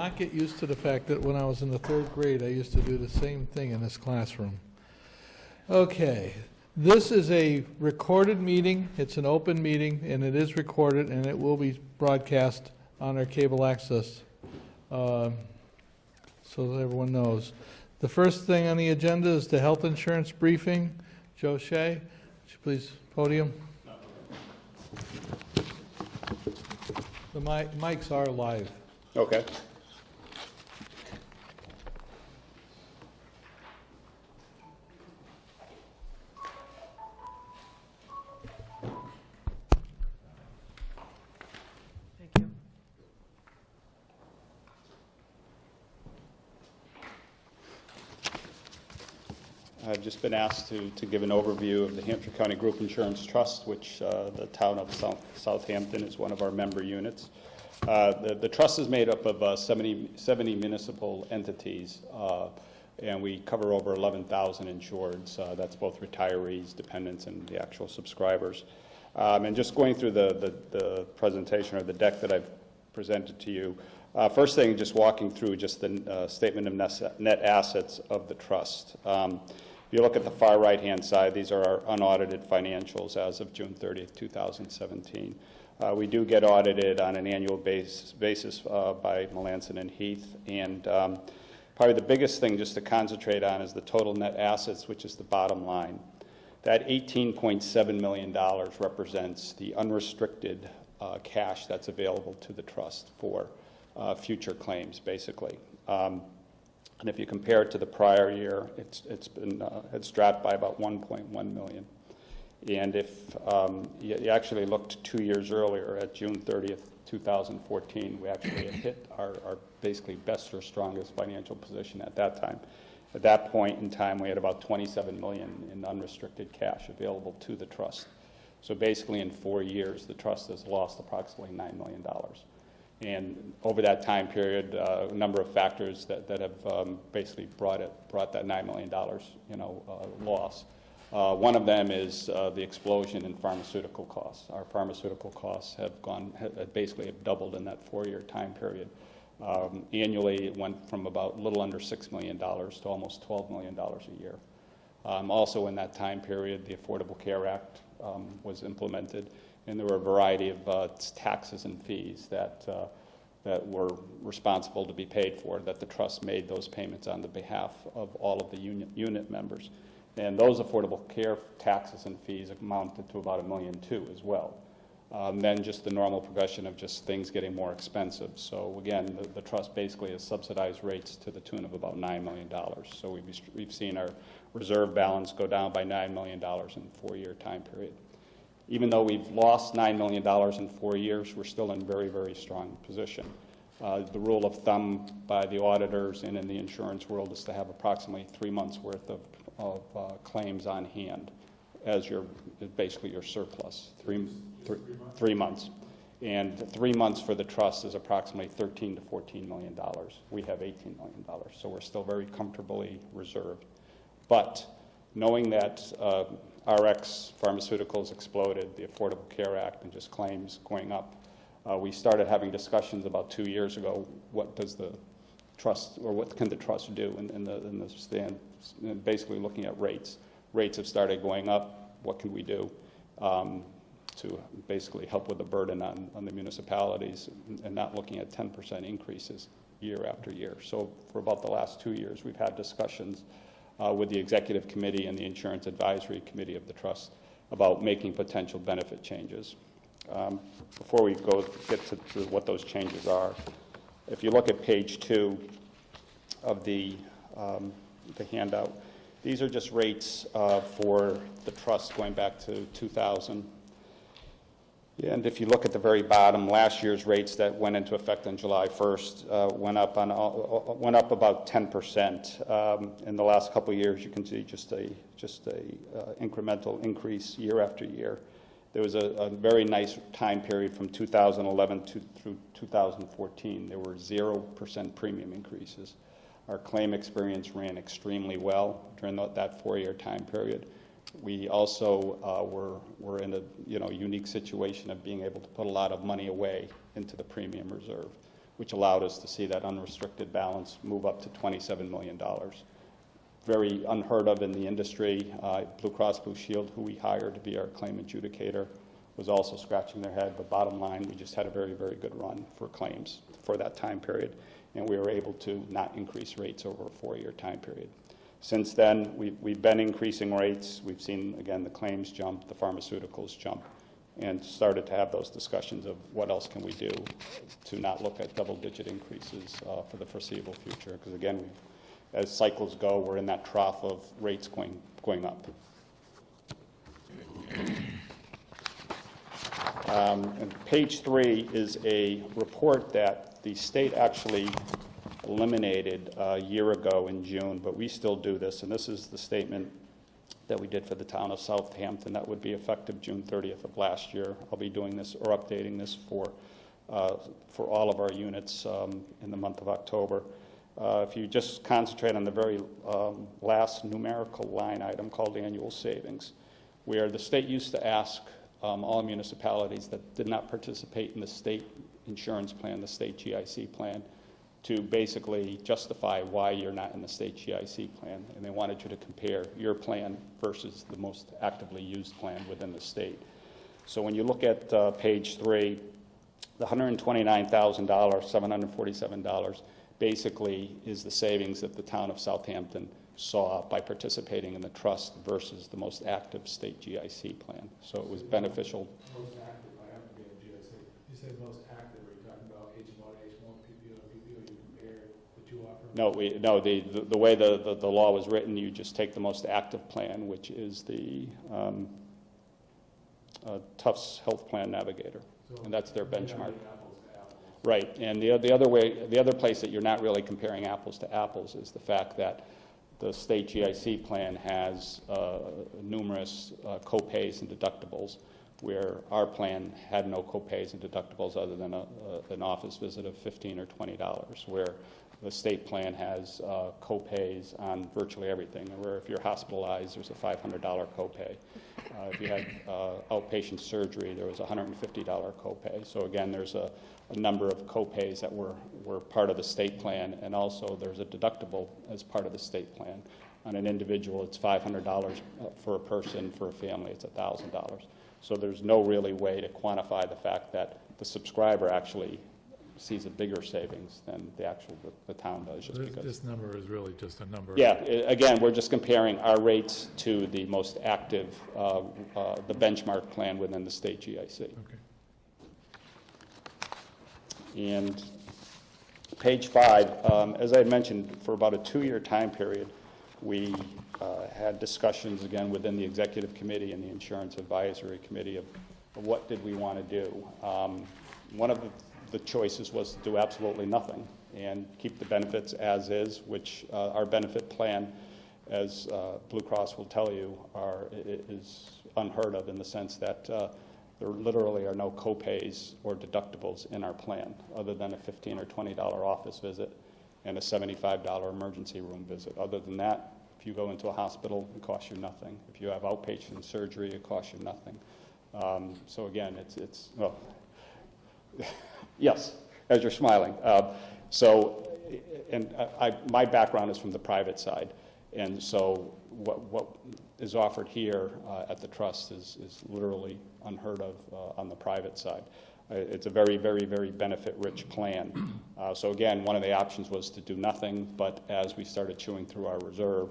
not get used to the fact that when I was in the 3rd grade, I used to do the same thing in this classroom. Okay, this is a recorded meeting. It's an open meeting, and it is recorded, and it will be broadcast on our cable access, so that everyone knows. The first thing on the agenda is the health insurance briefing. Joe Shea, would you please podium? The mics are live. Okay. Thank you. I've just been asked to give an overview of the Hampshire County Group Insurance Trust, which the town of Southampton is one of our member units. The trust is made up of 70 municipal entities, and we cover over 11,000 insureds. That's both retirees, dependents, and the actual subscribers. And just going through the presentation or the deck that I've presented to you, first thing, just walking through just the statement of net assets of the trust. If you look at the far right-hand side, these are our unaudited financials as of June 30th, 2017. We do get audited on an annual basis by Melanson and Heath, and probably the biggest thing just to concentrate on is the total net assets, which is the bottom line. That $18.7 million represents the unrestricted cash that's available to the trust for future claims, basically. And if you compare it to the prior year, it's dropped by about 1.1 million. And if you actually looked 2 years earlier at June 30th, 2014, we actually had hit our basically best or strongest financial position at that time. At that point in time, we had about 27 million in unrestricted cash available to the trust. So basically in 4 years, the trust has lost approximately $9 million. And over that time period, a number of factors that have basically brought that $9 million, loss. One of them is the explosion in pharmaceutical costs. Our pharmaceutical costs have basically doubled in that 4-year time period. Annually, it went from about a little under $6 million to almost $12 million a year. Also in that time period, the Affordable Care Act was implemented, and there were a variety of taxes and fees that were responsible to be paid for, that the trust made those payments on the behalf of all of the unit members. And those affordable care taxes and fees amounted to about $1.2 million as well. Then just the normal progression of just things getting more expensive. So again, the trust basically has subsidized rates to the tune of about $9 million. So we've seen our reserve balance go down by $9 million in a 4-year time period. Even though we've lost $9 million in 4 years, we're still in very, very strong position. The rule of thumb by the auditors and in the insurance world is to have approximately 3 months worth of claims on hand as basically your surplus, 3 months. And 3 months for the trust is approximately $13 to $14 million. We have $18 million, so we're still very comfortably reserved. But knowing that RX pharmaceuticals exploded, the Affordable Care Act, and just claims going up, we started having discussions about 2 years ago. What does the trust, or what can the trust do in the stand? Basically looking at rates. Rates have started going up. What can we do to basically help with the burden on the municipalities and not looking at 10% increases year after year? So for about the last 2 years, we've had discussions with the executive committee and the insurance advisory committee of the trust about making potential benefit changes. Before we get to what those changes are, if you look at page 2 of the handout, these are just rates for the trust going back to 2000. And if you look at the very bottom, last year's rates that went into effect on July 1st went up about 10%. In the last couple of years, you can see just a incremental increase year after year. There was a very nice time period from 2011 through 2014. There were 0% premium increases. Our claim experience ran extremely well during that 4-year time period. We also were in a unique situation of being able to put a lot of money away into the premium reserve. which allowed us to see that unrestricted balance move up to $27 million. Very unheard of in the industry. Blue Cross Blue Shield, who we hired to be our claim adjudicator, was also scratching their head, but bottom line, we just had a very, very good run for claims for that time period, and we were able to not increase rates over a 4-year time period. Since then, we've been increasing rates. We've seen, again, the claims jump, the pharmaceuticals jump, and started to have those discussions of what else can we do to not look at double-digit increases for the foreseeable future, because again, as cycles go, we're in that trough of rates going up. And page 3 is a report that the state actually eliminated a year ago in June, but we still do this, and this is the statement that we did for the town of Southampton. That would be effective June 30th of last year. I'll be doing this or updating this for all of our units in the month of October. If you just concentrate on the very last numerical line item called annual savings, where the state used to ask all municipalities that did not participate in the state insurance plan, the state GIC plan, to basically justify why you're not in the state GIC plan, and they wanted you to compare your plan versus the most actively used plan within the state. So when you look at page 3, the $129,000, $747, basically is the savings that the town of Southampton saw by participating in the trust versus the most active state GIC plan. So it was beneficial. Most active, I have to be in GIC. You say most active, are you talking about H1, H1, PPO, PPO, you compare what you offer? No, the way the law was written, you just take the most active plan, which is the Tufts Health Plan Navigator, and that's their benchmark. Right, and the other place that you're not really comparing apples to apples is the fact that the state GIC plan has numerous co-pays and deductibles, where our plan had no co-pays and deductibles other than an office visit of $15 or $20, where the state plan has co-pays on virtually everything, where if you're hospitalized, there's a $500 co-pay. If you had outpatient surgery, there was a $150 co-pay. So again, there's a number of co-pays that were part of the state plan, and also there's a deductible as part of the state plan. On an individual, it's $500 for a person. For a family, it's $1,000. So there's no really way to quantify the fact that the subscriber actually sees a bigger savings than the town does. Just because this number is really just a number. Yeah, again, we're just comparing our rates to the most active, the benchmark plan within the state GIC. Okay. And page 5, as I mentioned, for about a 2-year time period, we had discussions again within the executive committee and the insurance advisory committee of what did we want to do. One of the choices was to do absolutely nothing and keep the benefits as is, which our benefit plan, as Blue Cross will tell you, is unheard of in the sense that there literally are no co-pays or deductibles in our plan other than a $15 or $20 office visit and a $75 emergency room visit. Other than that, if you go into a hospital, it costs you nothing. If you have outpatient surgery, it costs you nothing. So again, it's well, yes, as you're smiling. My background is from the private side, and so what is offered here at the trust is literally unheard of on the private side. It's a very, very, very benefit-rich plan. So again, one of the options was to do nothing, but as we started chewing through our reserve,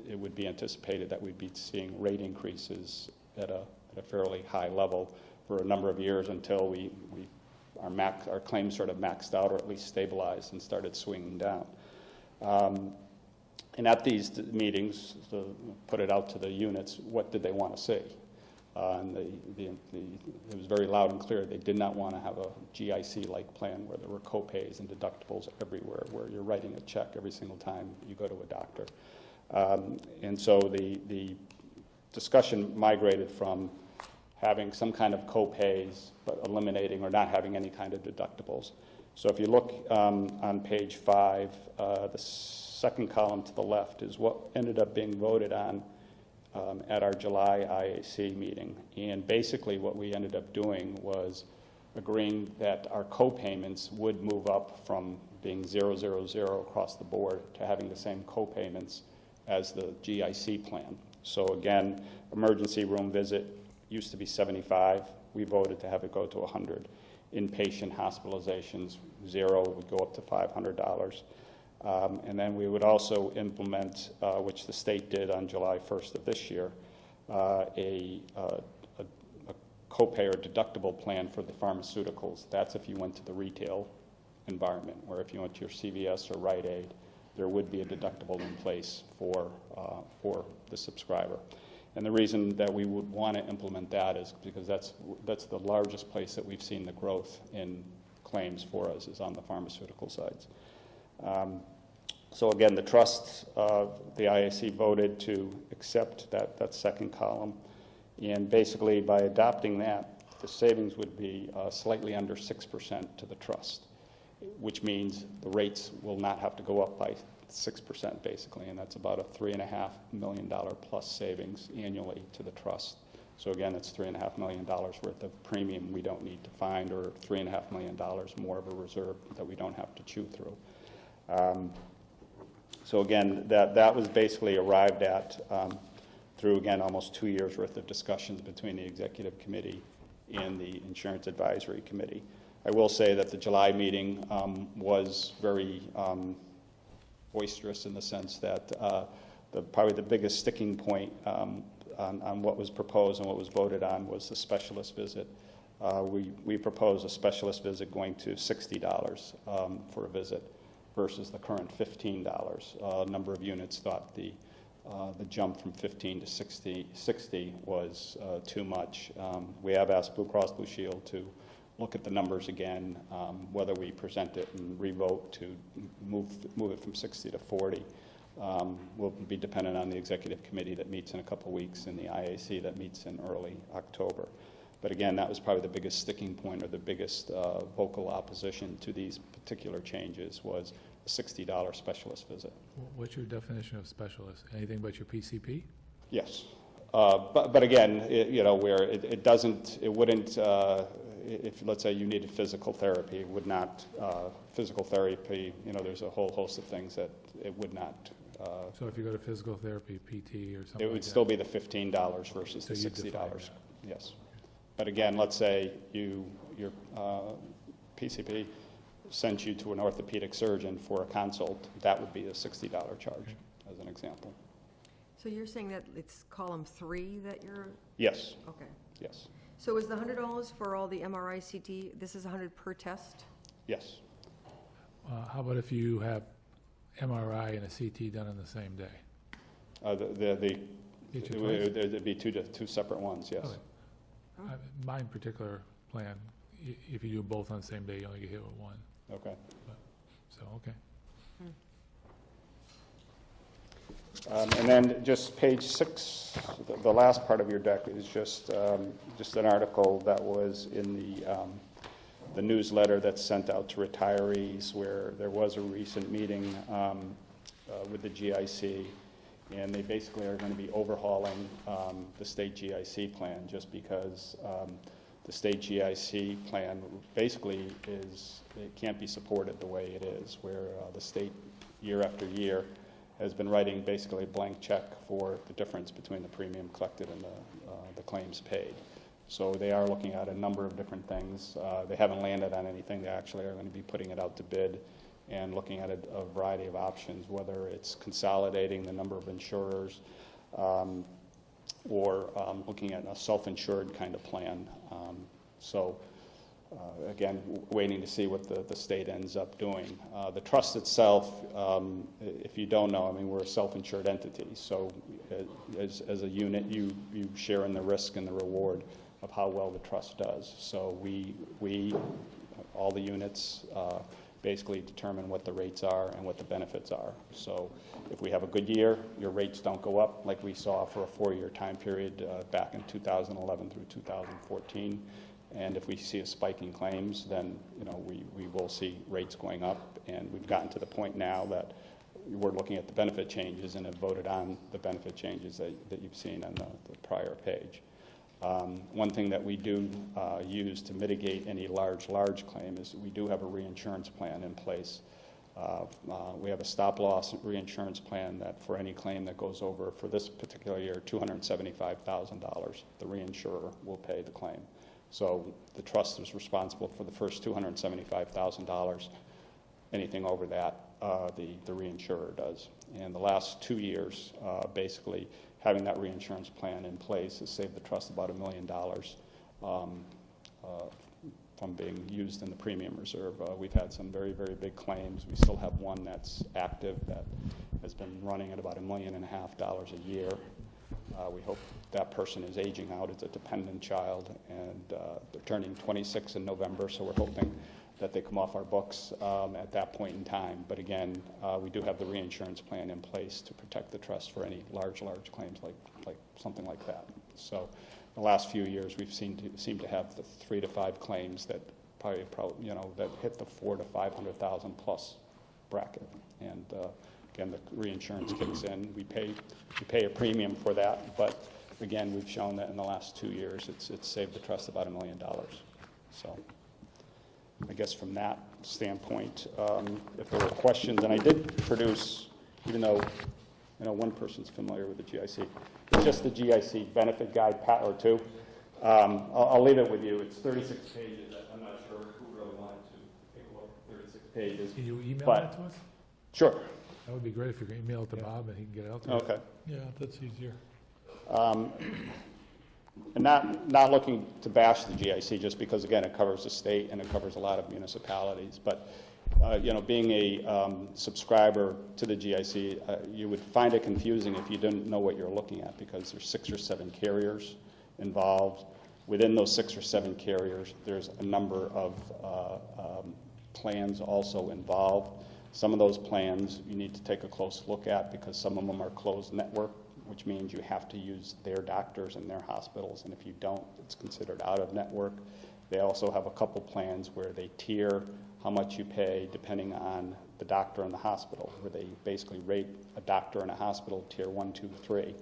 it would be anticipated that we'd be seeing rate increases at a fairly high level for a number of years until our claims sort of maxed out or at least stabilized and started swinging down. And at these meetings, to put it out to the units, what did they want to see? And it was very loud and clear. They did not want to have a GIC-like plan where there were co-pays and deductibles everywhere, where you're writing a check every single time you go to a doctor. And so the discussion migrated from having some kind of co-pays, but eliminating or not having any kind of deductibles. So if you look on page 5, the second column to the left is what ended up being voted on at our July IAC meeting. And basically what we ended up doing was agreeing that our co-payments would move up from being 000 across the board to having the same co-payments as the GIC plan. So again, emergency room visit used to be 75. We voted to have it go to 100. Inpatient hospitalizations, 0, would go up to $500. And then we would also implement, which the state did on July 1st of this year, a copay or deductible plan for the pharmaceuticals. That's if you went to the retail environment, where if you went to your CVS or Rite Aid, there would be a deductible in place for the subscriber. And the reason that we would want to implement that is because that's the largest place that we've seen the growth in claims for us is on the pharmaceutical sides. So again, the trust, the IAC voted to accept that second column. And basically, by adopting that, the savings would be slightly under 6% to the trust, which means the rates will not have to go up by 6%, basically, and that's about a $3.5 million plus savings annually to the trust. So again, it's $3.5 million worth of premium we don't need to find, or $3.5 million more of a reserve that we don't have to chew through. So again, that was basically arrived at through, again, almost 2 years worth of discussions between the executive committee and the insurance advisory committee. I will say that the July meeting was very boisterous in the sense that probably the biggest sticking point on what was proposed and what was voted on was the specialist visit. We proposed a specialist visit going to $60 for a visit versus the current $15. A number of units thought the jump from 15 to 60 was too much. We have asked Blue Cross Blue Shield to look at the numbers again, whether we present it and revote to move it from 60 to 40 will be dependent on the executive committee that meets in a couple weeks and the IAC that meets in early October. But again, that was probably the biggest sticking point, or the biggest vocal opposition to these particular changes, was a $60 specialist visit. What's your definition of specialist? Anything but your PCP? Yes. But again, where it wouldn't, if let's say you needed physical therapy, it would not, physical therapy, there's a whole host of things that it would not. So if you go to physical therapy, PT or something, it would still be the $15 versus the $60. Yes. But again, let's say your PCP sent you to an orthopedic surgeon for a consult, that would be a $60 charge, as an example. So you're saying that it's column 3 that you're? Yes. Okay. Yes. So is the $100 for all the MRI, CT, this is $100 per test? Yes. How about if you have MRI and a CT done on the same day? There'd be two separate ones, yes. Okay. My particular plan, if you do both on the same day, you only get hit with one. Okay. So, okay. And then just page 6, the last part of your deck is just an article that was in the newsletter that's sent out to retirees, where there was a recent meeting with the GIC, and they basically are going to be overhauling the state GIC plan, just because the state GIC plan basically it can't be supported the way it is, where the state year after year has been writing basically a blank check for the difference between the premium collected and the claims paid. So they are looking at a number of different things. They haven't landed on anything. They actually are going to be putting it out to bid and looking at a variety of options, whether it's consolidating the number of insurers or looking at a self-insured kind of plan. Again, waiting to see what the state ends up doing. The trust itself, if you don't know, I mean, we're a self-insured entity, so as a unit, you share in the risk and the reward of how well the trust does. So we all the units, basically determine what the rates are and what the benefits are. So if we have a good year, your rates don't go up like we saw for a 4-year time period back in 2011 through 2014. And if we see a spike in claims, then we will see rates going up. And we've gotten to the point now that we're looking at the benefit changes and have voted on the benefit changes that you've seen on the prior page. One thing that we do use to mitigate any large claim is we do have a reinsurance plan in place. We have a stop-loss reinsurance plan that for any claim that goes over, for this particular year, $275,000, the reinsurer will pay the claim. So the trust is responsible for the first $275,000. Anything over that, the reinsurer does. And the last 2 years, basically, having that reinsurance plan in place has saved the trust about $1 million from being used in the premium reserve. We've had some very big claims. We still have one that's active that has been running at about $1.5 million a year. We hope that person is aging out. It's a dependent child, and they're turning 26 in November, so we're hoping that they come off our books at that point in time. But again, we do have the reinsurance plan in place to protect the trust for any large claims like something like that. So the last few years, we've seemed to have the 3 to 5 claims that probably that hit the 400,000 to 500,000 plus bracket. And again, the reinsurance kicks in. We pay a premium for that, but again, we've shown that in the last 2 years, it's saved the trust about $1 million. So I guess from that standpoint, if there were questions, and I did produce, even though one person's familiar with the GIC, it's just the GIC benefit guide, or two. I'll leave it with you. It's 36 pages. I'm not sure who really wanted to take a look at 36 pages. Can you email But- that to us? Sure. That would be great if you could email it to Bob and he can get it out to us. Okay. Yeah, that's easier. And not looking to bash the GIC, just because, again, it covers the state and it covers a lot of municipalities. But, being a subscriber to the GIC, you would find it confusing if you didn't know what you're looking at, because there's 6 or 7 carriers involved. Within those 6 or 7 carriers, there's a number of plans also involved. Some of those plans you need to take a close look at, because some of them are closed network, which means you have to use their doctors and their hospitals, and if you don't, it's considered out of network. They also have a couple plans where they tier how much you pay depending on the doctor and the hospital, where they basically rate a doctor and a hospital tier 1, 2, 3.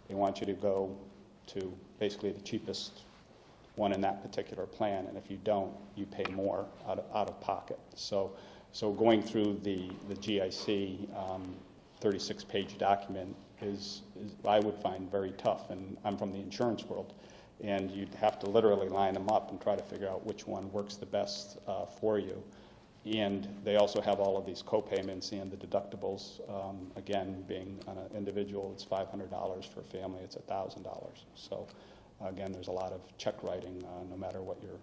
They want you to go to basically the cheapest one in that particular plan, and if you don't, you pay more out of pocket. So going through the GIC 36-page document is I would find very tough, and I'm from the insurance world, and you'd have to literally line them up and try to figure out which one works the best for you. And they also have all of these co-payments and the deductibles. Again, being on an individual, it's $500. For a family, it's $1,000. So again, there's a lot of check writing, no matter what your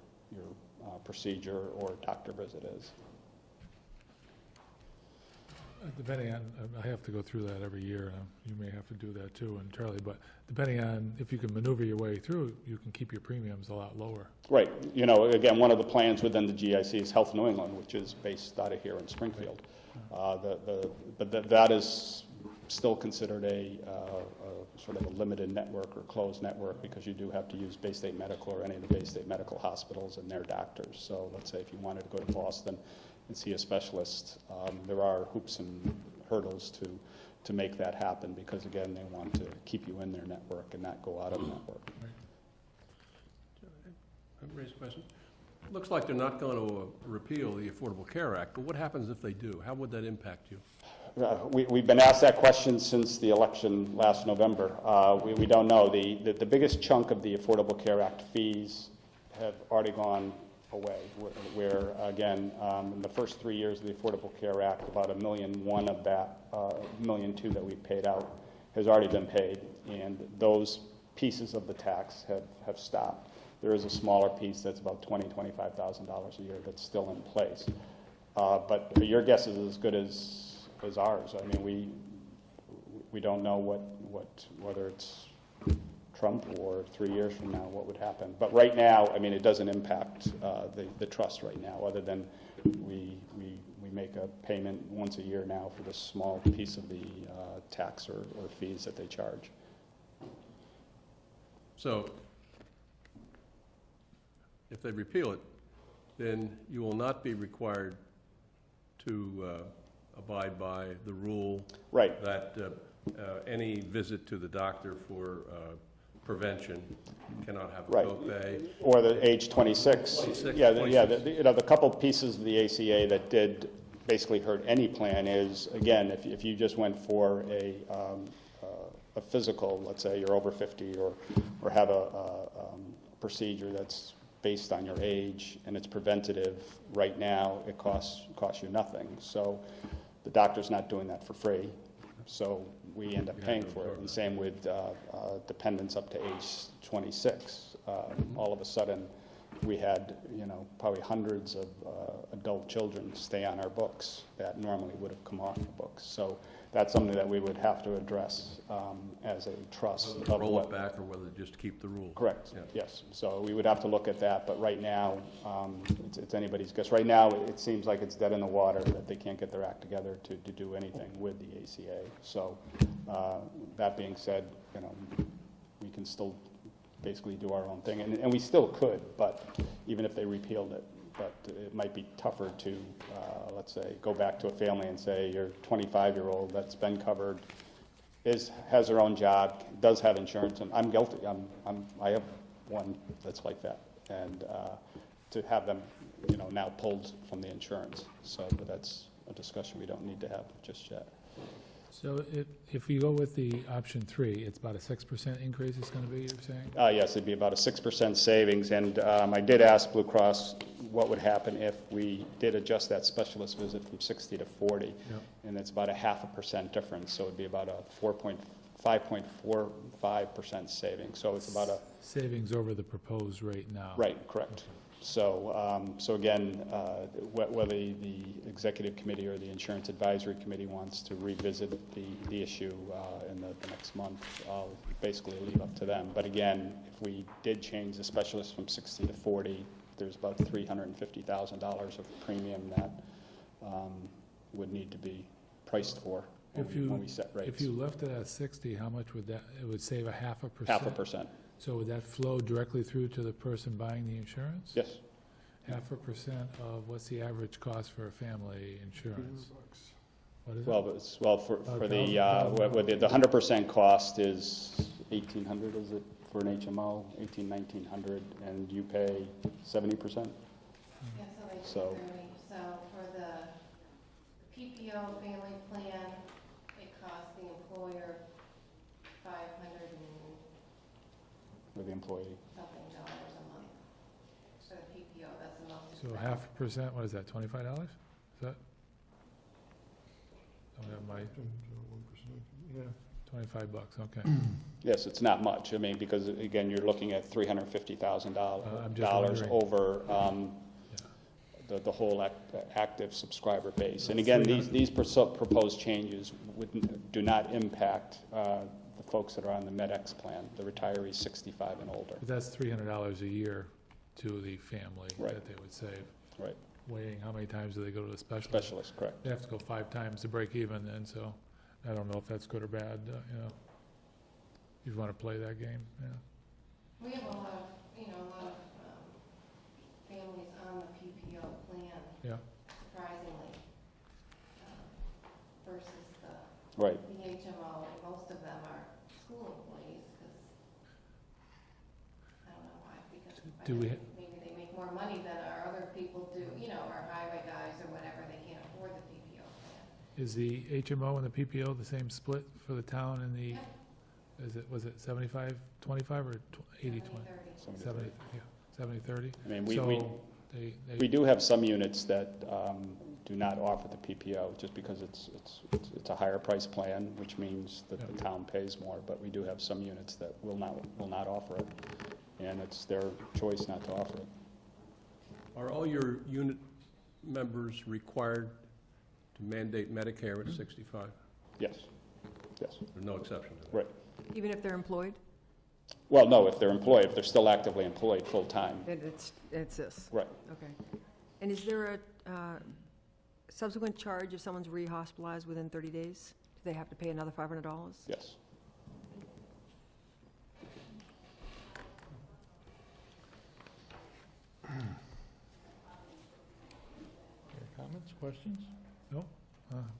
procedure or doctor visit is. Depending on, I have to go through that every year. You may have to do that too, and Charlie, but depending on if you can maneuver your way through, you can keep your premiums a lot lower. Right. Again, one of the plans within the GIC is Health New England, which is based out of here in Springfield. But that is still considered a sort of a limited network or closed network, because you do have to use Bay State Medical or any of the Bay State Medical hospitals and their doctors. So let's say if you wanted to go to Boston and see a specialist, there are hoops and hurdles to make that happen, because again, they want to keep you in their network and not go out of the network. I've raised a question. Looks like they're not going to repeal the Affordable Care Act, but what happens if they do? How would that impact you? We've been asked that question since the election last November. We don't know. The biggest chunk of the Affordable Care Act fees have already gone away, where again, in the first 3 years of the Affordable Care Act, about $1.1 million of that, $1.2 million that we've paid out has already been paid, and those pieces of the tax have stopped. There is a smaller piece that's about $20,000, $25,000 a year that's still in place. But your guess is as good as ours. I mean, we don't know whether it's Trump or 3 years from now what would happen. But right now, I mean, it doesn't impact the trust right now, other than we make a payment once a year now for this small piece of the tax or fees that they charge. So if they repeal it, then you will not be required to abide by the rule Right. that any visit to the doctor for prevention cannot have a Right. copay. Or the age 26. 26, Yeah, 26. you know, the couple pieces of the ACA that did basically hurt any plan is, again, if you just went for a physical, let's say you're over 50, or have a procedure that's based on your age and it's preventative, right now, it costs you nothing. So the doctor's not doing that for free, so we end up paying for it. And same with dependents up to age 26. All of a sudden, we had, you know, probably hundreds of adult children stay on our books that normally would have come off the books. So that's something that we would have to address as a trust. Whether to of roll what- it back or whether to just keep the rule. Correct, Yeah. yes. So we would have to look at that, but right now, it's anybody's guess. Right now, it seems like it's dead in the water, that they can't get their act together to do anything with the ACA. So that being said, you know, we can still basically do our own thing, and we still could, but even if they repealed it, but it might be tougher to, let's say, go back to a family and say, your 25-year-old that's been covered has their own job, does have insurance, and I'm guilty. I have one that's like that, and to have them, you know, now pulled from the insurance. So but that's a discussion we don't need to have just yet. So if you go with the option 3, it's about a 6% increase it's going to be, you're saying? Yes, it'd be about a 6% savings, and I did ask Blue Cross what would happen if we did adjust that specialist visit from 60 to 40, Yep. and it's about a 0.5% difference, so it'd be about a 5.45% savings, so it's about a, Savings over the proposed rate now. right, correct. So, so again, whether the executive committee or the insurance advisory committee wants to revisit the issue in the next month, I'll basically leave up to them. But again, if we did change the specialist from 60 to 40, there's about $350,000 of premium that would need to be priced for when we set rates. If you left it at 60, how much would that, it would save a 0.5%? 0.5%, So would that flow directly through to the person buying the insurance? yes. 0.5% of what's the average cost for a family insurance? What is it? Well, for the 100% cost is 1,800, is it, for an HMO, 1,900, and you pay 70%? Yeah, so they So- so for the PPO family plan, it costs the employer 500 and For the employee. something dollars a month. For the PPO, that's the most So expensive. 0.5%, what is that, $25? Is that? I don't have my, 25 bucks, okay. Yes, it's not much. I mean, because again, you're looking at $350,000 I'm just wondering. over the whole active subscriber base. And again, these proposed changes do not impact the folks that are on the MedX plan, the retirees 65 and older. But that's $300 a year to the family Right. that they would save. Right, Weighing, how many times do they go to the specialist? specialist, correct. They have to go 5 times to break even then, so I don't know if that's good or bad, you know. You want to play that game, yeah. We have a lot of, families on the PPO plan, Yeah, surprisingly, versus Right, the HMO, and most of them are school employees, because, I don't know why, because Do we maybe they make more money than our other people do, our highway guys or whatever, they can't afford the PPO plan. Is the HMO and the PPO the same split for the town and the, Yep. was it 75-25 or 80-20? 70-30. 70, yeah, 70-30? I mean, we they, do have some units that do not offer the PPO, just because it's a higher price plan, which means that the town pays more, but we do have some units that will not offer it, and it's their choice not to offer it. Are all your unit members required to mandate Medicare at 65? Yes, yes, There's no exception to that? right. Even if they're employed? Well, no, if they're employed, if they're still actively employed full-time, Then it's this, right. okay. And is there a subsequent charge if someone's re-hospitalized within 30 days? Do they have to pay another $500? Yes. Comments, questions?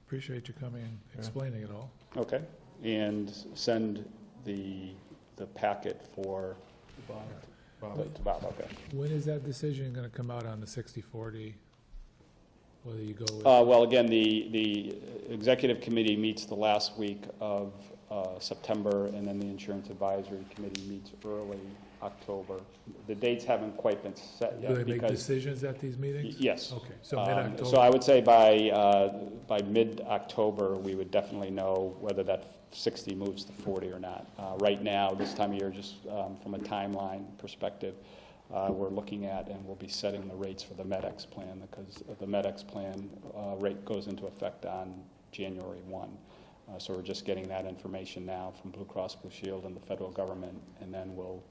appreciate you coming and explaining it all. Okay, and send the the packet for to Bob, okay. When is that decision gonna come out on the 60/40? Whether you go with? Well, again, the executive committee meets the last week of September, and then the insurance advisory committee meets early October. The dates haven't quite been set Do yet they make because, decisions at these meetings? yes. Okay, so mid-October? So I would say by mid-October, we would definitely know whether that 60 moves to 40 or not. Right now, this time of year, just from a timeline perspective, we're looking at and we'll be setting the rates for the MedX plan, because the MedX plan rate goes into effect on January 1. So we're just getting that information now from Blue Cross Blue Shield and the federal government, and then we'll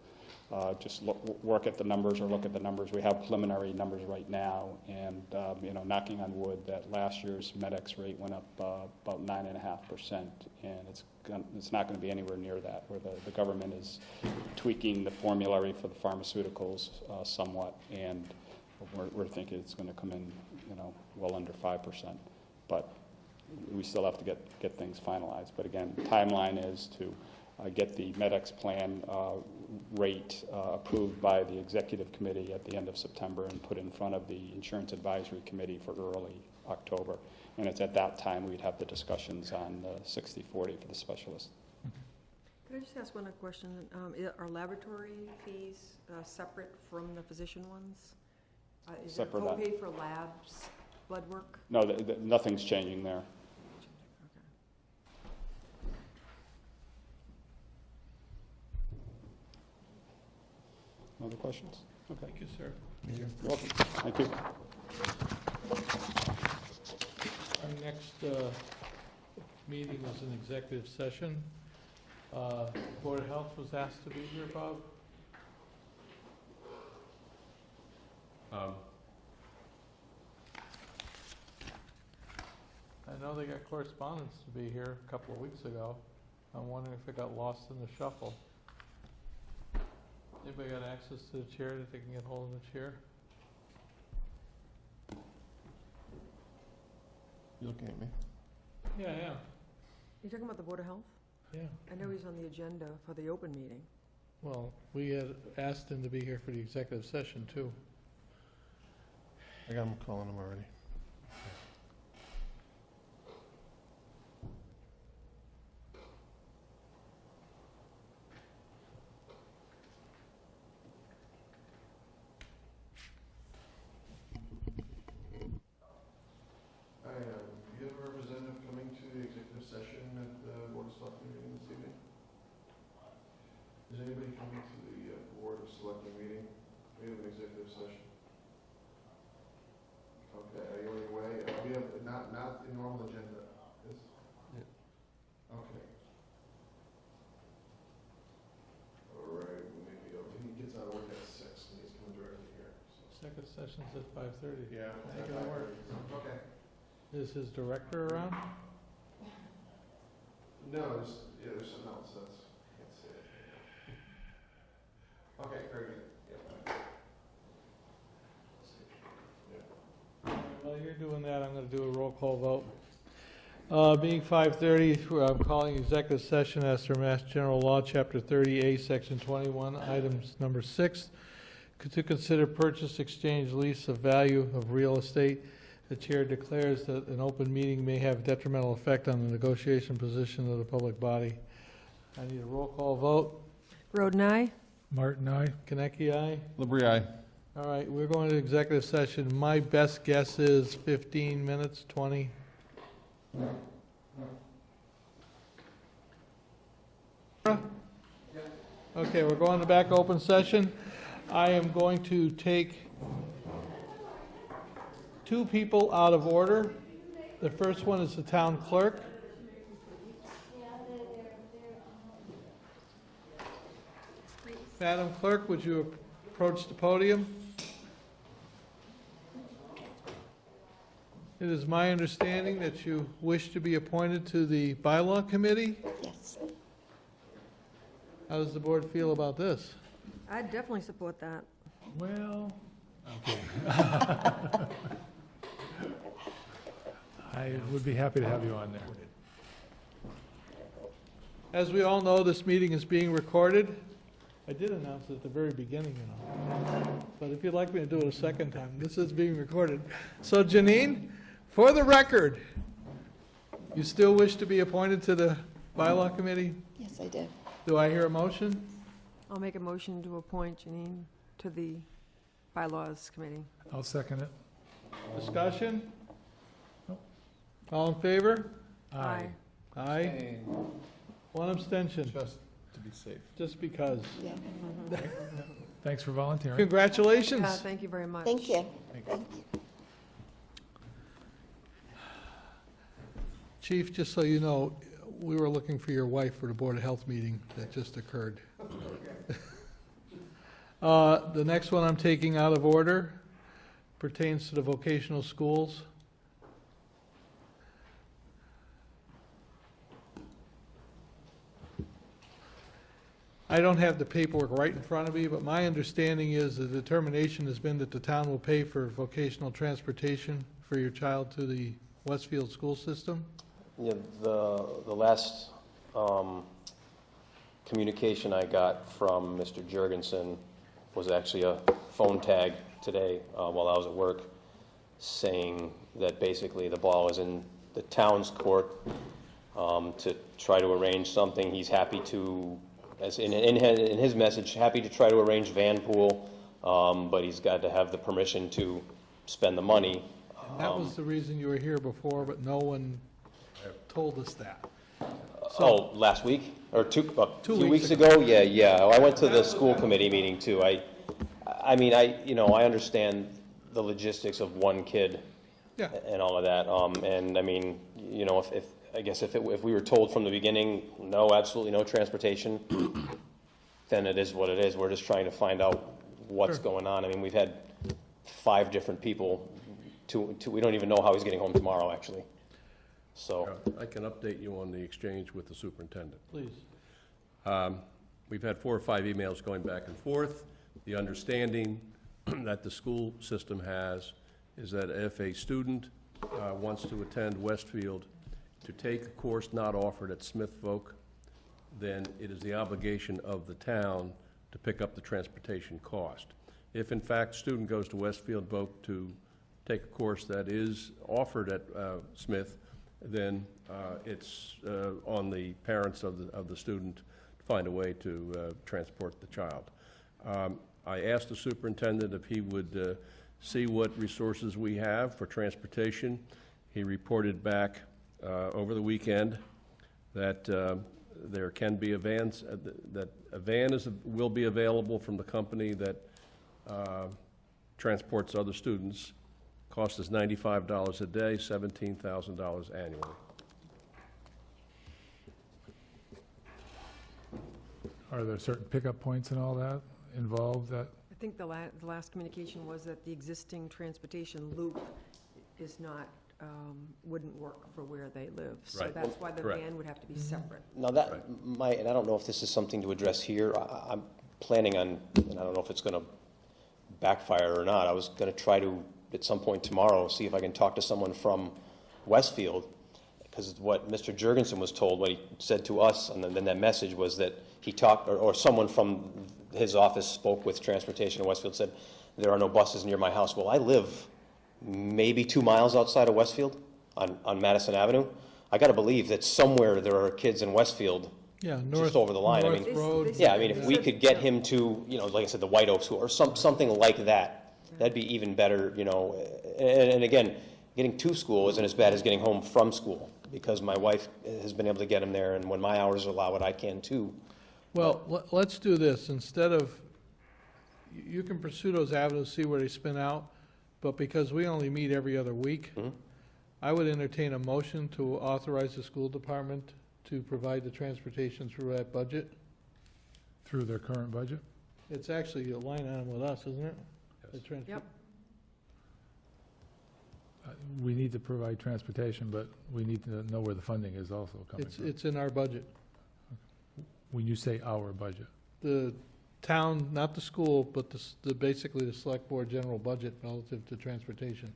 just work at the numbers or look at the numbers. We have preliminary numbers right now, and knocking on wood, that last year's MedX rate went up about 9.5%, and it's not going to be anywhere near that, where the government is tweaking the formulary for the pharmaceuticals somewhat, and we're thinking it's going to come in, well under 5%, but we still have to get things finalized. But again, the timeline is to get the MedX plan rate approved by the executive committee at the end of September and put in front of the insurance advisory committee for early October. And it's at that time we'd have the discussions on the 60/40 for the specialist. Could I just ask one question? Are laboratory fees separate from the physician ones? Is there Separate copay for labs, blood work? No, nothing's changing there. Other questions? Okay. Thank you, sir. You're welcome. Thank you. Our next meeting is an executive session. Board of Health was asked to be here, Bob? I know they got correspondence to be here a couple of weeks ago. I'm wondering if it got lost in the shuffle. Anybody got access to the chair that they can get hold of the chair? You looking at me? Yeah, yeah, You're talking about the Board of Health? yeah. I know he's on the agenda for the open meeting. Well, we had asked him to be here for the executive session too. I got him calling him already. Do you have a representative coming to the executive session at the Board of Selectmen meeting this evening? Is anybody coming to the Board of Selectmen meeting? We have an executive session. Okay, are you on your way? We have, not the normal agenda, yes? Yeah. Okay. All right, maybe, he gets out of work at 6, and he's coming directly here, so. Second session's at 5:30. Yeah. Make it work. Okay. Is his director around? No, there's something else that's, can't say it. Okay, very good. While you're doing that, I'm going to do a roll call vote. Being 5:30, I'm calling executive session as per Mass General Law, Chapter 30A, Section 21, Items number 6, to consider purchase, exchange, lease of value of real estate. The chair declares that an open meeting may have detrimental effect on the negotiation position of the public body. I need a roll call vote. Roden, aye? Martin, aye? Konecki, aye? Labrie, aye. All right, we're going to executive session. My best guess is 15 minutes, 20. Okay, we're going to back open session. I am going to take 2 people out of order. The first one is the town clerk. Madam Clerk, would you approach the podium? It is my understanding that you wish to be appointed to the bylaw committee. Yes. How does the board feel about this? I'd definitely support that. Well, okay. I would be happy to have you on there. As we all know, this meeting is being recorded. I did announce it at the very beginning, but if you'd like me to do it a second time, this is being recorded. So Janine, for the record, you still wish to be appointed to the bylaw committee? Yes, I do. Do I hear a motion? I'll make a motion to appoint Janine to the bylaws committee. I'll second it. Discussion? All in favor? Aye. Aye. One abstention, Just to be safe. just because. Yeah. Thanks for volunteering. Congratulations. Thank you very much. Thank you. Chief, just so you know, we were looking for your wife for the Board of Health meeting that just occurred. The next one I'm taking out of order pertains to the vocational schools. I don't have the paperwork right in front of me, but my understanding is the determination has been that the town will pay for vocational transportation for your child to the Westfield school system. Yeah, the last communication I got from Mr. Jurgensen was actually a phone tag today while I was at work, saying that basically the ball is in the town's court to try to arrange something. He's happy to, as in his message, happy to try to arrange van pool, but he's got to have the permission to spend the money. And that was the reason you were here before, but no one told us that. Oh, last week, or two weeks weeks ago? Yeah. I went to the school committee meeting too. I mean, I understand the logistics of one kid Yeah. and all of that. And I mean, if we were told from the beginning, no, absolutely no transportation, then it is what it is. We're just trying to find out what's Sure. going on. I mean, we've had 5 different people. We don't even know how he's getting home tomorrow, actually. So. I can update you on the exchange with the superintendent. Please. We've had 4 or 5 emails going back and forth. The understanding that the school system has is that if a student wants to attend Westfield to take a course not offered at Smith Voc, then it is the obligation of the town to pick up the transportation cost. If in fact student goes to Westfield Voc to take a course that is offered at Smith, then it's on the parents of the student to find a way to transport the child. I asked the superintendent if he would see what resources we have for transportation. He reported back over the weekend that there can be a van, will be available from the company that transports other students. Cost is $95 a day, $17,000 annually. Are there certain pickup points and all that involved that? I think the last communication was that the existing transportation loop is not, wouldn't work for where they live. So Right. that's why the Correct. van would have to be separate. Now and I don't know if this is something to address here. I'm planning on, and I don't know if it's going to backfire or not. I was going to try to, at some point tomorrow, see if I can talk to someone from Westfield, because what Mr. Jurgensen was told, what he said to us, and then that message was that he talked, or someone from his office spoke with transportation in Westfield, said, there are no buses near my house. Well, I live maybe 2 miles outside of Westfield on Madison Avenue. I got to believe that somewhere there are kids in Westfield Yeah, just over the line. I North mean, Road. yeah, I mean, if we could get him to, like I said, the White Oak School, or something like that, that'd be even better, and again, getting to school isn't as bad as getting home from school, because my wife has been able to get him there, and when my hours allow it, I can too. Well, let's do this. Instead of, you can pursue those avenues, see where they spin out, but because we only meet every other week, Mhm. I would entertain a motion to authorize the school department to provide the transportation through that budget. Through their current budget? It's actually a line item with us, isn't it? Yes. The transport- Yep. We need to provide transportation, but we need to know where the funding is also coming from. It's in our budget. When you say our budget, The town, not the school, but basically the select board general budget relative to transportation.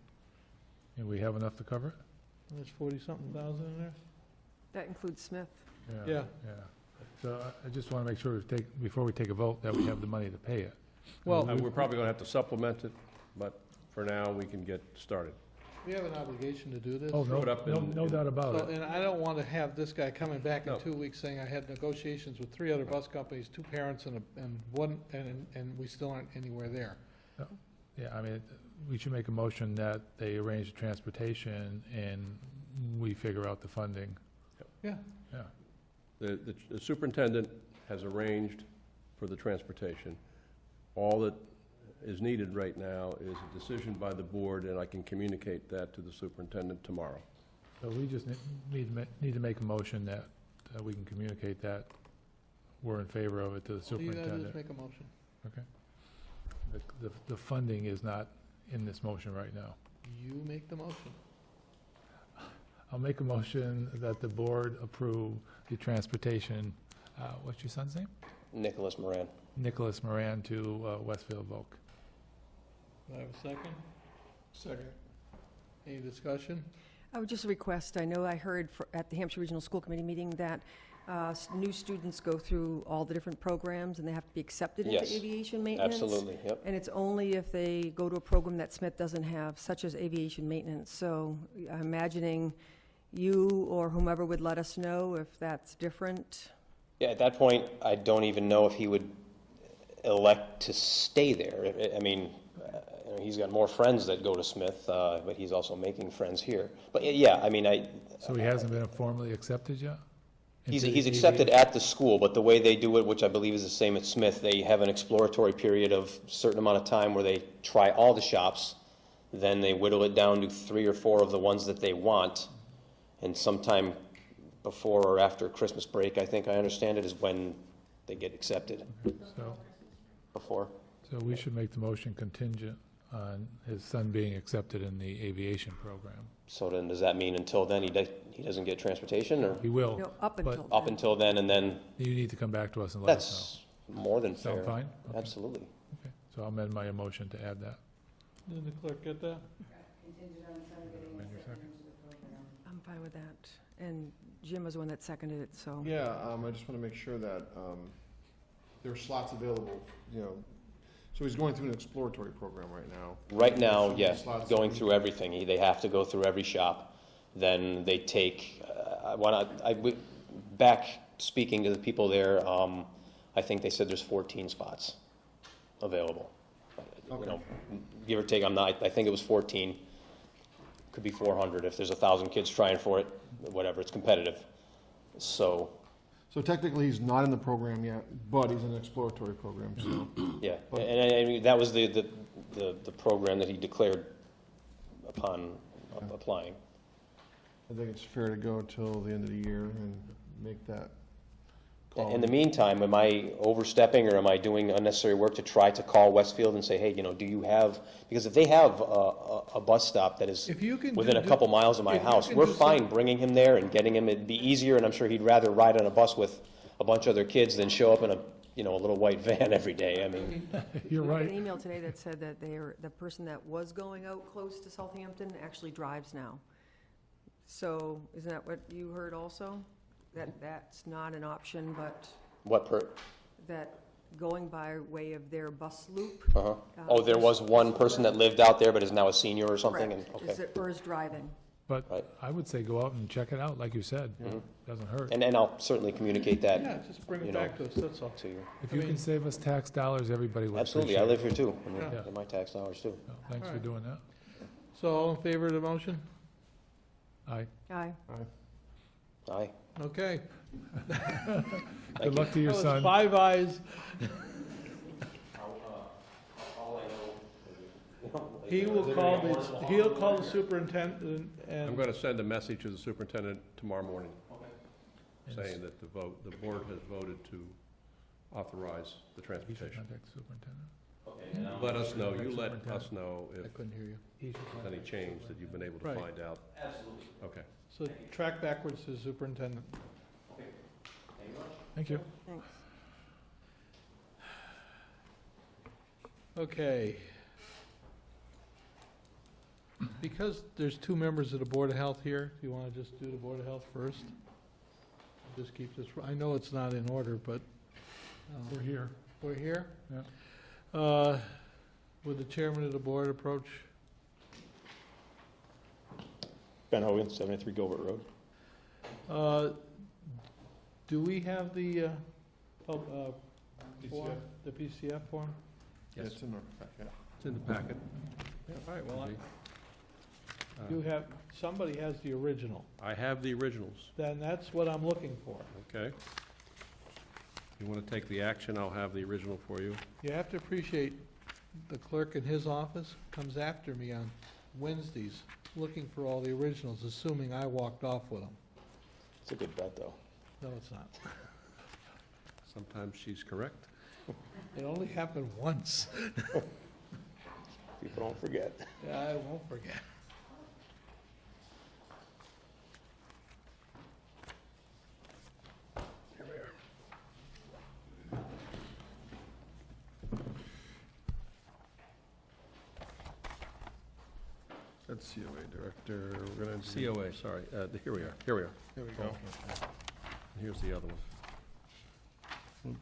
and we have enough to cover it? There's 40-something thousand in there? That includes Smith. Yeah. Yeah. So I just want to make sure before we take a vote, that we have the money to pay it. Well, We're probably going to have to supplement it, but for now, we can get started. we have an obligation to do this. Oh, Throw it up in- no doubt about So, it. and I don't want to have this guy coming back in No. 2 weeks saying I had negotiations with 3 other bus companies, 2 parents and one, and we still aren't anywhere there. Yeah, I mean, we should make a motion that they arrange the transportation and we figure out the funding. Yeah. Yeah. The superintendent has arranged for the transportation. All that is needed right now is a decision by the board, and I can communicate that to the superintendent tomorrow. So we just need to make a motion that we can communicate that we're in favor of it to the So you gotta just superintendent. make a motion. Okay. The funding is not in this motion right now. You make the motion. I'll make a motion that the board approve the transportation, what's your son's name? Nicholas Moran. Nicholas Moran to Westfield Volk. Do I have a second? Second. Any discussion? I would just request, I know I heard at the Hampshire Regional School Committee meeting that new students go through all the different programs and they have to be accepted into Yes. aviation maintenance. Absolutely, yep. And it's only if they go to a program that Smith doesn't have, such as aviation maintenance. So I'm imagining you or whomever would let us know if that's different. Yeah, at that point, I don't even know if he would elect to stay there. I mean, he's got more friends that go to Smith, but he's also making friends here. But yeah, I mean, So he hasn't been formally accepted yet? he's Into the accepted aviation? at the school, but the way they do it, which I believe is the same at Smith, they have an exploratory period of a certain amount of time where they try all the shops, then they whittle it down to 3 or 4 of the ones that they want, and sometime before or after Christmas break, I think I understand it, is when they get accepted. So, Before. so we should make the motion contingent on his son being accepted in the aviation program. So then, does that mean until then he doesn't get transportation, or He will, No, up But- until up then. until then, and then you need to come back to us and let us that's more than know. fair? Sound fine? Okay. Absolutely. Okay. So I'll amend my motion to add that. Did the clerk get that? Amend your second. I'm fine with that. And Jim was the one that seconded it, so. Yeah, I just want to make sure that there are slots available, you know. So he's going through an exploratory program right now. Right now, So yeah, slots going that we- through everything. They have to go through every shop. Then they take, back speaking to the people there, I think they said there's 14 spots available. You know, give or take, I think it was 14. Could be 400 if there's 1,000 kids trying for it, whatever, it's competitive. So, So technically, he's not in the program yet, but he's in an exploratory program, so. yeah, and I mean, that was the program that he declared upon applying. I think it's fair to go till the end of the year and make that call. In the meantime, am I overstepping or am I doing unnecessary work to try to call Westfield and say, hey, you know, do you have, because if they have a bus stop that is If you can within a do- couple miles of my if you house, can we're do fine some- bringing him there and getting him, it'd be easier, and I'm sure he'd rather ride on a bus with a bunch of other kids than show up in a, you know, a little white van every day. I mean, You're We got right. an email today that said that the person that was going out close to Southampton actually drives now. So isn't that what you heard also? That that's not an option, but that going by way of their bus loop. oh, there was one person that lived out there but is now a senior or something? and Correct. Okay. Or is driving. But Right. I would say go out and check it out, like you said. Doesn't hurt. And I'll certainly communicate that Yeah, just bring you it know, back to us, that's all. to you. If you can save us tax dollars, everybody would Absolutely, appreciate I it. live here too. I mean, Yeah. they're my tax dollars too. So, Thanks for Alright. doing that. So all in favor of the motion? Aye. Aye. Aye. Okay. Good luck to your That was son. 5 ayes. He'll call the superintendent I'm and, going to send a message to the superintendent tomorrow morning, saying that the board has voted to authorize the He should transportation. contact the superintendent. Let us know, you let us know I if couldn't hear you. He should there's any change that you've been able to Right. find out. Absolutely. Okay. So track backwards to the superintendent. Thank you. Thanks. Okay. Because there's 2 members of the Board of Health here, do you want to just do the Board of Health first? just keep this, I know it's not in order, but We're here. we're here. Yeah. Would the chairman of the board approach? Ben Hogan, 73 Gilbert Road. Do we have the form, DCF? the PCF form? Yeah, it's in our packet. It's in the packet. All right, well, Uh, you have, somebody has the original. I have the originals, Then that's what I'm looking for. okay? You want to take the action, I'll have the original for you. You have to appreciate the clerk in his office comes after me on Wednesdays looking for all the originals, assuming I walked off with them. It's a good bet, though. No, it's not. Sometimes she's correct. It only happened once. People don't forget. Yeah, I won't forget. That's COA director, we're gonna do. COA, sorry, here we are, here we are. There we go. Here's the other one.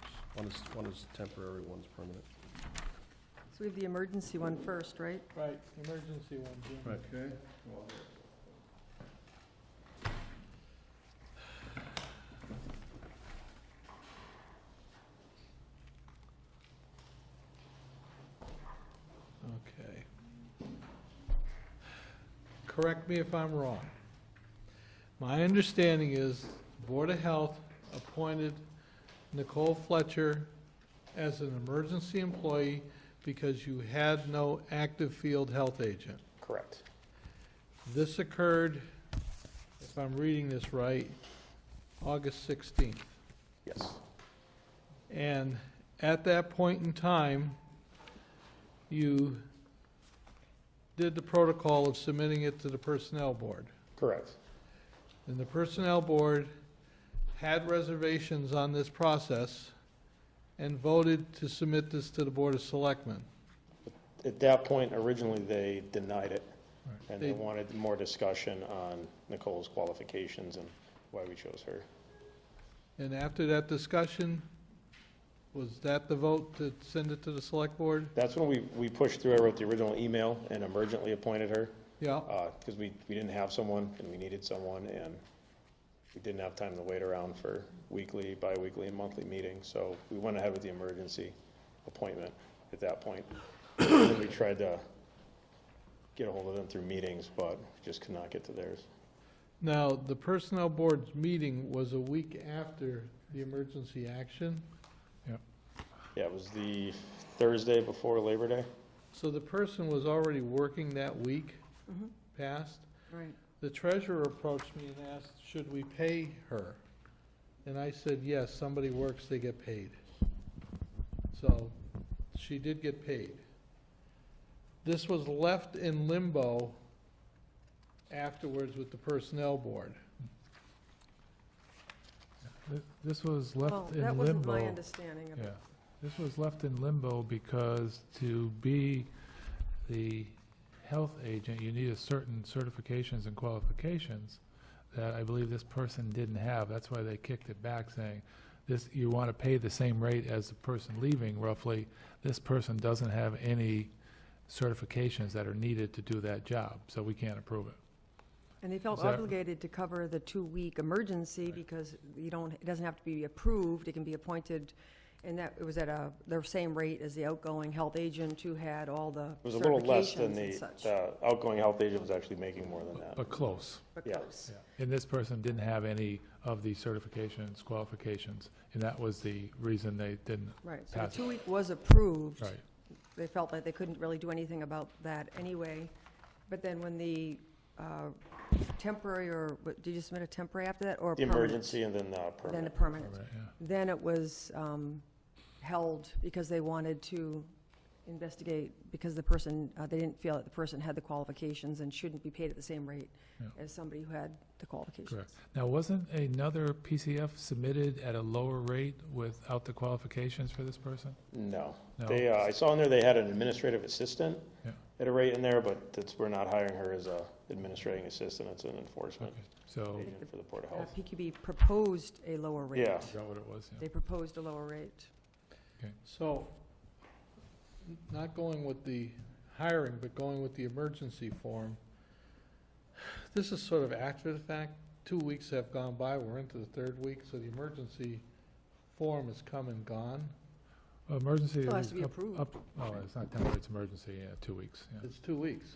Oops, one is temporary, one's permanent. So we have the emergency one first, right? Right, emergency one, Jim. Right. Okay. Okay. Correct me if I'm wrong. My understanding is Board of Health appointed Nicole Fletcher as an emergency employee because you had no active field health agent. Correct. This occurred, if I'm reading this right, August 16th. Yes. And at that point in time, you did the protocol of submitting it to the Personnel Board. Correct. And the Personnel Board had reservations on this process and voted to submit this to the Board of Selectmen. At that point, originally, they denied it, Right. and they They- wanted more discussion on Nicole's qualifications and why we chose her. And after that discussion, was that the vote to send it to the Select Board? That's when we pushed through. I wrote the original email and emergently appointed her, Yeah, because we didn't have someone, and we needed someone, and we didn't have time to wait around for weekly, bi-weekly, and monthly meetings, so we went ahead with the emergency appointment at that point. And then we tried to get a hold of them through meetings, but just could not get to theirs. now, the Personnel Board's meeting was a week after the emergency action, Yeah, it was the Thursday before Labor Day. so the person was already working that week Mhm. past. Right. The treasurer approached me and asked, should we pay her? And I said, yes, somebody works, they get paid. So she did get paid. This was left in limbo afterwards with the Personnel Board. This was Well, left in that wasn't my limbo. understanding of Yeah, it. this was left in limbo because to be the health agent, you needed certain certifications and qualifications that I believe this person didn't have. That's why they kicked it back, saying, this, you want to pay the same rate as the person leaving roughly. This person doesn't have any certifications that are needed to do that job, so we can't approve it. And they felt Is that- obligated to cover the 2-week emergency because you don't, it doesn't have to be approved, it can be appointed, and that, it was at the same rate as the outgoing health agent who had all the It was a little less certifications than and the such. outgoing health agent was actually making more than that. But close. But yeah. close. And this person didn't have any of the certifications, qualifications, and that was the reason they didn't. Right, so Pass the it. 2-week was approved. Right. They felt like they couldn't really do anything about that anyway. But then when the temporary, or did you submit a temporary after that, or The permanent? emergency and then Then the permanent. permanent. Right, yeah. Then it was held because they wanted to investigate, because the person, they didn't feel that the person had the qualifications and shouldn't be paid at the same rate Yeah. as somebody who had the qualifications. Correct. Now, wasn't another PCF submitted at a lower rate without the qualifications for this person? No. No. They, I saw in there they had an administrative assistant, Yeah. at a rate in there, but we're not hiring her as a administrating assistant, it's an enforcement Okay, so, agent for the Board of Health. PQB proposed a lower rate. Yeah. is that what it was? They Yeah. proposed a lower rate. So, not going with the hiring, but going with the emergency form, this is sort of after the fact. 2 weeks have gone by, we're into the third week, so the emergency form has come and gone. Emergency. Still has is to be up- approved. Oh, it's not temporary, it's emergency, yeah, 2 weeks, yeah. It's 2 weeks.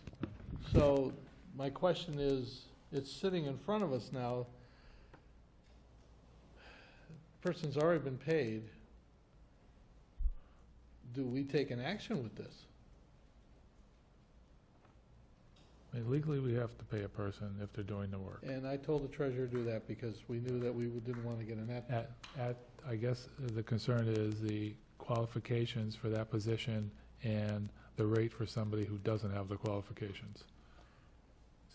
So my question is, it's sitting in front of us now. Person's already been paid. Do we take an action with this? I mean, legally, we have to pay a person if they're doing the work. And I told the treasurer to do that because we knew that we didn't want to get an I guess the concern is the qualifications for that position and the rate for somebody who doesn't have the qualifications.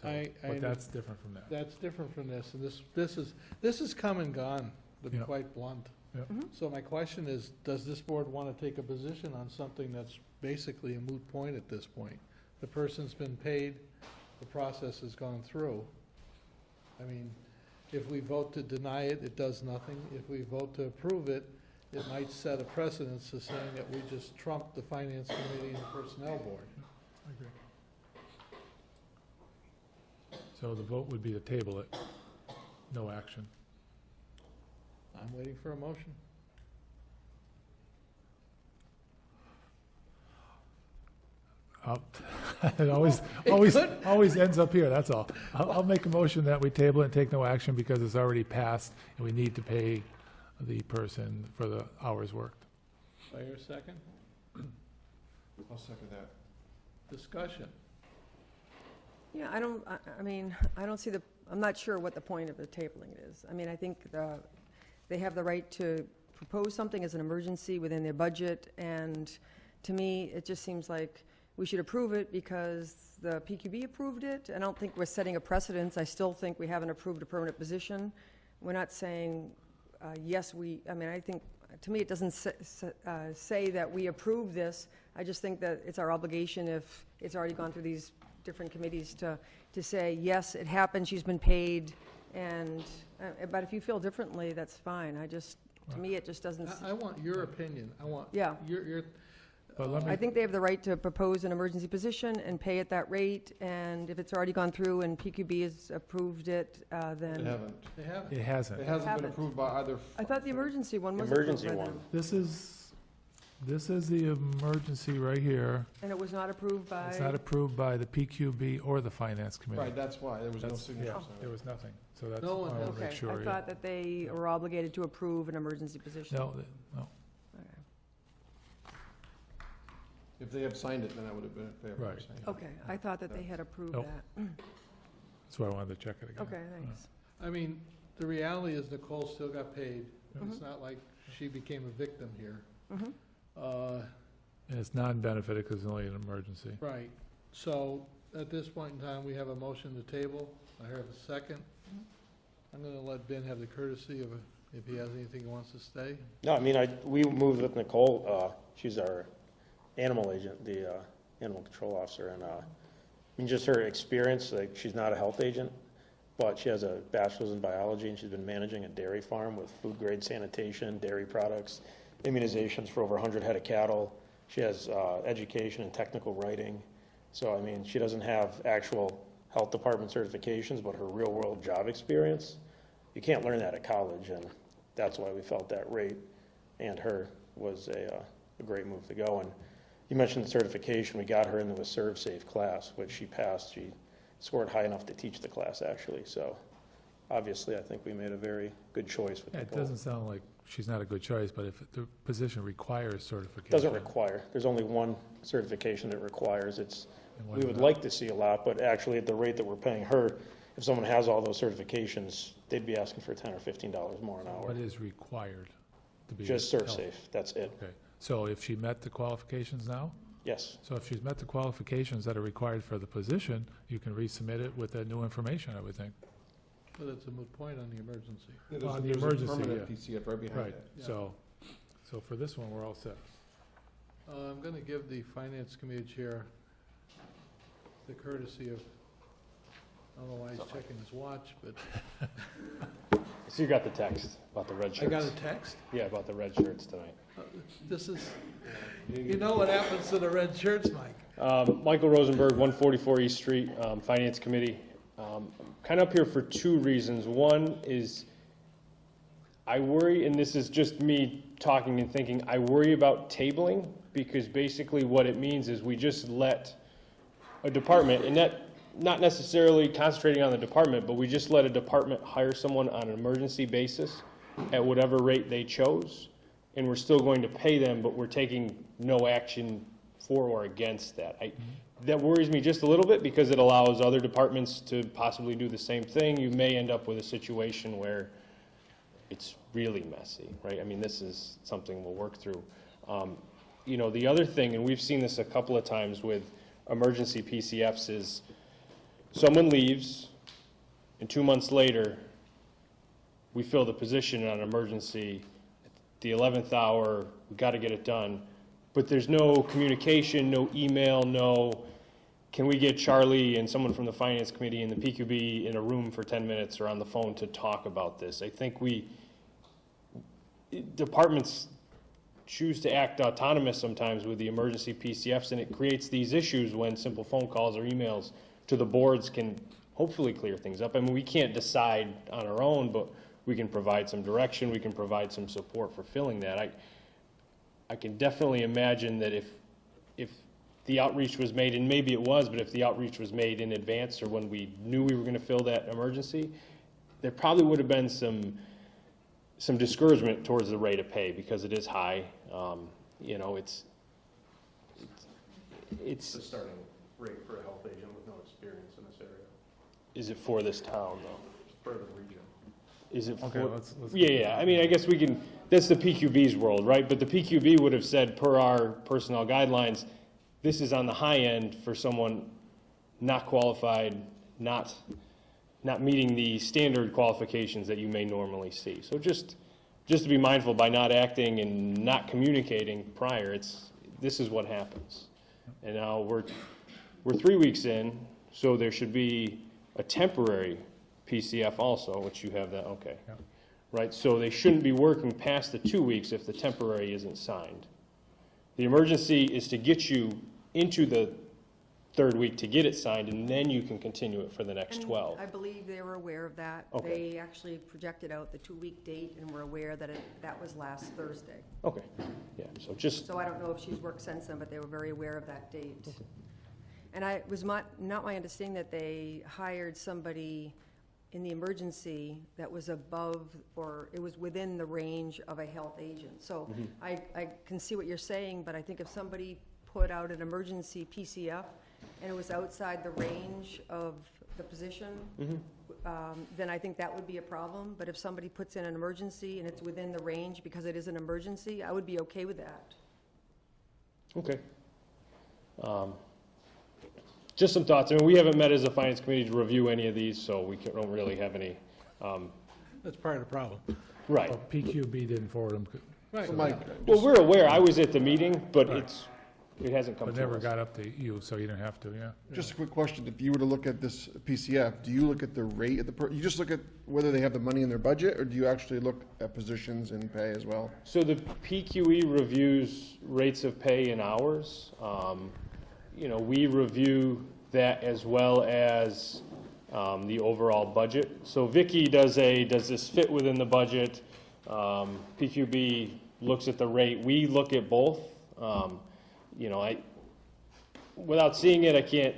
So, but that's different from that. That's different from this, and this is come and gone, to be Yeah. quite blunt. Yeah. So my question is, does this board want to take a position on something that's basically a moot point at this point? The person's been paid, the process has gone through. I mean, if we vote to deny it, it does nothing. If we vote to approve it, it might set a precedence to saying that we just trumped the finance committee and the personnel board. I agree. So the vote would be to table it, no action. I'm waiting for a motion. It always ends up here, that's all. I'll make a motion that we table it and take no action because it's already passed and we need to pay the person for the hours worked. Do I hear a second? I'll second that. Discussion. Yeah, I mean, I don't see I'm not sure what the point of the tabling is. I mean, I think they have the right to propose something as an emergency within their budget, and to me, it just seems like we should approve it because the PQB approved it. I don't think we're setting a precedence. I still think we haven't approved a permanent position. We're not saying, yes, I mean, I think, to me, it doesn't say that we approve this. I just think that it's our obligation, if it's already gone through these different committees, to say, yes, it happened, she's been paid, and, but if you feel differently, that's fine. To me, it just doesn't. I want your opinion. I want Yeah. your But let me, I think they have the right to propose an emergency position and pay at that rate, and if it's already gone through and PQB has approved it, They then. haven't. They have it It hasn't. hasn't been Haven't. approved by either. I thought the emergency one was approved Emergency by one. them. This is the emergency right here. And it was not approved by. It's not approved by the PQB or the finance committee. Right, that's why, there was no That's- signature yeah, on there it. was nothing, so that's, I No one want has- to make Okay, sure. I yeah. thought that they were obligated to approve an emergency position. No, no, Okay. If they had signed it, then I would have been in favor of Right. saying. Okay, I thought that they had approved Nope. that. that's why I wanted to check it again. Okay, thanks. I mean, the reality is Nicole still got paid. It's Mhm. not like she became a victim here. Mhm. And it's non-benefited because it's only an emergency. Right. So at this point in time, we have a motion to table. I have a second. I'm going to let Ben have the courtesy of, if he has anything he wants to say. No, I mean, we moved with Nicole, she's our animal agent, the animal control officer, and I mean, just her experience, like, she's not a health agent, but she has a bachelor's in biology, and she's been managing a dairy farm with food-grade sanitation, dairy products, immunizations for over 100 head of cattle. She has education and technical writing. So, I mean, she doesn't have actual health department certifications, but her real-world job experience, you can't learn that at college, and that's why we felt that rate and her was a great move to go. And you mentioned certification. We got her into a ServSafe class, which she passed. She scored high enough to teach the class, actually. So, obviously, I think we made a very good choice with Yeah, it Nicole. doesn't sound like she's not a good choice, but if the position requires certification. Doesn't require. There's only one certification that requires. It's, then what we is would that? like to see a lot, but actually at the rate that we're paying her, if someone has all those certifications, they'd be asking for $10 or $15 more an hour. What is required to be? Just held? ServSafe, that's it. Okay, so if she met the qualifications now? Yes. So if she's met the qualifications that are required for the position, you can resubmit it with that new information, I would think. But it's a moot point on the emergency. Yeah, On the there's a emergency, permanent yeah. PCF right behind Right, it. Yeah. so for this one, we're all set. I'm going to give the finance committee chair the courtesy of, I don't know why he's checking his watch, but So you got the text about the red I shirts? got a text. Yeah, about the red shirts tonight. This is, you know what happens to the red shirts, Mike. Michael Rosenberg, 144 East Street, Finance Committee. Kind of up here for two reasons. One is I worry, and this is just me talking and thinking, I worry about tabling, because basically what it means is we just let a department, and that, not necessarily concentrating on the department, but we just let a department hire someone on an emergency basis at whatever rate they chose, and we're still going to pay them, but we're taking no action for or against that. That worries me just a little bit, because it allows other departments to possibly do the same thing. You may end up with a situation where it's really messy, right? I mean, this is something we'll work through. You know, the other thing, and we've seen this a couple of times with emergency PCFs, is someone leaves, and 2 months later, we fill the position on emergency. At the 11th hour, we got to get it done. But there's no communication, no email, no, can we get Charlie and someone from the Finance Committee and the PQB in a room for 10 minutes or on the phone to talk about this? I think departments choose to act autonomous sometimes with the emergency PCFs, and it creates these issues when simple phone calls or emails to the boards can hopefully clear things up. I mean, we can't decide on our own, but we can provide some direction, we can provide some support for filling that. I can definitely imagine that if the outreach was made, and maybe it was, but if the outreach was made in advance or when we knew we were going to fill that emergency, there probably would have been some discouragement towards the rate of pay, because it is high. You know, it's The starting rate for a health agent with no experience in this area, Is it for this town, though? for the region. Is it Okay, for? let's. Yeah, I mean, I guess we can, that's the PQB's world, right? But the PQB would have said, per our personnel guidelines, this is on the high end for someone not qualified, not meeting the standard qualifications that you may normally see. So just to be mindful, by not acting and not communicating prior, this is what happens. And now we're 3 weeks in, so there should be a temporary PCF also, which you have that, okay. Yeah. Right, so they shouldn't be working past the 2 weeks if the temporary isn't signed. The emergency is to get you into the third week to get it signed, and then you can continue it for the next And 12. I believe they were aware of that. Okay. They actually projected out the 2-week date and were aware that that was last Thursday. Okay, yeah, so just, So I don't know if she's worked since then, but they were very aware of that date. And it was not my understanding that they hired somebody in the emergency that was above, or it was within the range of a health agent. So I can see what you're saying, but I think if somebody put out an emergency PCF and it was outside the range of the position, then I think that would be a problem. But if somebody puts in an emergency and it's within the range because it is an emergency, I would be okay with that. okay. Just some thoughts. I mean, we haven't met as a finance committee to review any of these, so we don't really have any, That's part of the problem. right. Well, PQB didn't forward them, Right. So Mike, Well, we're aware, I was at the meeting, but it hasn't come but to never us. got up to you, so you didn't have to, yeah. just a quick question. If you were to look at this PCF, do you look at the rate of you just look at whether they have the money in their budget, or do you actually look at positions and pay as well? So the PQE reviews rates of pay in hours. You know, we review that as well as the overall budget. So Vicky does this fit within the budget? PQB looks at the rate. We look at both. You know, without seeing it, I can't,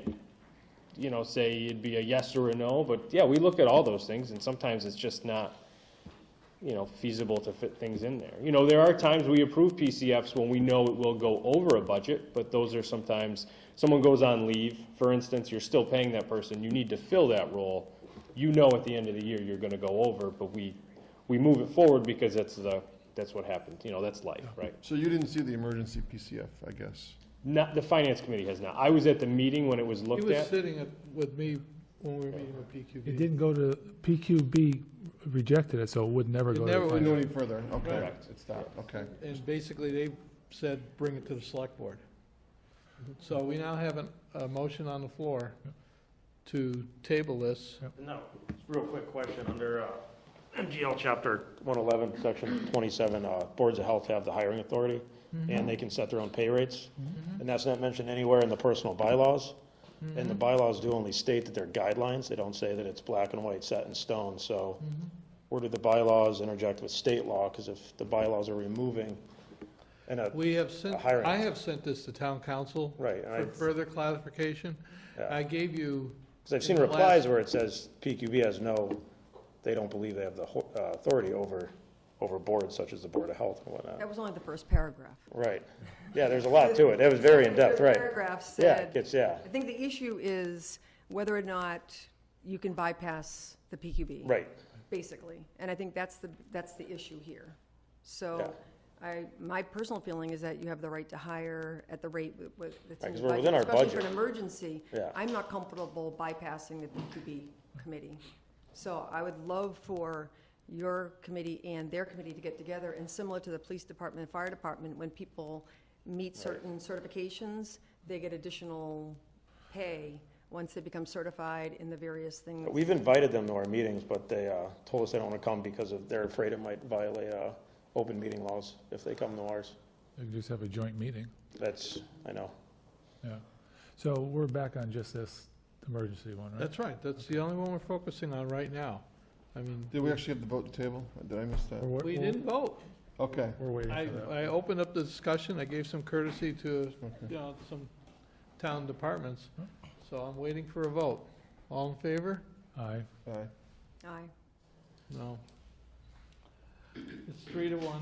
you know, say it'd be a yes or a no, but yeah, we look at all those things, and sometimes it's just not, you know, feasible to fit things in there. You know, there are times we approve PCFs when we know it will go over a budget, but those are sometimes, someone goes on leave, for instance, you're still paying that person, you need to fill that role. You know at the end of the year you're gonna go over, but we move it forward because that's what happened, you know, that's life, right? So you didn't see the emergency PCF, I guess? Not, the finance committee has not. I was at the meeting when it was He looked was at. sitting with me when we were meeting with PQB. It didn't go to, PQB rejected it, so it would never It go to never the would Didn't finance. go any further, okay. Correct. It's that, okay. And basically, they said, bring it to the select board. So we now have a motion on the floor to table this. No, real quick question, under MGL Chapter 111, Section 27, boards of health have the hiring authority, and they can set their own pay rates, and that's not mentioned anywhere in the personal bylaws, and the bylaws do only state that they're guidelines, they don't say that it's black and white set in stone, so where do the bylaws interject with state law, because if the bylaws are removing, and We have sent, hiring. I have sent this to town council right, for further clarification. yeah. I gave you, Because I've seen in the replies last- where it says PQB has they don't believe they have the authority over boards such as the Board of Health and whatnot. That was only the first paragraph. Right. Yeah, there's a lot to it. That was very in-depth, The right. paragraph Yeah, said, yeah, I think the issue is whether or not you can bypass the PQB. right. Basically, and I think that's the issue here. So, my personal feeling is that you have the right to hire at the rate that's in 'cause the we're within budget, our especially for budget. an emergency. Yeah. I'm not comfortable bypassing the PQB committee. So I would love for your committee and their committee to get together, and similar to the police department and fire department, when people meet certain certifications, they get additional pay once they become certified in the various things. We've invited them to our meetings, but they told us they don't want to come because they're afraid it might violate open meeting laws if they come to ours. You can just have a joint meeting. I know. Yeah. So we're back on just this emergency one, right? that's right, that's the only one we're focusing on right now. I mean, Did we actually have the vote to table? Did I miss that? we didn't vote. Okay. We're waiting I, for that. I opened up the discussion, I gave some courtesy to, Okay. some town departments, so I'm waiting for a vote. All in favor? Aye. Aye. Aye. No. It's 3-1.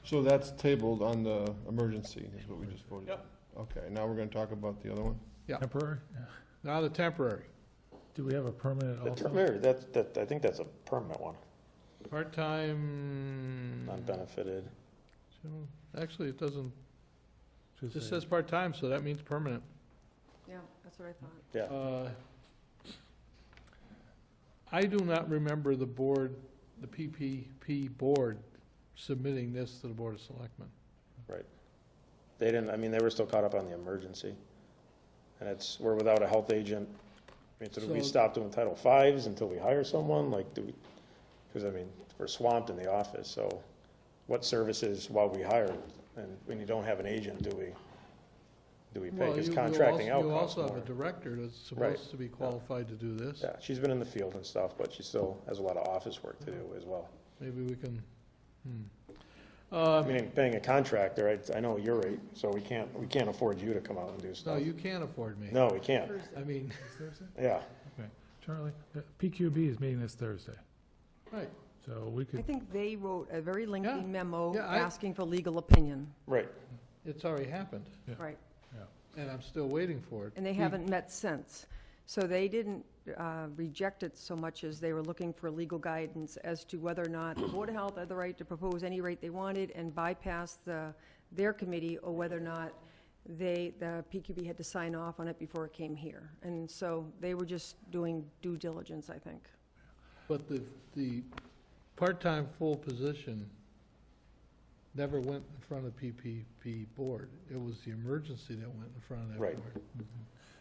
So that's tabled on the emergency, is what we just voted on? Yep. Okay, now we're gonna talk about the other one? Temporary? Yeah. Now the temporary. Do we have a permanent also? I think that's a permanent one, Part-time, unbenefited. actually, it doesn't, it Should just say- says part-time, so that means permanent. Yeah, that's what I thought. Yeah, I do not remember the board, the PPP board submitting this to the Board of Selectmen. right. They didn't, I mean, they were still caught up on the emergency. And we're without a health agent. I mean, so do we So- stop doing Title Vs until we hire someone? Like, because I mean, we're swamped in the office, so what services while we hire? And when you don't have an agent, do we pay? Well, Because you contracting out You costs also have more. a director that's Right. supposed to be qualified to do this. Yeah, she's been in the field and stuff, but she still has a lot of office work to do as well. Maybe we can, I mean, paying a contractor, I know your rate, so we can't afford you to come out and do no, stuff. you can't afford me. No, we can't. I mean, This Thursday? Yeah, Okay. Charlie, PQB is meeting this Thursday, right, so we I could, think they wrote a very lengthy Yeah. memo Yeah, asking for legal opinion, right. it's already happened, Yeah. right? and I'm still waiting for it. And they haven't met since. So they didn't reject it so much as they were looking for legal guidance as to whether or not the Board of Health had the right to propose any rate they wanted and bypass their committee, or whether or not the PQB had to sign off on it before it came here. And so they were just doing due diligence, I think. But the part-time full position never went in front of PPP board. It was the emergency that went in front of that Right. board.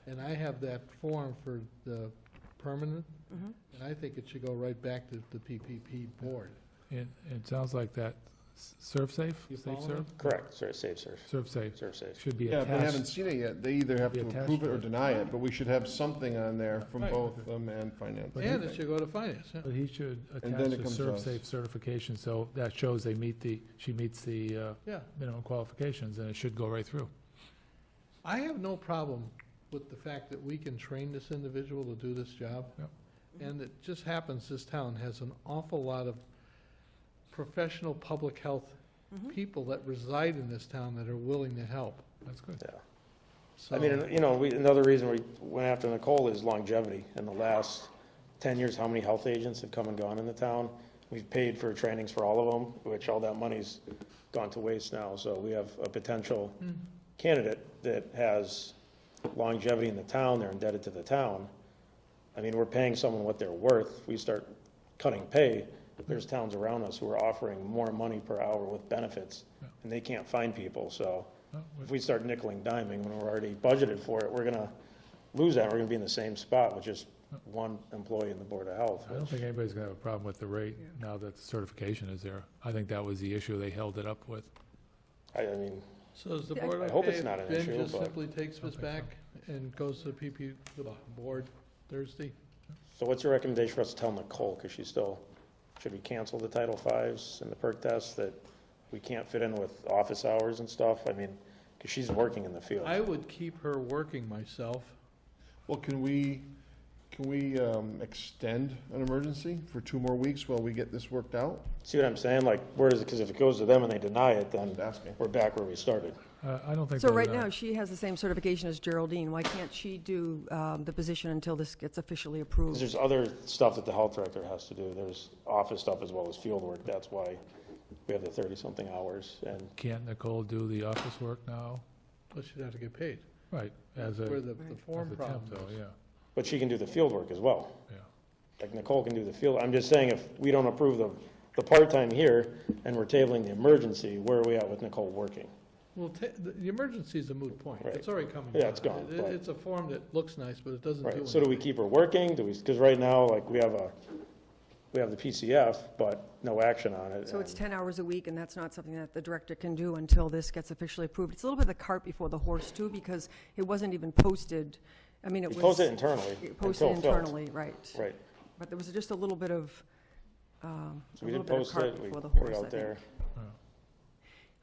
And I have that form for the permanent, Mhm. and I think it should go right back to the PPP board. and it sounds like that ServSafe, You Safe follow Serve? me? Correct, sorry, safe. ServSafe should be Yeah, they haven't attached. seen it yet. They either have Be to attached approve it to or it. deny it, but we should have something on there from Right. both them and finance. But And it should go to finance, yeah. But he should then attach it the comes to us. ServSafe certification, so that shows she meets the Yeah. minimum qualifications, and it should go right through. I have no problem with the fact that we can train this individual to do this job. Yep. And it just happens this town has an awful lot of professional public health people that reside in this town that are willing to help. That's good. Yeah. So, I mean, another reason we went after Nicole is longevity. In the last 10 years, how many health agents have come and gone in the town? We've paid for trainings for all of them, which all that money's gone to waste now. So we have a potential candidate that has longevity in the town, they're indebted to the town. I mean, we're paying someone what they're worth. If we start cutting pay, there's towns around us who are offering more money per hour with benefits, and they can't find people. So Well, if we start nickel and diming when we're already budgeted for it, we're gonna lose that. We're gonna be in the same spot with just one employee in the Board of Health. I don't think anybody's gonna have a problem with the rate now that the certification is there. I think that was the issue they held it up with. I mean, So is the Yeah, board I hope okay it's if not an Ben issue, just but- simply takes this back and goes to the the board Thursday? so what's your recommendation for us to tell Nicole, because she's still, should we cancel the Title V's and the perk test that we can't fit in with office hours and stuff? I mean, because she's working in the field. I would keep her working myself. Well, can we extend an emergency for 2 more weeks while we get this worked out? See what I'm saying? Like, where does it, because if it goes to them and they deny it, then I'm asking. we're back where we started. I don't think. So they're right gonna- now, she has the same certification as Geraldine. Why can't she do the position until this gets officially approved? Because there's other stuff that the health director has to do. There's office stuff as well as field work. That's why we have the 30-something hours. And Can't Nicole do the office work now? Well, she'd have to get paid. Right, as a, Where the as form a problem temp, though, is. yeah, but she can do the field work as well. yeah. Like Nicole can do the field. I'm just saying, if we don't approve the part-time here and we're tabling the emergency, where are we at with Nicole working? Well, the emergency is a moot point. Right. It's already coming. Yeah, it's gone, It- but- It's a form that looks nice, but it doesn't do Right, anything. so do we keep her working? Do we, because right now, like, we have the PCF, but no action on it. So it's and- 10 hours a week, and that's not something that the director can do until this gets officially approved. It's a little bit of the cart before the horse, too, because it wasn't even posted. I mean, it We was. post it internally It posted until filled. internally, right. Right, But there was just a little bit of, a so we little did bit of post cart it, we before the put horse, it I out there. think.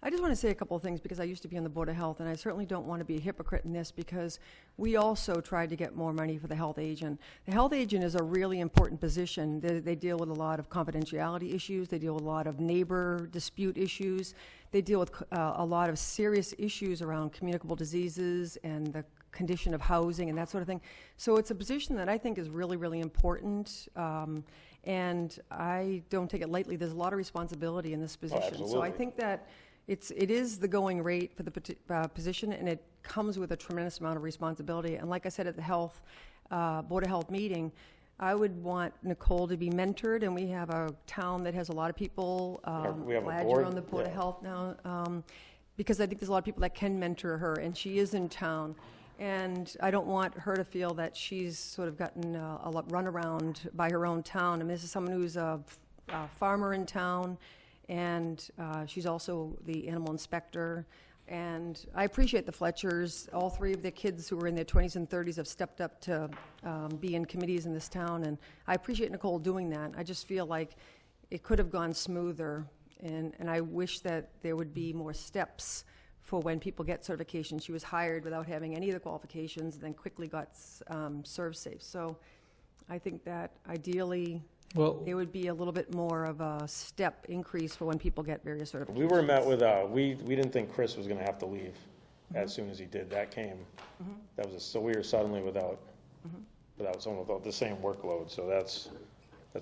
I just want to say a couple of things, because I used to be on the Board of Health, and I certainly don't want to be a hypocrite in this, because we also tried to get more money for the health agent. The health agent is a really important position. They deal with a lot of confidentiality issues. They deal with a lot of neighbor dispute issues. They deal with a lot of serious issues around communicable diseases and the condition of housing and that sort of thing. So it's a position that I think is really, really important, and I don't take it lightly. There's a lot of responsibility in this position. So I absolutely. think that it is the going rate for the position, and it comes with a tremendous amount of responsibility. And like I said at the Board of Health meeting, I would want Nicole to be mentored, and we have a town that has a lot of people. We have a Glad board, you're on the Board of yeah. Health now, because I think there's a lot of people that can mentor her, and she is in town. And I don't want her to feel that she's sort of gotten a lot run around by her own town. I mean, this is someone who's a farmer in town, and she's also the animal inspector. And I appreciate the Fletchers. All 3 of their kids who are in their 20s and 30s have stepped up to be in committees in this town, and I appreciate Nicole doing that. I just feel like it could have gone smoother, and I wish that there would be more steps for when people get certification. She was hired without having any of the qualifications, and then quickly got ServSafe. So I think that ideally, Well, it would be a little bit more of a step increase for when people get various certifications. We were met with, we didn't think Chris was gonna have to leave as soon as he did. That came, that was, so we were suddenly without someone with the same workload. So that's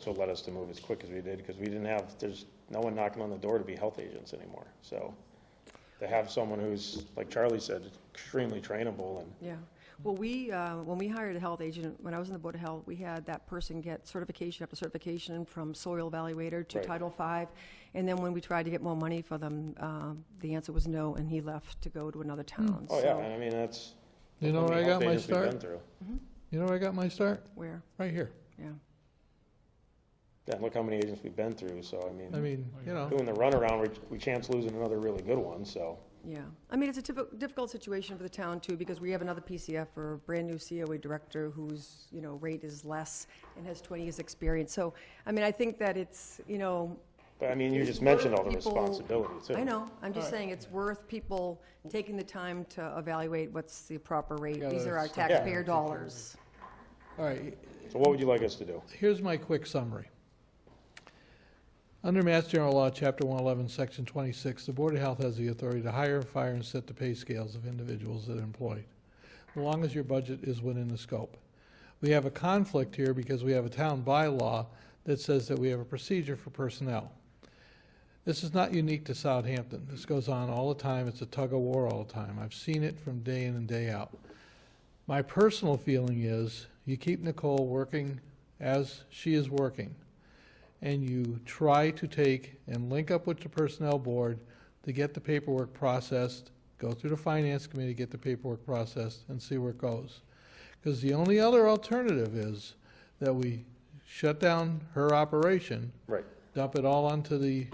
what led us to move as quick as we did, because we didn't have, there's no one knocking on the door to be health agents anymore. So to have someone who's, like Charlie said, extremely trainable and Yeah. Well, when we hired a health agent, when I was in the Board of Health, we had that person get certification after certification from soil evaluator to Right. Title V. And then when we tried to get more money for them, the answer was no, and he left to go to another town. Oh, So, yeah, and I mean, that's. you know how where I many got health my agents we've been start? through. You know where I got my start? Where? Right here. Yeah. Yeah, look how many agents we've been through, so I mean, I mean, you know, doing the runaround, we chance losing another really good one, so. Yeah. I mean, it's a difficult situation for the town, too, because we have another PCF or a brand-new COA director whose, rate is less and has 20 years' experience. So, I mean, I think that it's, But I mean, you It's just mentioned all the worth people- responsibility too. I know, I'm just saying it's worth people taking the time to evaluate what's the proper rate. Yeah, These are our that's- taxpayer dollars. all right, So what would you like us to do? here's my quick summary. Under Mass General Law, Chapter 111, Section 26, the Board of Health has the authority to hire, fire, and set the pay scales of individuals that are employed, as long as your budget is within the scope. We have a conflict here because we have a town bylaw that says that we have a procedure for personnel. This is not unique to Southampton. This goes on all the time. It's a tug of war all the time. I've seen it from day in and day out. My personal feeling is you keep Nicole working as she is working, and you try to take and link up with the personnel board to get the paperwork processed go through the finance committee, get the paperwork processed, and see where it goes. Because the only other alternative is that we shut down her operation, Right. dump it all onto the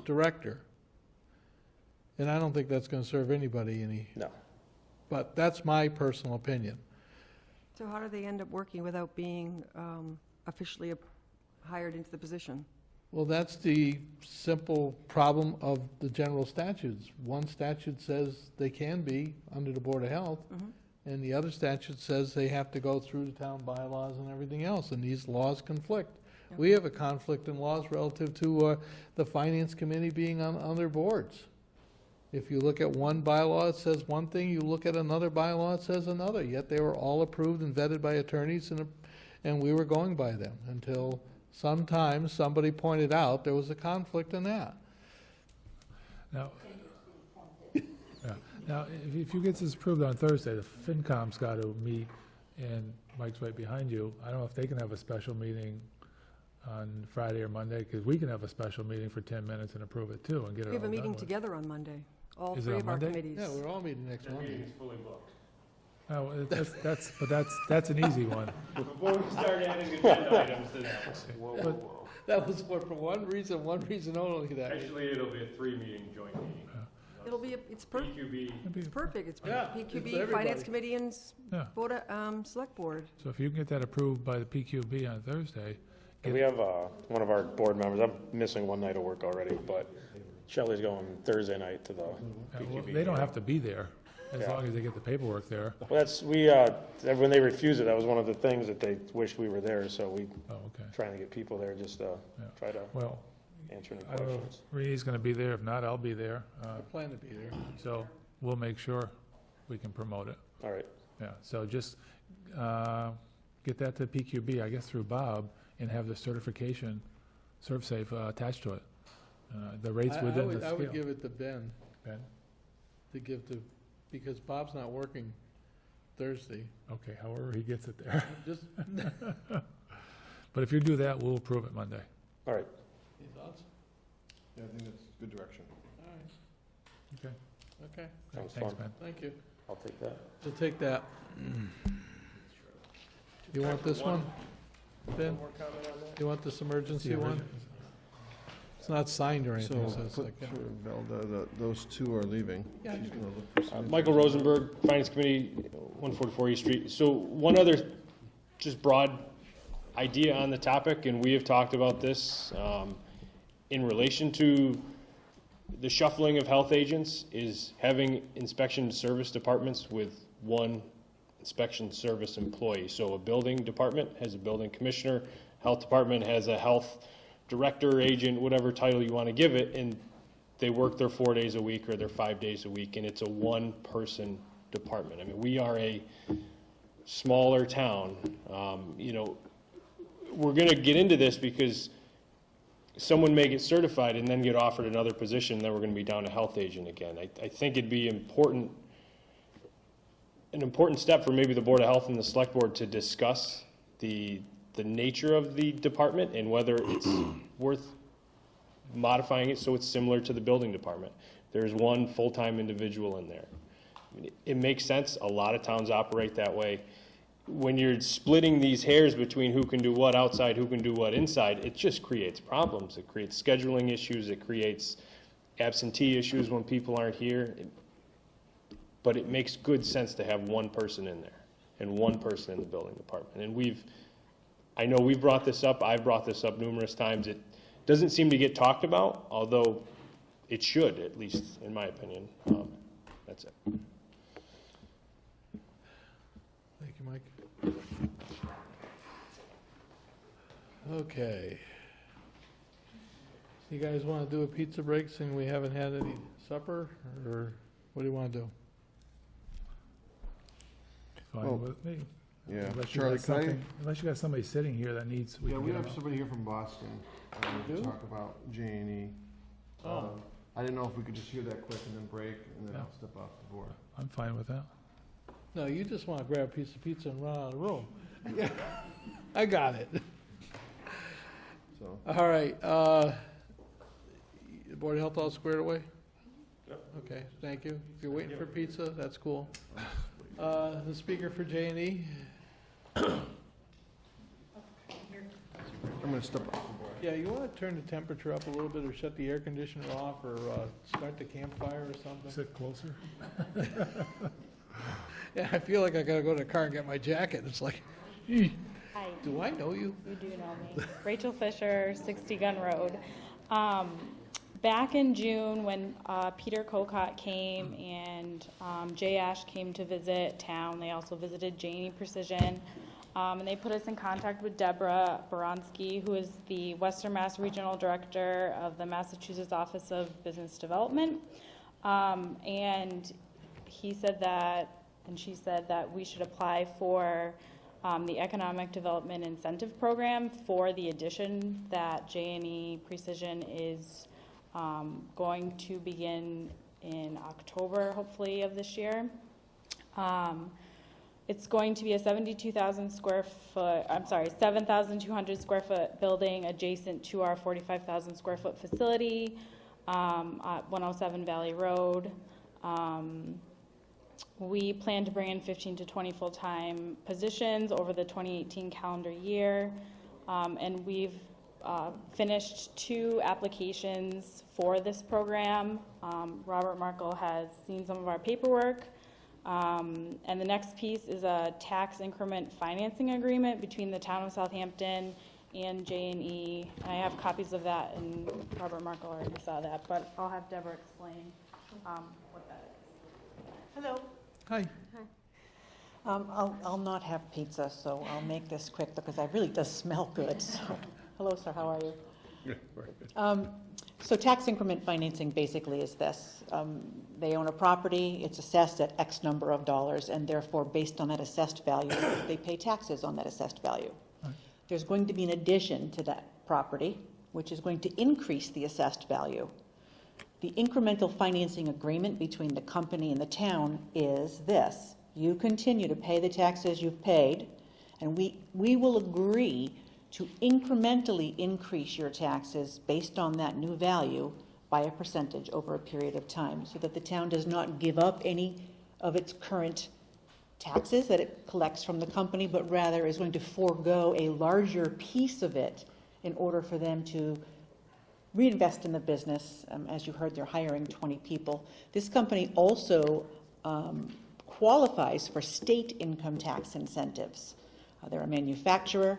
director. And I don't think that's gonna serve anybody any, No. but that's my personal opinion. So how do they end up working without being officially hired into the position? Well, that's the simple problem of the general statutes. One statute says they can be under the Board of Health, and the other statute says they have to go through the town bylaws and everything else, and these laws conflict. We have a conflict in laws relative to the Finance Committee being on their boards. If you look at one bylaw, it says one thing, you look at another bylaw, it says another, yet they were all approved and vetted by attorneys, and we were going by them until sometimes somebody pointed out there was a conflict in that. Now, yeah. Now, if you get this approved on Thursday, the FinCom's got to meet, and Mike's right behind you. I don't know if they can have a special meeting on Friday or Monday, because we can have a special meting for 10 minutes and approve it too, and get it all We have done a meeting with. together on Monday, all Is it three on of our Monday? committees. Yeah, we're all meeting next Monday. fully booked. Oh, that's an easy one. Before we start adding agenda items to that. That was for one reason only, that. Actually, it'll be a 3-meeting joint meeting. It'll be, it's perfect. PQB, It's perfect. It's Yeah, it's PQB, everybody. Finance Committee, and Yeah. Board of, Select Board. So if you can get that approved by the PQB on Thursday, And we have one of our board members, I'm missing one night of work already, but Shelley's going Thursday night to the well, PQB. they don't have to be there, as Yeah. long as they get the paperwork there. Well, that's, when they refused it, that was one of the things that they wished we were there, so we Oh, okay. trying to get people there just to try to Well, answer any I don't know if questions. Renee's gonna be there. If not, I'll be there. I plan to be there. So we'll make sure we can promote it. All right, Yeah, so just get that to PQB, I guess through Bob, and have the certification, ServSafe attached to it. The rates within the I would scale. give it to Ben, Ben? to give to, because Bob's not working Thursday. Okay, however he gets it there. Just, But if you do that, we'll approve it Monday. all right. any thoughts? Yeah, I think that's good direction. All right, Okay. okay, Sounds Thanks, fun. Ben. thank you. I'll take that. So take that. You want this one? Ben, you want this emergency one? It's not signed or anything, so it's put like, for Velda, those two are leaving. Yeah. She's gonna look for some Michael Rosenberg, Finance Committee, 144 East Street. So one other just broad idea on the topic, and we have talked about this in relation to the shuffling of health agents, is having inspection service departments with one inspection service employee. So a building department has a building commissioner, health department has a health director, agent, whatever title you want to give it, and they work their 4 days a week or their 5 days a week, and it's a one-person department. I mean, we are a smaller town. You know, we're going to get into this because someone may get certified and then get offered another position, then we're going to be down to health agent again. I think it'd be an important step for maybe the Board of Health and the Select Board to discuss the nature of the department and whether it's worth modifying it so it's similar to the building department. There's one full-time individual in there. I mean, it makes sense. A lot of towns operate that way. When you're splitting these hairs between who can do what outside, who can do what inside, it just creates problems. It creates scheduling issues. It creates absentee issues when people aren't here. But it makes good sense to have one person in there and one person in the building department. And I know we've brought this up. I've brought this up numerous times. It doesn't seem to get talked about, although it should, at least in my opinion. That's it. thank you, Mike. Okay. You guys want to do a pizza break, seeing we haven't had any supper, or what do you want to do? Fine Oh, with me. Yeah, Unless you Charlie, got can I? something, unless you got somebody sitting here that needs, we Yeah, can we get have them out. somebody here from Boston, We to do? talk about J&E. Oh. I didn't know if we could just hear that quick and then break, and then Yeah. I'll step off the board. I'm fine with that. No, you just want to grab a piece of pizza and run out of the room. I got it. So, All right, Board of Health all squared away? Okay, thank you. If you're waiting for pizza, that's cool. The speaker for J&E? I'm gonna step up. Yeah, you want to turn the temperature up a little bit, or shut the air conditioner off, or start the campfire or something? Sit closer. Yeah, I feel like I gotta go to the car and get my jacket. It's like, Hi, do I know you? you do know me. Rachel Fisher, 60 Gun Road. Back in June, when Peter Cocott came and Jay Ash came to visit town, they also visited Janie Precision, and they put us in contact with Deborah Boronsky, who is the Western Mass Regional Director of the Massachusetts Office of Business Development. And he said that, and she said that we should apply for the Economic Development Incentive Program for the addition that J&E Precision is going to begin in October, hopefully, of this year. It's going to be a 7,200 square foot building adjacent to our 45,000 square foot facility at 107 Valley Road. We plan to bring in 15 to 20 full-time positions over the 2018 calendar year, and we've finished 2 applications for this program. Robert Markle has seen some of our paperwork, and the next piece is a tax increment financing agreement between the town of Southampton and J&E. I have copies of that, and Robert Markle already saw that, but I'll have Deborah explain what that is. Hello. Hi. I'll not have pizza, so I'll make this quick because it really does smell good. So, hello, sir. How are you? Very good. So tax increment financing basically is this. They own a property, it's assessed at X number of dollars, and therefore, based on that assessed value, they pay taxes on that assessed value. Right. There's going to be an addition to that property, which is going to increase the assessed value. The incremental financing agreement between the company and the town is this. You continue to pay the taxes you've paid, and we will agree to incrementally increase your taxes based on that new value by a percentage over a period of time, so that the town does not give up any of its current taxes that it collects from the company, but rather is going to forego a larger piece of it in order for them to reinvest in the business. As you heard, they're hiring 20 people. This company also qualifies for state income tax incentives. They're a manufacturer.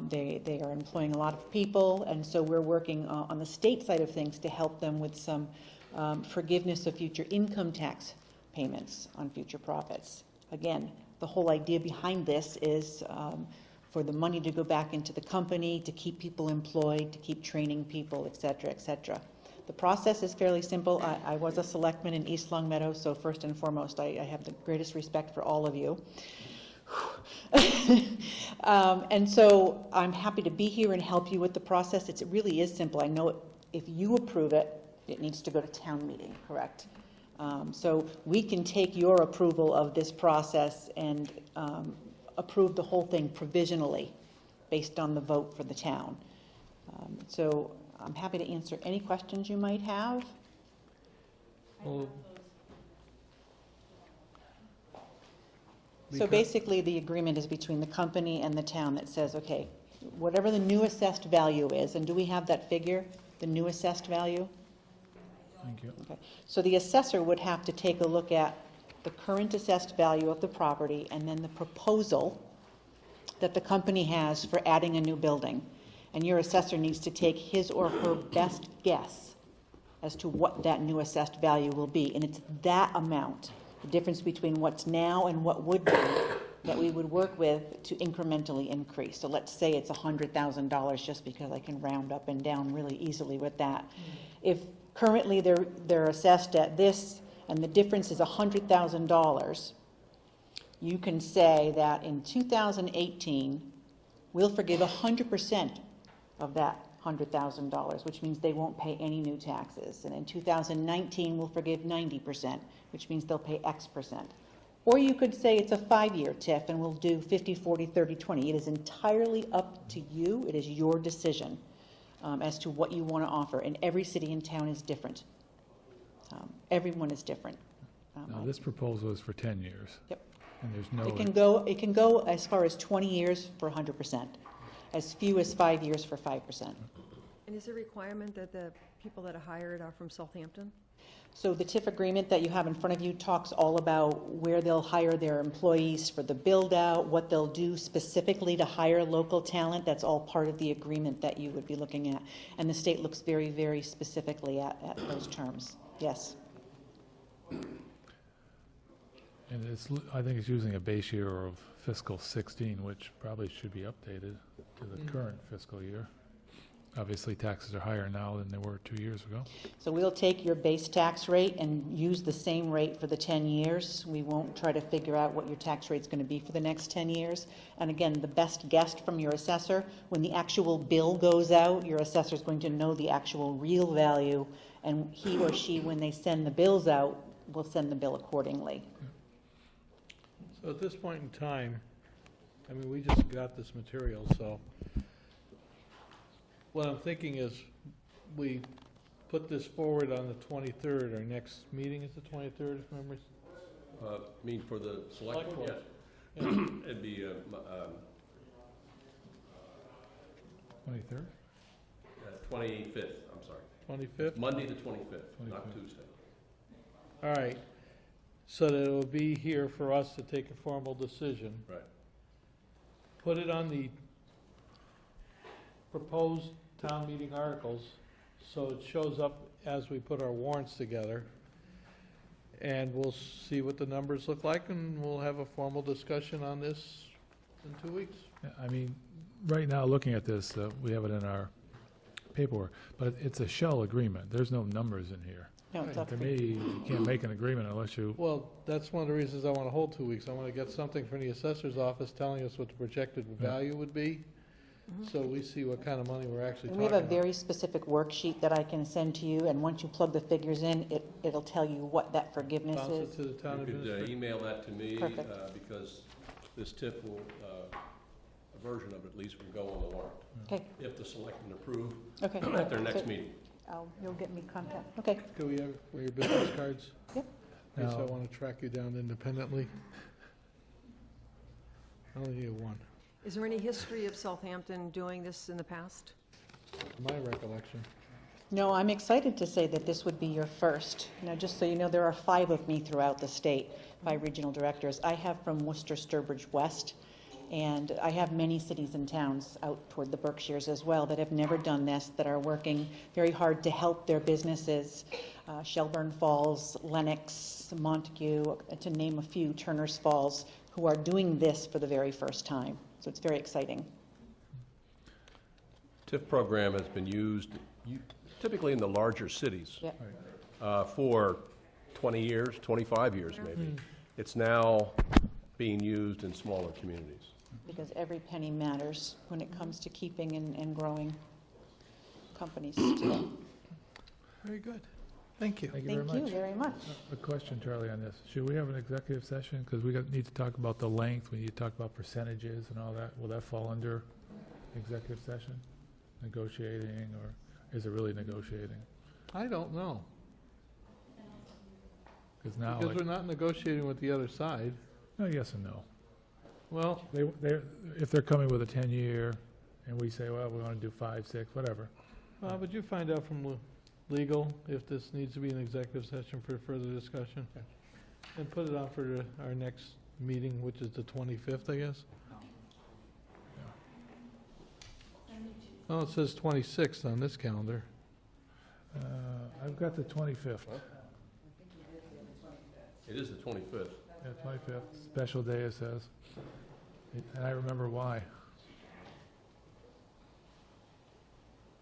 They are employing a lot of people, and so we're working on the state side of things to help them with some forgiveness of future income tax payments on future profits. Again, the whole idea behind this is for the money to go back into the company, to keep people employed, to keep training people, et cetera, et cetera. The process is fairly simple. I was a selectman in East Longmeadow, so first and foremost, I have the greatest respect for all of you. And so I'm happy to be here and help you with the process. It really is simple. I know if you approve it, it needs to go to town meeting, correct? So we can take your approval of this process and approve the whole thing provisionally based on the vote for the town. So I'm happy to answer any questions you might have. Well, So basically, the agreement is between the company and the town that says, okay, whatever the new assessed value is, and do we have that figure, the new assessed value? Thank you. Okay. So the assessor would have to take a look at the current assessed value of the property and then the proposal that the company has for adding a new building. And your assessor needs to take his or her best guess as to what that new assessed value will be. And it's that amount, the difference between what's now and what would be, that we would work with to incrementally increase. So let's say it's $100,000, just because I can round up and down really easily with that. If currently they're assessed at this and the difference is $100,000, you can say that in 2018, we'll forgive 100% of that $100,000, which means they won't pay any new taxes. And in 2019, we'll forgive 90%, which means they'll pay X percent. Or you could say it's a 5-year TIF and we'll do 50, 40, 30, 20. It is entirely up to you. It is your decision as to what you want to offer. And every city and town is different. Everyone is different. Now, this proposal is for 10 years. Yep. And there's no. It can go as far as 20 years for 100%, as few as 5 years for 5%. And is there a requirement that the people that are hired are from Southampton? So the TIF agreement that you have in front of you talks all about where they'll hire their employees for the build-out, what they'll do specifically to hire local talent. That's all part of the agreement that you would be looking at. And the state looks very, very specifically at those terms. Yes. And I think it's using a base year of fiscal 16, which probably should be updated to the current fiscal year. Obviously, taxes are higher now than they were 2 years ago. So we'll take your base tax rate and use the same rate for the 10 years. We won't try to figure out what your tax rate's going to be for the next 10 years. And again, the best guess from your assessor, when the actual bill goes out, your assessor's going to know the actual real value, and he or she, when they send the bills out, will send the bill accordingly. So at this point in time, I mean, we just got this material, so what I'm thinking is we put this forward on the 23rd. Our next meeting is the 23rd, if memory. Mean for the select Select board? board. Yes. It'd be 23rd? 25th, I'm sorry. 25th? Monday the 25th, not 25th. Tuesday. All right. So that it will be here for us to take a formal decision. Right. Put it on the proposed town meeting articles, so it shows up as we put our warrants together. And we'll see what the numbers look like, and we'll have a formal discussion on this in 2 weeks. Yeah, I mean, right now, looking at this, we have it in our paperwork, but it's a shell agreement. There's no numbers in here. No, it's up To to me, you can't make an agreement unless you, Well, that's one of the reasons I want to hold 2 weeks. I want to get something from the assessor's office telling us what the projected value would be, so we see what kind of money we're actually And talking we have a about. very specific worksheet that I can send to you, and once you plug the figures in, it'll tell you what that forgiveness Bounce it is. to the town You could administrator. email that to me, Perfect. because this tip will, a version of it at least, will go on the warrant, Okay, if the selectmen approve okay. at their next So, meeting. you'll get me contact. Okay, Could we have your business cards? Yep. In case I Now- want to track you down independently. I only need one, Is there any history of Southampton doing this in the past? my recollection. no, I'm excited to say that this would be your first. Now, just so you know, there are 5 of me throughout the state, 5 regional directors. I have from Worcester, Sturbridge West, and I have many cities and towns out toward the Berkshires as well that have never done this, that are working very hard to help their businesses. Shelburne Falls, Lenox, Montague, to name a few, Turner's Falls, who are doing this for the very first time. So it's very exciting. TIF program has been used typically in the larger cities Yeah. For 20 years, 25 years maybe. It's now being used in smaller communities. Because every penny matters when it comes to keeping and growing companies today. Very good. Thank you. thank you very Thank you much. very much. A question, Charlie, on this. Should we have an executive session? Because we need to talk about the length, we need to talk about percentages and all that. Will that fall under executive session? Negotiating, or is it really negotiating? I don't know, Because now, because we're not negotiating with the other side. no, yes and no. Well, If they're coming with a 10-year, and we say, well, we want to do 5, 6, whatever. would you find out from legal if this needs to be an executive session for further discussion? And put it on for our next meeting, which is the 25th, I guess? Oh, it says 26th on this calendar. I've got the 25th. It is the 25th. Yeah, 25th, special day, it says. And I remember why.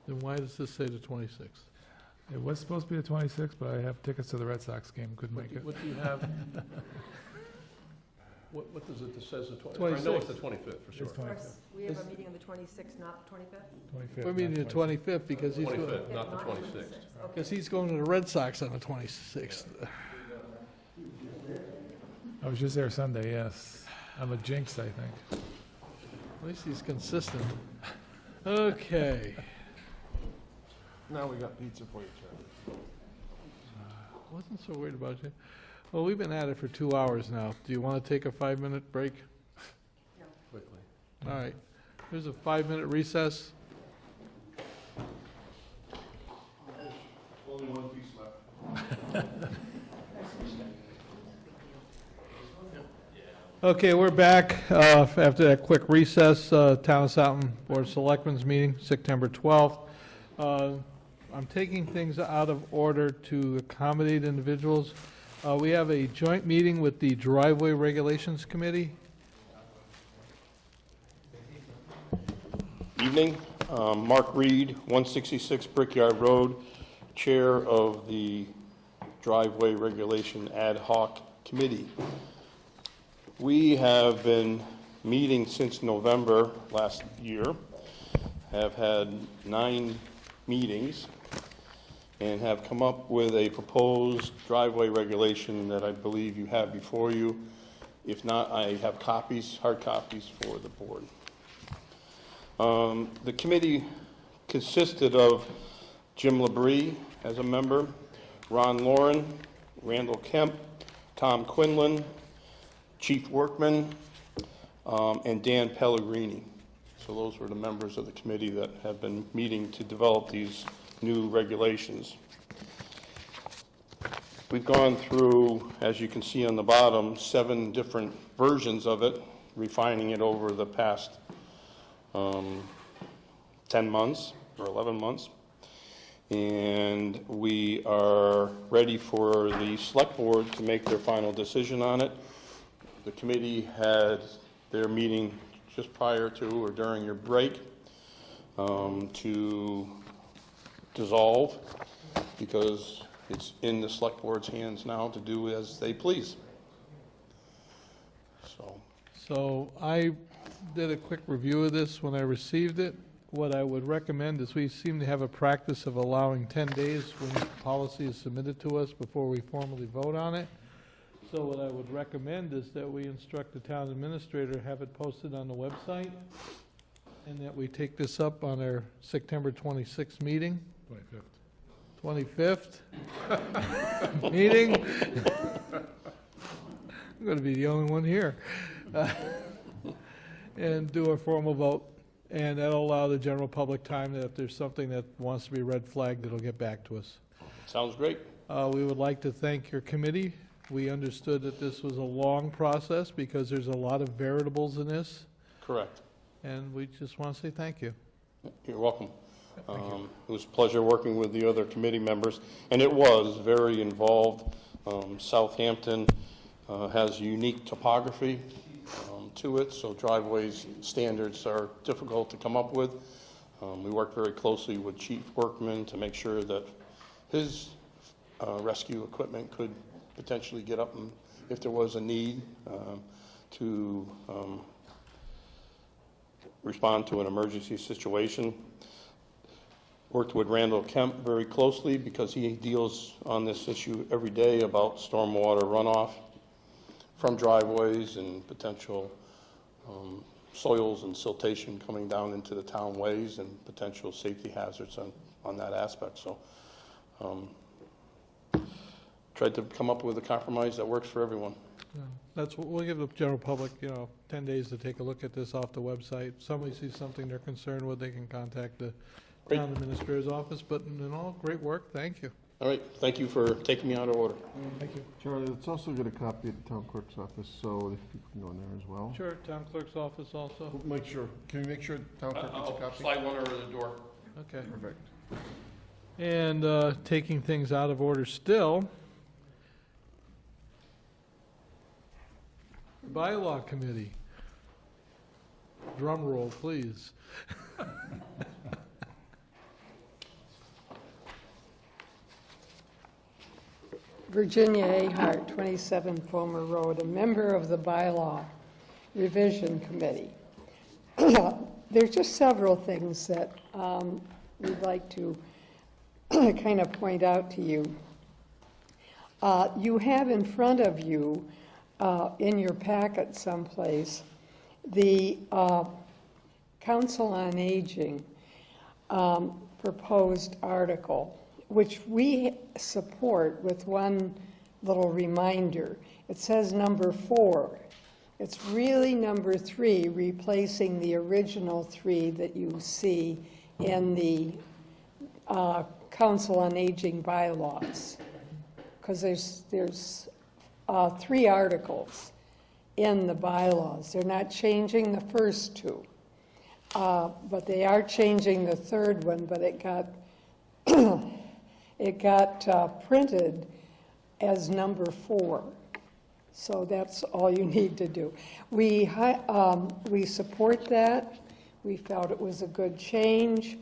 Then why does this say the 26th? It was supposed to be the 26th, but I have tickets to the Red Sox game, couldn't make it. What do you have? What does it that says the 25th? I know it's the 25th for sure. It's 25th. We have a meeting on the 26th, not the 25th? 25th, We're meeting the not 25th because he's, 25th, not the 26th. because he's going to the Red Sox on the 26th. I was just there Sunday, yes. I'm a jinx, I think. At least he's consistent. Okay. Now we got pizza for you, Charlie. Wasn't so worried about you. Well, we've been at it for 2 hours now. Do you want to take a 5-minute break? Quickly. All right. There's a 5-minute recess. Only one piece left. Okay, we're back after that quick recess. Town of Southampton Board of Selectmen's meeting, September 12th. I'm taking things out of order to accommodate individuals. We have a joint meeting with the Driveway Regulations Committee. Evening. Mark Reed, 166 Brickyard Road, Chair of the Driveway Regulation Ad Hoc Committee. We have been meeting since November last year, have had 9 meetings, and have come up with a proposed driveway regulation that I believe you have before you. If not, I have copies, hard copies for the board. The committee consisted of Jim Labrie as a member, Ron Lauren, Randall Kemp, Tom Quinlan, Chief Workman, and Dan Pellegrini. So those were the members of the committee that have been meeting to develop these new regulations. We've gone through, as you can see on the bottom, 7 different versions of it, refining it over the past 10 months or 11 months. And we are ready for the select board to make their final decision on it. The committee had their meeting just prior to or during your break to dissolve, because it's in the select board's hands now to do as they please. So I did a quick review of this when I received it. What I would recommend is we seem to have a practice of allowing 10 days when the policy is submitted to us before we formally vote on it. So what I would recommend is that we instruct the town administrator to have it posted on the website, and that we take this up on our September 26th meeting. 25th meeting. I'm going to be the only one here. And do a formal vote. And that'll allow the general public time that if there's something that wants to be red flagged, it'll get back to us. Sounds great. We would like to thank your committee. We understood that this was a long process because there's a lot of variables in this. Correct. And we just want to say thank you. You're welcome. It was a pleasure working with the other committee members, and it was very involved. Southampton has unique topography to it, so driveways standards are difficult to come up with. We worked very closely with Chief Workman to make sure that his rescue equipment could potentially get up, and if there was a need to respond to an emergency situation. Worked with Randall Kemp very closely because he deals on this issue every day about stormwater runoff from driveways and potential soils and siltation coming down into the town ways and potential safety hazards on that aspect. So tried to come up with a compromise that works for everyone. Yeah, that's what we'll give the general public, 10 days to take a look at this off the website. If somebody sees something they're concerned with, they can contact the town administrator's office. But in all, great work. Thank you. All right. Thank you for taking me out of order. Thank you. Charlie, let's also get a copy at the town clerk's office, so if people can go in there as well. Sure, town clerk's office also. Make sure, can we make sure the town clerk gets a copy? Slide one over the door. Okay. Perfect. And taking things out of order still, bylaw committee. Drum roll, please. Virginia A. Hart, 27 Fulmer Road, a member of the Bylaw Revision Committee. There's just several things that we'd like to kind of point out to you. You have in front of you, in your packet someplace, the Council on Aging proposed article which we support with one little reminder. It says number 4. It's really number 3, replacing the original 3 that you see in the Council on Aging bylaws. Because there's 3 articles in the bylaws. They're not changing the first 2. But they are changing the 3rd one, but it got printed as number 4. So that's all you need to do. We support that. We felt it was a good change.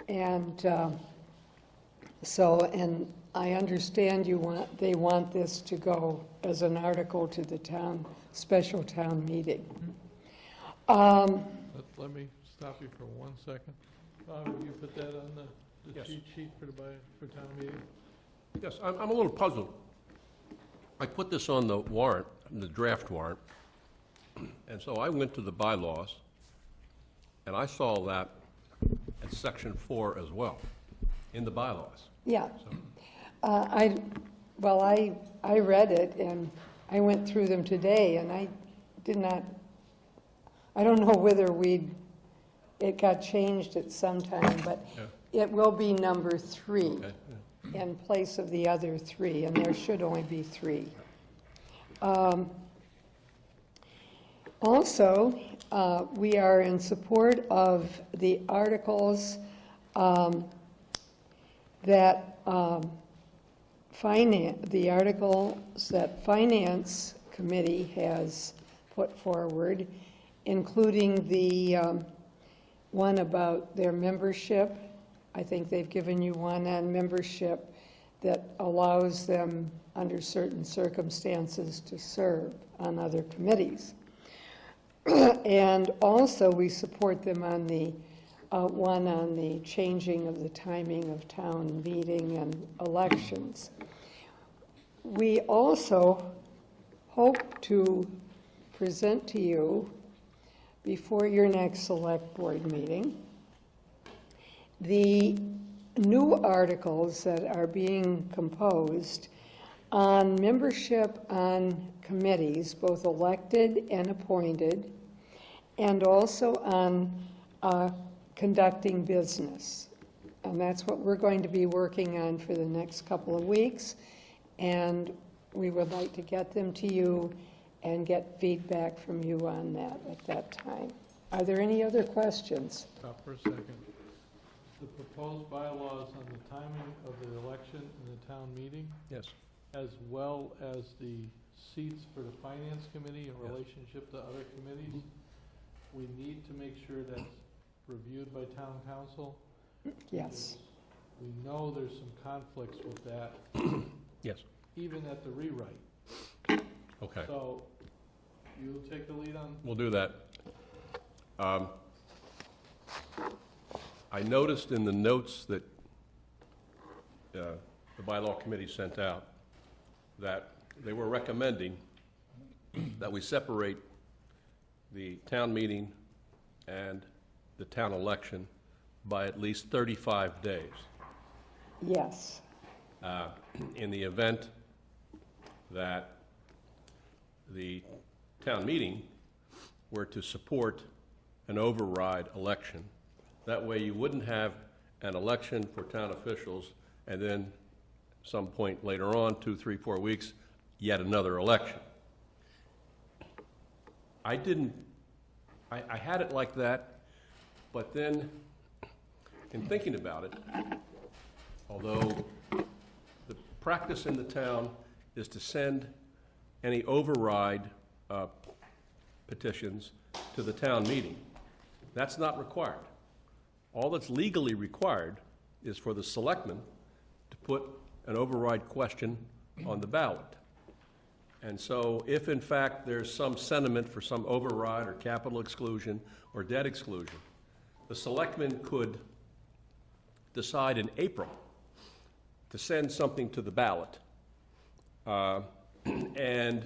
And and I understand they want this to go as an article to the special town meeting. Let me stop you for 1 second. Will you put that on the Yes. cheat sheet for town meeting? Yes, I'm a little puzzled. I put this on the warrant, the draft warrant, and so I went to the bylaws, and I saw that at section 4 as well, in the bylaws. Yeah. I read it, and I went through them today, and I don't know whether it got changed at some time, but it will be number 3. Okay, yeah. In place of the other 3, and there should only be 3. Also, we are in support of the articles that Finance Committee has put forward, including the one about their membership. I think they've given you one on membership that allows them, under certain circumstances, to serve on other committees. And also, we support them on the one on the changing of the timing of town meeting and elections. We also hope to present to you, before your next select board meeting, the new articles that are being composed on membership on committees, both elected and appointed, and also on conducting business. And that's what we're going to be working on for the next couple of weeks. And we would like to get them to you and get feedback from you on that at that time. Are there any other questions? Stop for a second. The proposed bylaws on the timing of the election and the town meeting, Yes. as well as the seats for the Finance Committee in relationship to other committees, we need to make sure that's reviewed by town council. Yes. We know there's some conflicts with that, Yes. even at the rewrite. Okay. So, you'll take the lead on? We'll do that. I noticed in the notes that the bylaw committee sent out that they were recommending that we separate the town meeting and the town election by at least 35 days. Yes. In the event that the town meeting were to support an override election. That way you wouldn't have an election for town officials and then some point later on, 2, 3, 4 weeks, yet another election. I had it like that, but then in thinking about it, although the practice in the town is to send any override petitions to the town meeting, that's not required. All that's legally required is for the selectmen to put an override question on the ballot. And so if in fact there's some sentiment for some override or capital exclusion or debt exclusion, the selectmen could decide in April to send something to the ballot. And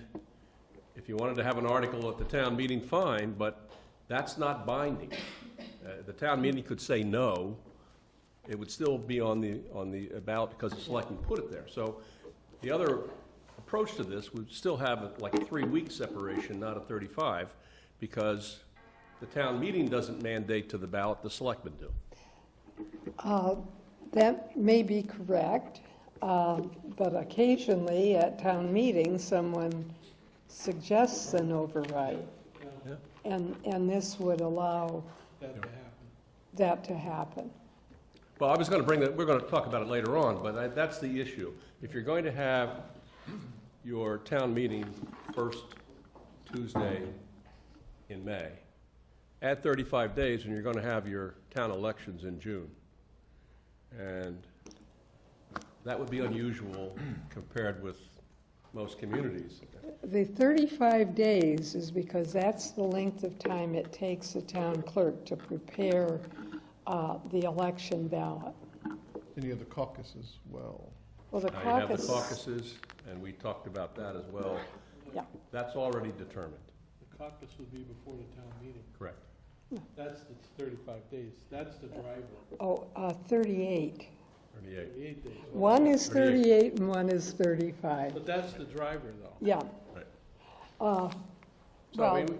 if you wanted to have an article at the town meeting, fine, but that's not binding. The town meeting could say no, it would still be on the ballot because the selectmen put it there. So the other approach to this would still have like a 3-week separation, not a 35, because the town meeting doesn't mandate to the ballot, the selectmen do. That may be correct, but occasionally at town meetings, someone suggests an override. Yeah. And this would allow that to happen. Well, I was going to bring that, we're going to talk about it later on, but that's the issue. If you're going to have your town meeting first Tuesday in May, add 35 days and you're going to have your town elections in June. And that would be unusual compared with most communities. The 35 days is because that's the length of time it takes the town clerk to prepare the election ballot. And you have the caucus as well. Well, the Now, you have the caucus, caucuses, and we talked about that as well. yeah, That's already determined. The caucus would be before the town meeting. Correct. That's the 35 days. That's the driver. 38. 38. 38 days. One is 38 and one is 35. But that's the driver, though. Yeah. Right. Well, So, I mean,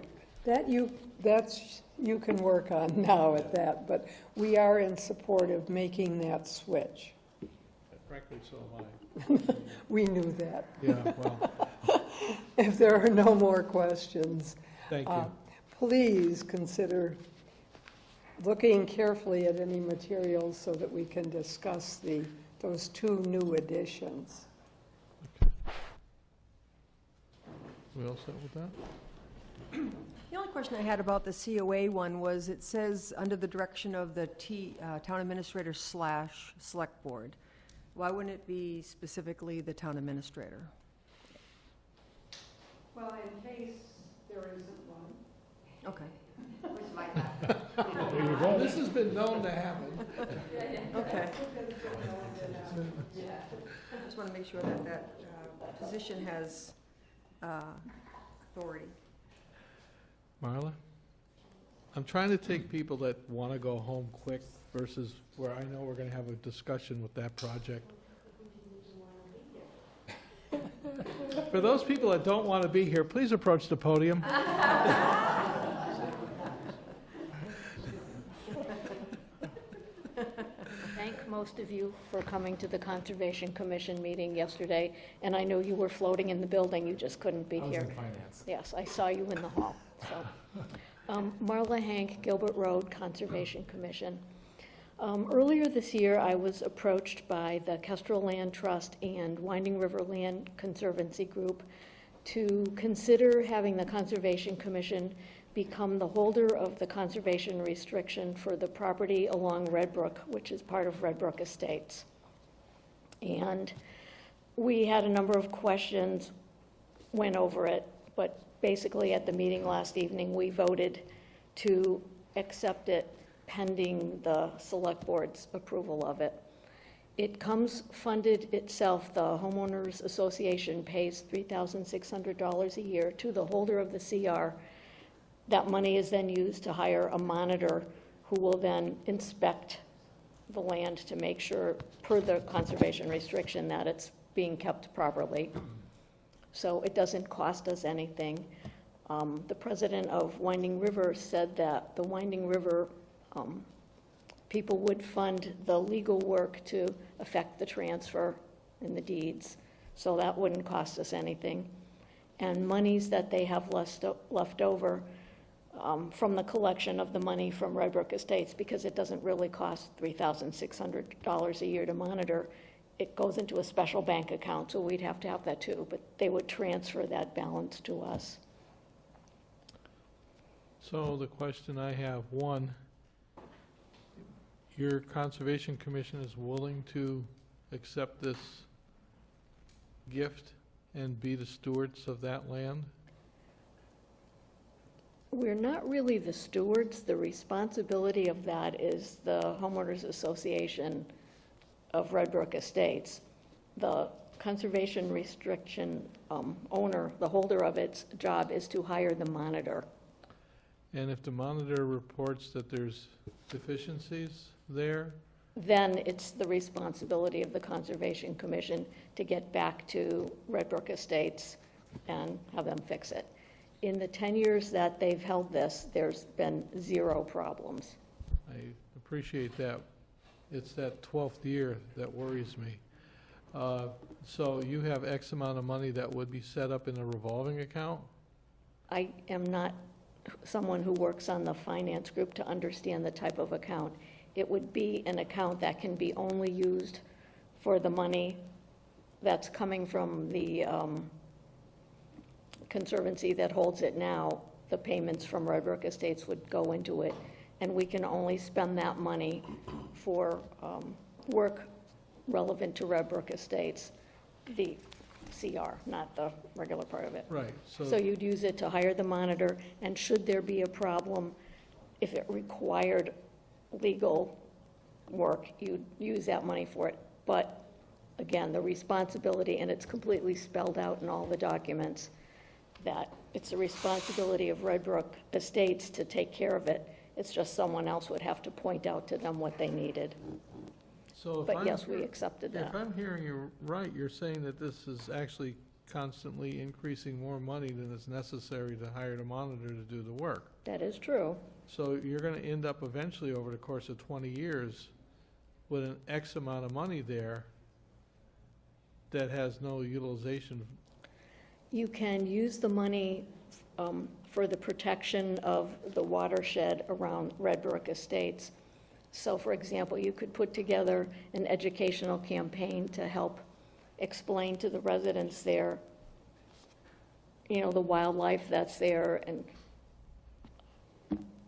that's you can work on now at that, but we are in support of making that switch. Frankly, so am I. We knew that. Yeah, well, If there are no more questions, thank you. please consider looking carefully at any materials so that we can discuss those 2 new additions. We all set with that? The only question I had about the COA one was, it says, under the direction of the town administrator / select board. Why wouldn't it be specifically the town administrator? Well, in case there isn't one. Okay. There you go. This has been known to happen. Okay. Just want to make sure that position has authority. Marla? I'm trying to take people that want to go home quick versus where I know we're going to have a discussion with that project. For those people that don't want to be here, please approach the podium. Thank most of you for coming to the Conservation Commission meeting yesterday, and I know you were floating in the building, you just couldn't be here. I was in finance. Yes, I saw you in the hall, so. Marla Hank, Gilbert Road Conservation Commission. Earlier this year, I was approached by the Kestrel Land Trust and Winding River Land Conservancy Group to consider having the Conservation Commission become the holder of the conservation restriction for the property along Red Brook, which is part of Red Brook Estates. And we had a number of questions, went over it, but basically at the meeting last evening, we voted to accept it pending the select board's approval of it. It comes funded itself. The homeowners association pays $3,600 a year to the holder of the CR. That money is then used to hire a monitor who will then inspect the land to make sure, per the conservation restriction, that it's being kept properly. So it doesn't cost us anything. The president of Winding River said that the Winding River people would fund the legal work to effect the transfer in the deeds. So that wouldn't cost us anything. And monies that they have left over from the collection of the money from Red Brook Estates, because it doesn't really cost $3,600 a year to monitor, it goes into a special bank account, so we'd have to have that too, but they would transfer that balance to us. So the question I have, one, your Conservation Commission is willing to accept this gift and be the stewards of that land? We're not really the stewards. The responsibility of that is the homeowners association of Red Brook Estates. The conservation restriction owner, the holder of its job, is to hire the monitor. And if the monitor reports that there's deficiencies there? then it's the responsibility of the Conservation Commission to get back to Red Brook Estates and have them fix it. In the 10 years that they've held this, there's been 0 problems. I appreciate that. It's that 12th year that worries me. So you have X amount of money that would be set up in a revolving account? I am not someone who works on the finance group to understand the type of account. It would be an account that can be only used for the money that's coming from the conservancy that holds it now. The payments from Red Brook Estates would go into it, and we can only spend that money for work relevant to Red Brook Estates, the CR, not the regular part of it. Right. So you'd use it to hire the monitor, and should there be a problem, if it required legal work, you'd use that money for it. But again, the responsibility, and it's completely spelled out in all the documents, that it's the responsibility of Red Brook Estates to take care of it. It's just someone else would have to point out to them what they needed. So if But I'm yes, we hear- accepted that. If I'm hearing you right, you're saying that this is actually constantly increasing more money than is necessary to hire the monitor to do the work. That is true. So you're gonna end up eventually, over the course of 20 years, with an X amount of money there that has no utilization. You can use the money for the protection of the watershed around Red Brook Estates. So, for example, you could put together an educational campaign to help explain to the residents there, you know, the wildlife that's there and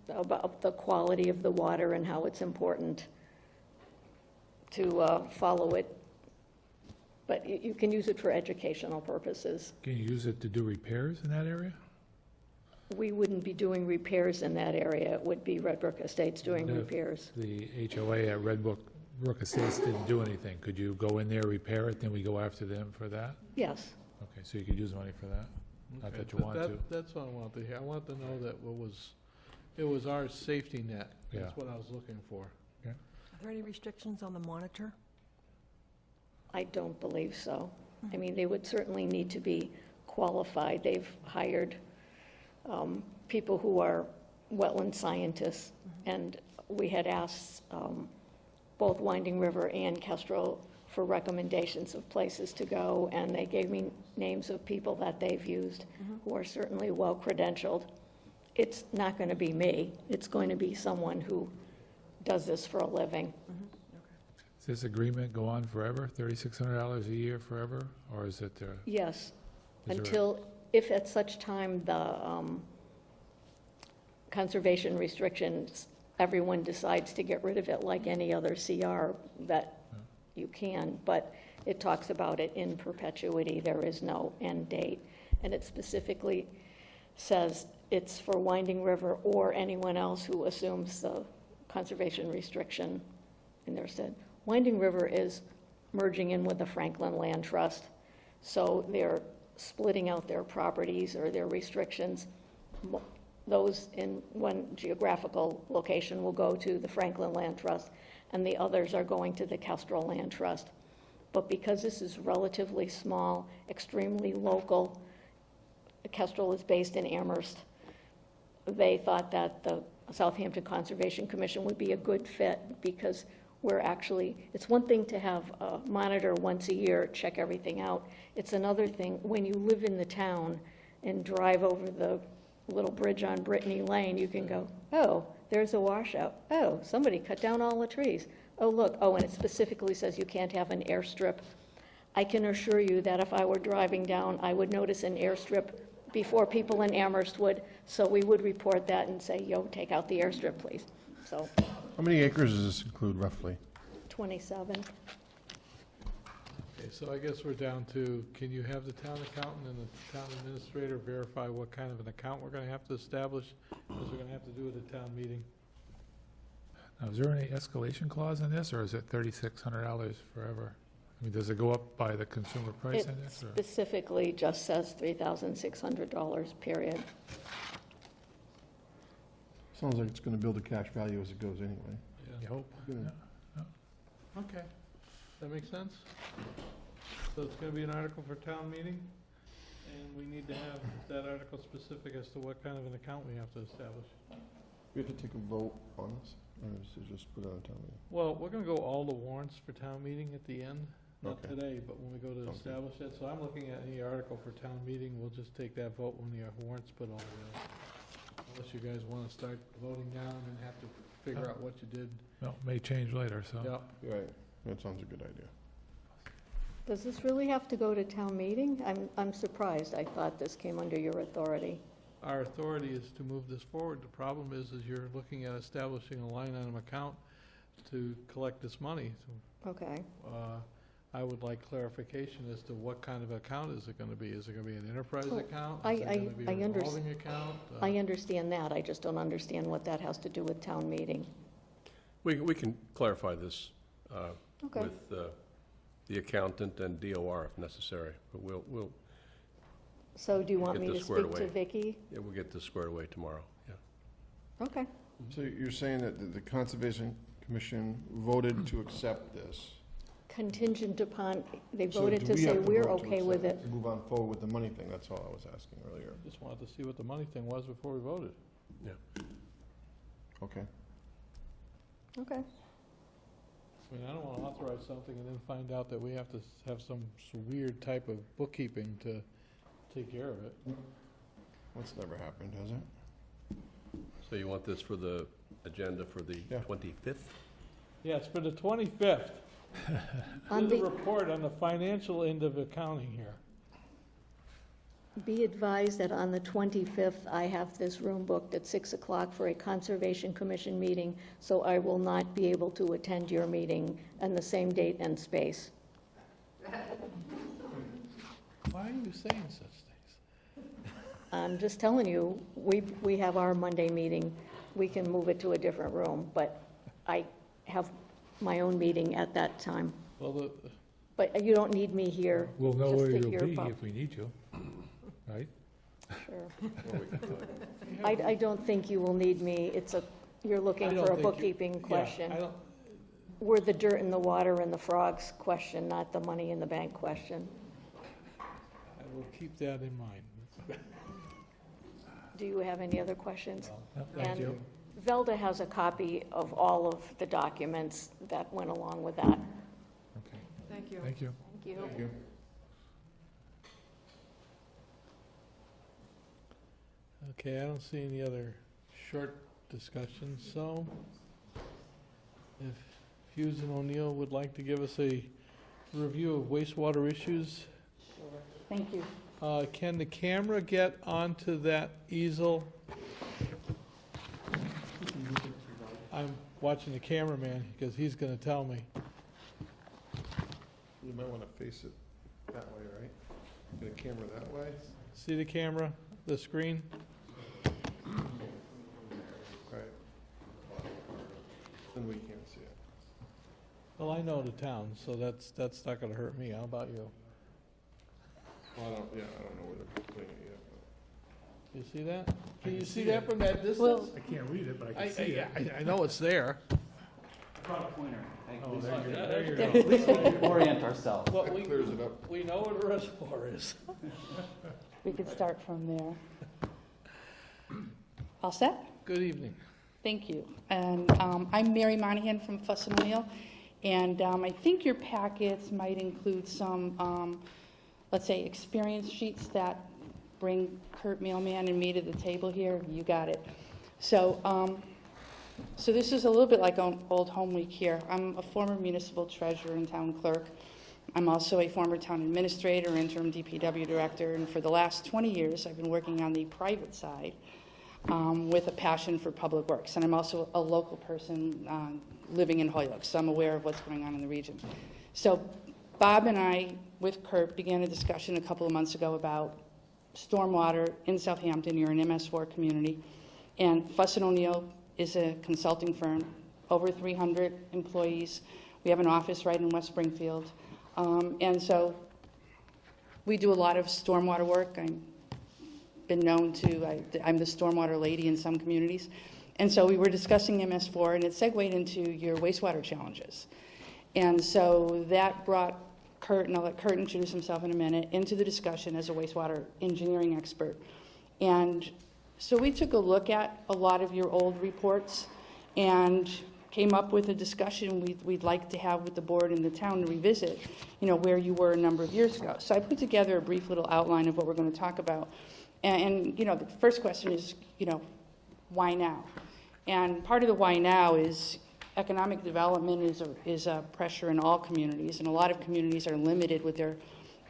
about the quality of the water and how it's important to follow it. But you can use it for educational purposes. Can you use it to do repairs in that area? We wouldn't be doing repairs in that area. It would be Red Brook Estates doing If repairs. The HOA at Red Brook Estates didn't do anything. Could you go in there, repair it, then we go after them for that? Yes. Okay, so you could use money for that? Not Okay, that you but want to. That's what I want to hear. I want to know that it was our safety net. That's Yeah. what I was looking for. Are there any restrictions on the monitor? I don't believe so. I mean, they would certainly need to be qualified. They've hired people who are wetland scientists, and we had asked both Winding River and Kestrel for recommendations of places to go, and they gave me names of people that they've used who are certainly well-credentialed. It's not going to be me. It's going to be someone who does this for a living. Does this agreement go on forever, $3,600 a year forever, or is it there? Yes, Is there a- until, if at such time the conservation restrictions, everyone decides to get rid of it like any other CR, that you can, but it talks about it in perpetuity. There is no end date. And it specifically says it's for Winding River or anyone else who assumes the conservation restriction in their stead. Winding River is merging in with the Franklin Land Trust, so they're splitting out their properties or their restrictions. Those in one geographical location will go to the Franklin Land Trust, and the others are going to the Kestrel Land Trust. But because this is relatively small, extremely local, Kestrel is based in Amherst, they thought that the Southampton Conservation Commission would be a good fit, because we're actually, it's one thing to have a monitor once a year, check everything out. It's another thing when you live in the town and drive over the little bridge on Brittany Lane, you can go, oh, there's a washout. Oh, somebody cut down all the trees. Oh, look, oh, and it specifically says you can't have an airstrip. I can assure you that if I were driving down, I would notice an airstrip before people in Amherst would, so we would report that and say, yo, take out the airstrip, please. So, How many acres does this include roughly? 27. Okay, so I guess we're down to, can you have the town accountant and the town administrator verify what kind of an account we're gonna have to establish? Because we're gonna have to do it at town meeting. Now, is there any escalation clause in this, or is it $3,600 forever? I mean, does it go up by the consumer price It index? Or? specifically just says $3,600, period. Sounds like it's gonna build a cash value as it goes anyway. You hope. Gonna- Yeah. Okay, that makes sense? So it's gonna be an article for town meeting, and we need to have that article specific as to what kind of an account we have to establish. We have to take a vote on this, or is it just put it on town meeting? Well, we're gonna go all the warrants for town meeting at the end, not Okay. today, but when we go to Okay. establish it. So I'm looking at any article for town meeting, we'll just take that vote when the warrants put all together. Unless you guys wanna start voting down and have to figure out what you did. No, may change later, so. Yep. Right, that sounds a good idea. Does this really have to go to town meeting? I'm surprised. I thought this came under your authority. Our authority is to move this forward. The problem is you're looking at establishing a line item account to collect this money. So, Okay. I would like clarification as to what kind of account is it gonna be? Is it gonna be an enterprise Well, account? I- Is it I- gonna be I a under- revolving account? I understand that. I just don't understand what that has to do with town meeting. We can clarify this Okay. with the accountant and DOR if necessary, but we'll So do you want get me to this squared speak to away. Vicky? Yeah, we'll get this squared away tomorrow, yeah. Okay. So you're saying that the Conservation Commission voted to accept this? Contingent upon, they So voted do to we say have to we're vote to okay with accept it. Move on forward with the money thing, that's all I was asking earlier. Just wanted to see what the money thing was before we voted. Okay. Okay. I mean, I don't wanna authorize something and then find out that we have to have some weird type of bookkeeping to take care of it. That's never happened, has it? So you want this for the agenda for the Yeah. 25th? Yeah, it's for the 25th. On There's a the- report on the financial end of accounting here. Be advised that on the 25th, I have this room booked at 6 o'clock for a Conservation Commission meeting, so I will not be able to attend your meeting on the same date and space. Why are you saying such things? I'm just telling you, we have our Monday meeting. We can move it to a different room, but I have my own meeting at that time. Well, But you don't need me here We'll know just where to you'll hear be about. if we need you, right? Sure. I don't think you will need me. You're looking for a bookkeeping question. We're the dirt in the water and the frogs question, not the money in the bank question. I will keep that in mind. Do you have any other questions? No, thank you. And Velda has a copy of all of the documents that went along with that. Okay, Thank you. thank you. Thank you. Thank you. Okay, I don't see any other short discussions, so if Hughes and O'Neill would like to give us a review of wastewater issues. Thank you. Can the camera get onto that easel? I'm watching the cameraman because he's gonna tell me. You might want to face it that way, right? Get a camera that way? See the camera, the screen? Right. Then we can't see it. Well, I know the town, so that's not gonna hurt me. How about you? Well, I don't know where they're putting it yet. You see that? Can you can see see that it. from that distance? Well, I can't read it, but I can see it. I know it's there. Oh, there you go. There you go. Orient ourselves. Well, That clears it up. we know where the reservoir is. We could start from there. All set? Good evening. Thank you. And I'm Mary Monahan from Fuss and O'Neill, and I think your packets might include some, let's say, experience sheets that bring Kurt Mailman and me to the table here. You got it. So, so this is a little bit like Old Home Week here. I'm a former municipal treasurer and town clerk. I'm also a former town administrator, interim DPW director, and for the last 20 years, I've been working on the private side with a passion for public works. And I'm also a local person living in Hoyoke, so I'm aware of what's going on in the region. So Bob and I, with Kurt, began a discussion a couple of months ago about stormwater in Southampton. You're an MS4 community. And Fuss and O'Neill is a consulting firm, over 300 employees. We have an office right in West Springfield. And so we do a lot of stormwater work. I'm been known to, I'm the stormwater lady in some communities. And so we were discussing MS4, and it segued into your wastewater challenges. And so that brought Kurt, and I'll let Kurt introduce himself in a minute, into the discussion as a wastewater engineering expert. And so we took a look at a lot of your old reports and came up with a discussion we'd like to have with the board and the town to revisit, where you were a number of years ago. So I put together a brief little outline of what we're going to talk about. And the first question is, why now? And part of the why now is economic development is a pressure in all communities, and a lot of communities are limited with their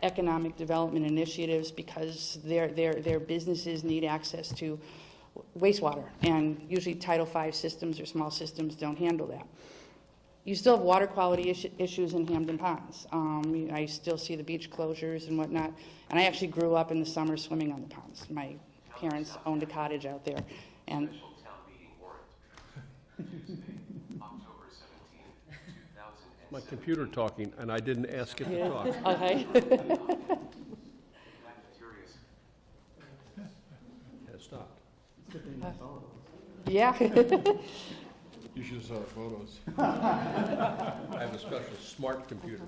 economic development initiatives because their businesses need access to wastewater, and usually Title V systems or small systems don't handle that. You still have water quality issues in Hampton Ponds. I still see the beach closures and whatnot, and I actually grew up in the summer swimming on the ponds. My parents owned a cottage out there, and My computer talking, and I didn't ask it to talk. Okay. It stopped. Yeah. You should have saw the photos. I have a special smart computer.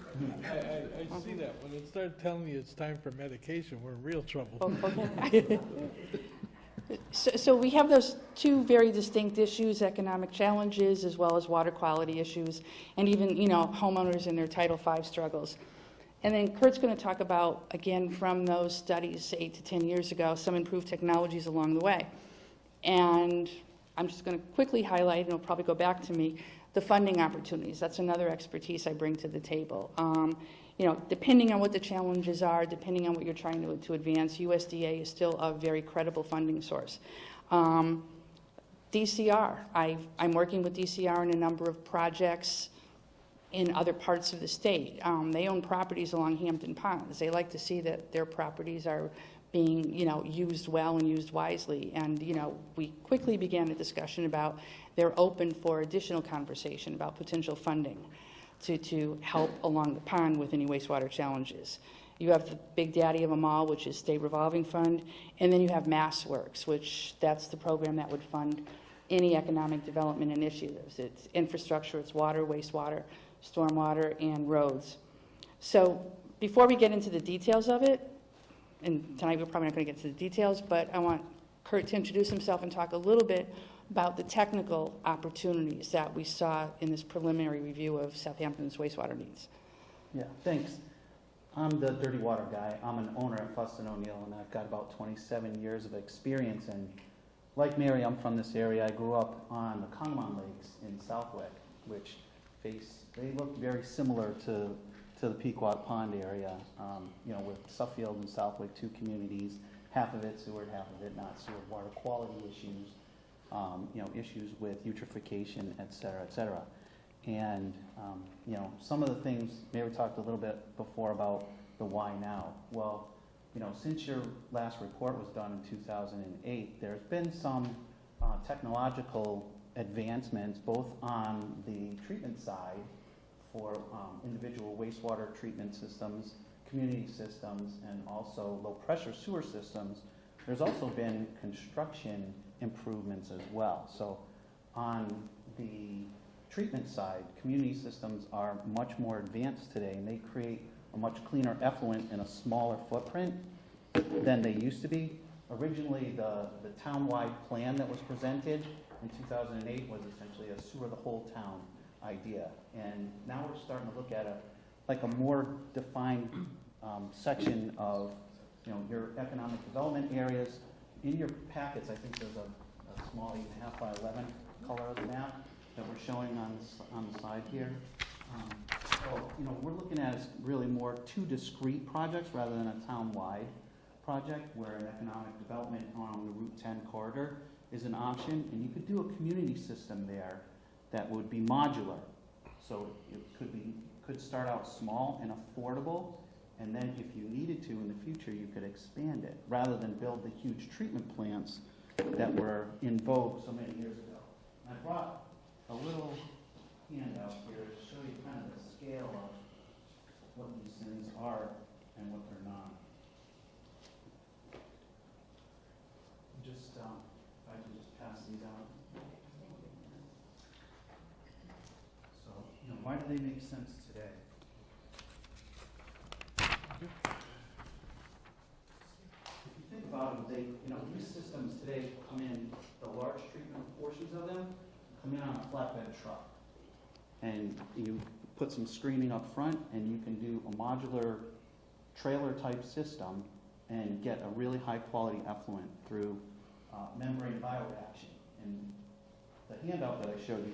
I see that. When it started telling you it's time for medication, we're in real trouble. Okay. So we have those two very distinct issues, economic challenges as well as water quality issues, and even, homeowners and their Title V struggles. And then Kurt's going to talk about, again, from those studies 8 to 10 years ago, some improved technologies along the way. And I'm just going to quickly highlight, and it'll probably go back to me, the funding opportunities. That's another expertise I bring to the table. Depending on what the challenges are, depending on what you're trying to advance, USDA is still a very credible funding source. DCR, I'm working with DCR in a number of projects in other parts of the state. They own properties along Hampton Ponds. They like to see that their properties are being, used well and used wisely. And, we quickly began a discussion about they're open for additional conversation about potential funding to help along the pond with any wastewater challenges. You have the big daddy of them all, which is State Revolving Fund, and then you have MassWorks, which that's the program that would fund any economic development initiatives. It's infrastructure, it's water, wastewater, stormwater, and roads. So before we get into the details of it, and tonight we're probably not going to get to the details, but I want Kurt to introduce himself and talk a little bit about the technical opportunities that we saw in this preliminary review of Southampton's wastewater needs. Yeah, thanks. I'm the dirty water guy. I'm an owner at Fuston O'Neill, and I've got about 27 years of experience. And like Mary, I'm from this area. I grew up on the Congamon Lakes in Southwick, which they look very similar to the Pequot Pond area, with Suffield and Southwick, two communities, half of it sewer, half of it not sewer, water quality issues, issues with eutrophication, et cetera. And, some of the things, Mary talked a little bit before about the why now. Well, since your last report was done in 2008, there's been some technological advancements both on the treatment side for individual wastewater treatment systems, community systems, and also low-pressure sewer systems. There's also been construction improvements as well. So on the treatment side, community systems are much more advanced today, and they create a much cleaner effluent in a smaller footprint than they used to be. Originally, the town-wide plan that was presented in 2008 was essentially a sewer the whole town idea. And now we're starting to look at a more defined section of your economic development areas. In your packets, I think there's a small 8.5 by 11 color of the map that we're showing on the side here. We're looking at is really more two discrete projects rather than a town-wide project where an economic development on the Route 10 corridor is an option, and you could do a community system there that would be modular. So it could start out small and affordable, and then if you needed to in the future, you could expand it rather than build the huge treatment plants that were in vogue so many years ago. And I brought a little handout here to show you kind of the scale of what these things are and what they're not. Just, if I can just pass these out. So, why do they make sense today. If you think about them, these systems today come in, the large treatment portions of them come in on a flatbed truck. And you put some screening up front, and you can do a modular trailer-type system and get a really high-quality effluent through membrane bioreaction. And the handout that I showed you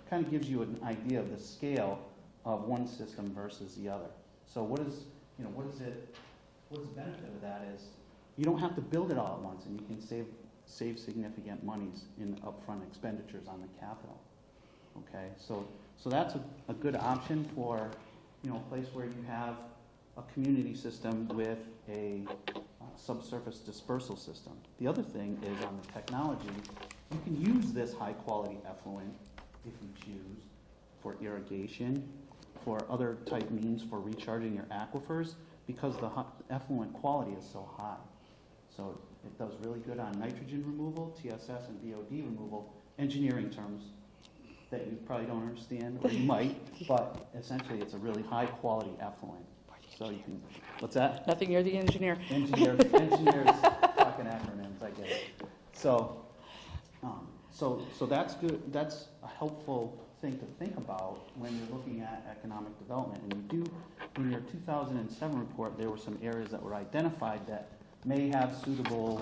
kind of gives you an idea of the scale of one system versus the other. So what is the benefit of that is you don't have to build it all at once, and you can save significant monies in upfront expenditures on the capital. Okay, so that's a good option for a place where you have a community system with a subsurface dispersal system. The other thing is on the technology, you can use this high quality effluent if you choose for irrigation, for other type means for recharging your aquifers, because the effluent quality is so high. So it does really good on nitrogen removal, TSS and VOD removal, engineering terms that you probably don't understand, or you might, but essentially it's a really high quality effluent. So you can, what's that? Nothing, you're the engineer. Engineers talking acronyms, I get it. So that's good. That's a helpful thing to think about when you're looking at economic development. And you do, in your 2007 report, there were some areas that were identified that may have suitable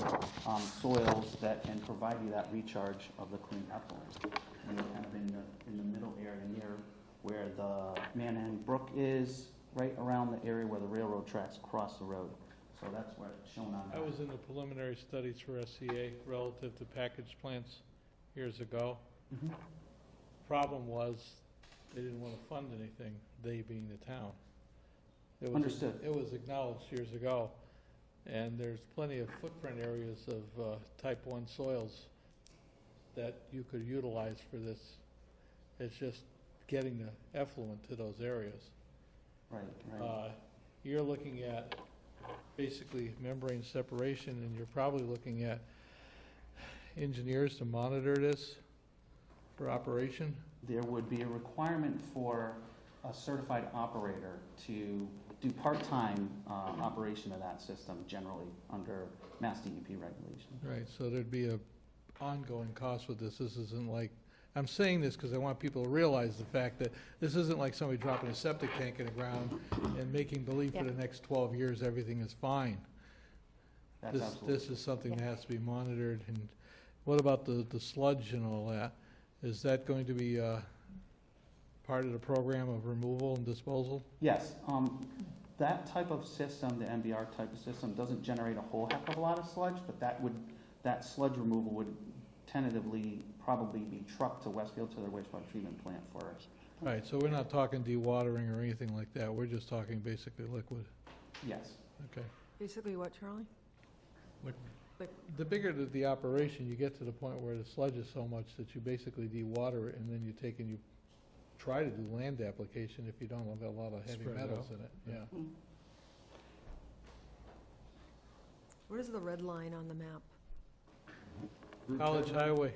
soils that can provide you that recharge of the clean effluent. And kind of in the middle area near where the Manhattan Brook is, right around the area where the railroad tracks cross the road. So that's where it's shown on that. I was in the preliminary studies for SCA relative to packaged plants years ago. Mm-hmm. Problem was, they didn't want to fund anything, they being the town. Understood. It was acknowledged years ago, and there's plenty of footprint areas of type 1 soils that you could utilize for this. It's just getting the effluent to those areas. Right. You're looking at basically membrane separation, and you're probably looking at engineers to monitor this for operation. There would be a requirement for a certified operator to do part-time operation of that system generally under Mass DEP regulation. Right, so there'd be a ongoing cost with this. This isn't like, I'm saying this because I want people to realize the fact that this isn't like somebody dropping a septic tank in the ground and making believe for the next 12 years everything is fine. This is something that has to be monitored. And what about the sludge and all that? Is that going to be part of the program of removal and disposal? Yes. That type of system, the MBR type of system, doesn't generate a whole heck of a lot of sludge, but that sludge removal would tentatively probably be trucked to Westfield to their wastewater treatment plant for us. Right, so we're not talking dewatering or anything like that. We're just talking basically liquid. Yes. Okay. Basically what, Charlie? The bigger the operation, you get to the point where the sludge is so much that you basically dewater it, and then you take and you try to do land application if you don't have a lot of heavy Spread metals out. in it. Yeah. What is the red line on the map? College Highway.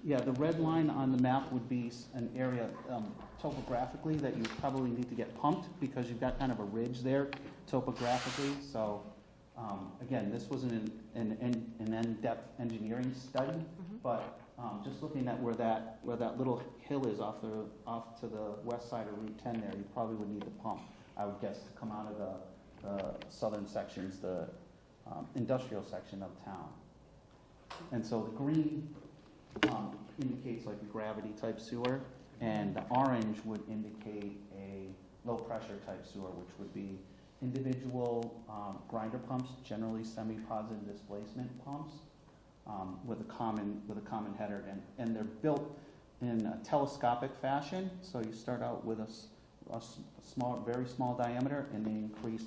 Yeah, the red line on the map would be an area topographically that you probably need to get pumped because you've got kind of a ridge there topographically. So again, this wasn't an in-depth engineering study, but just looking at where that little hill is off to the west side of Route 10 there, you probably would need to pump, I would guess, to come out of the southern sections, the industrial section of town. And so the green indicates like a gravity type sewer, and the orange would indicate a low pressure type sewer, which would be individual grinder pumps, generally semi-positive displacement pumps, with a common header, and they're built in a telescopic fashion. So you start out with a small, very small diameter, and they increase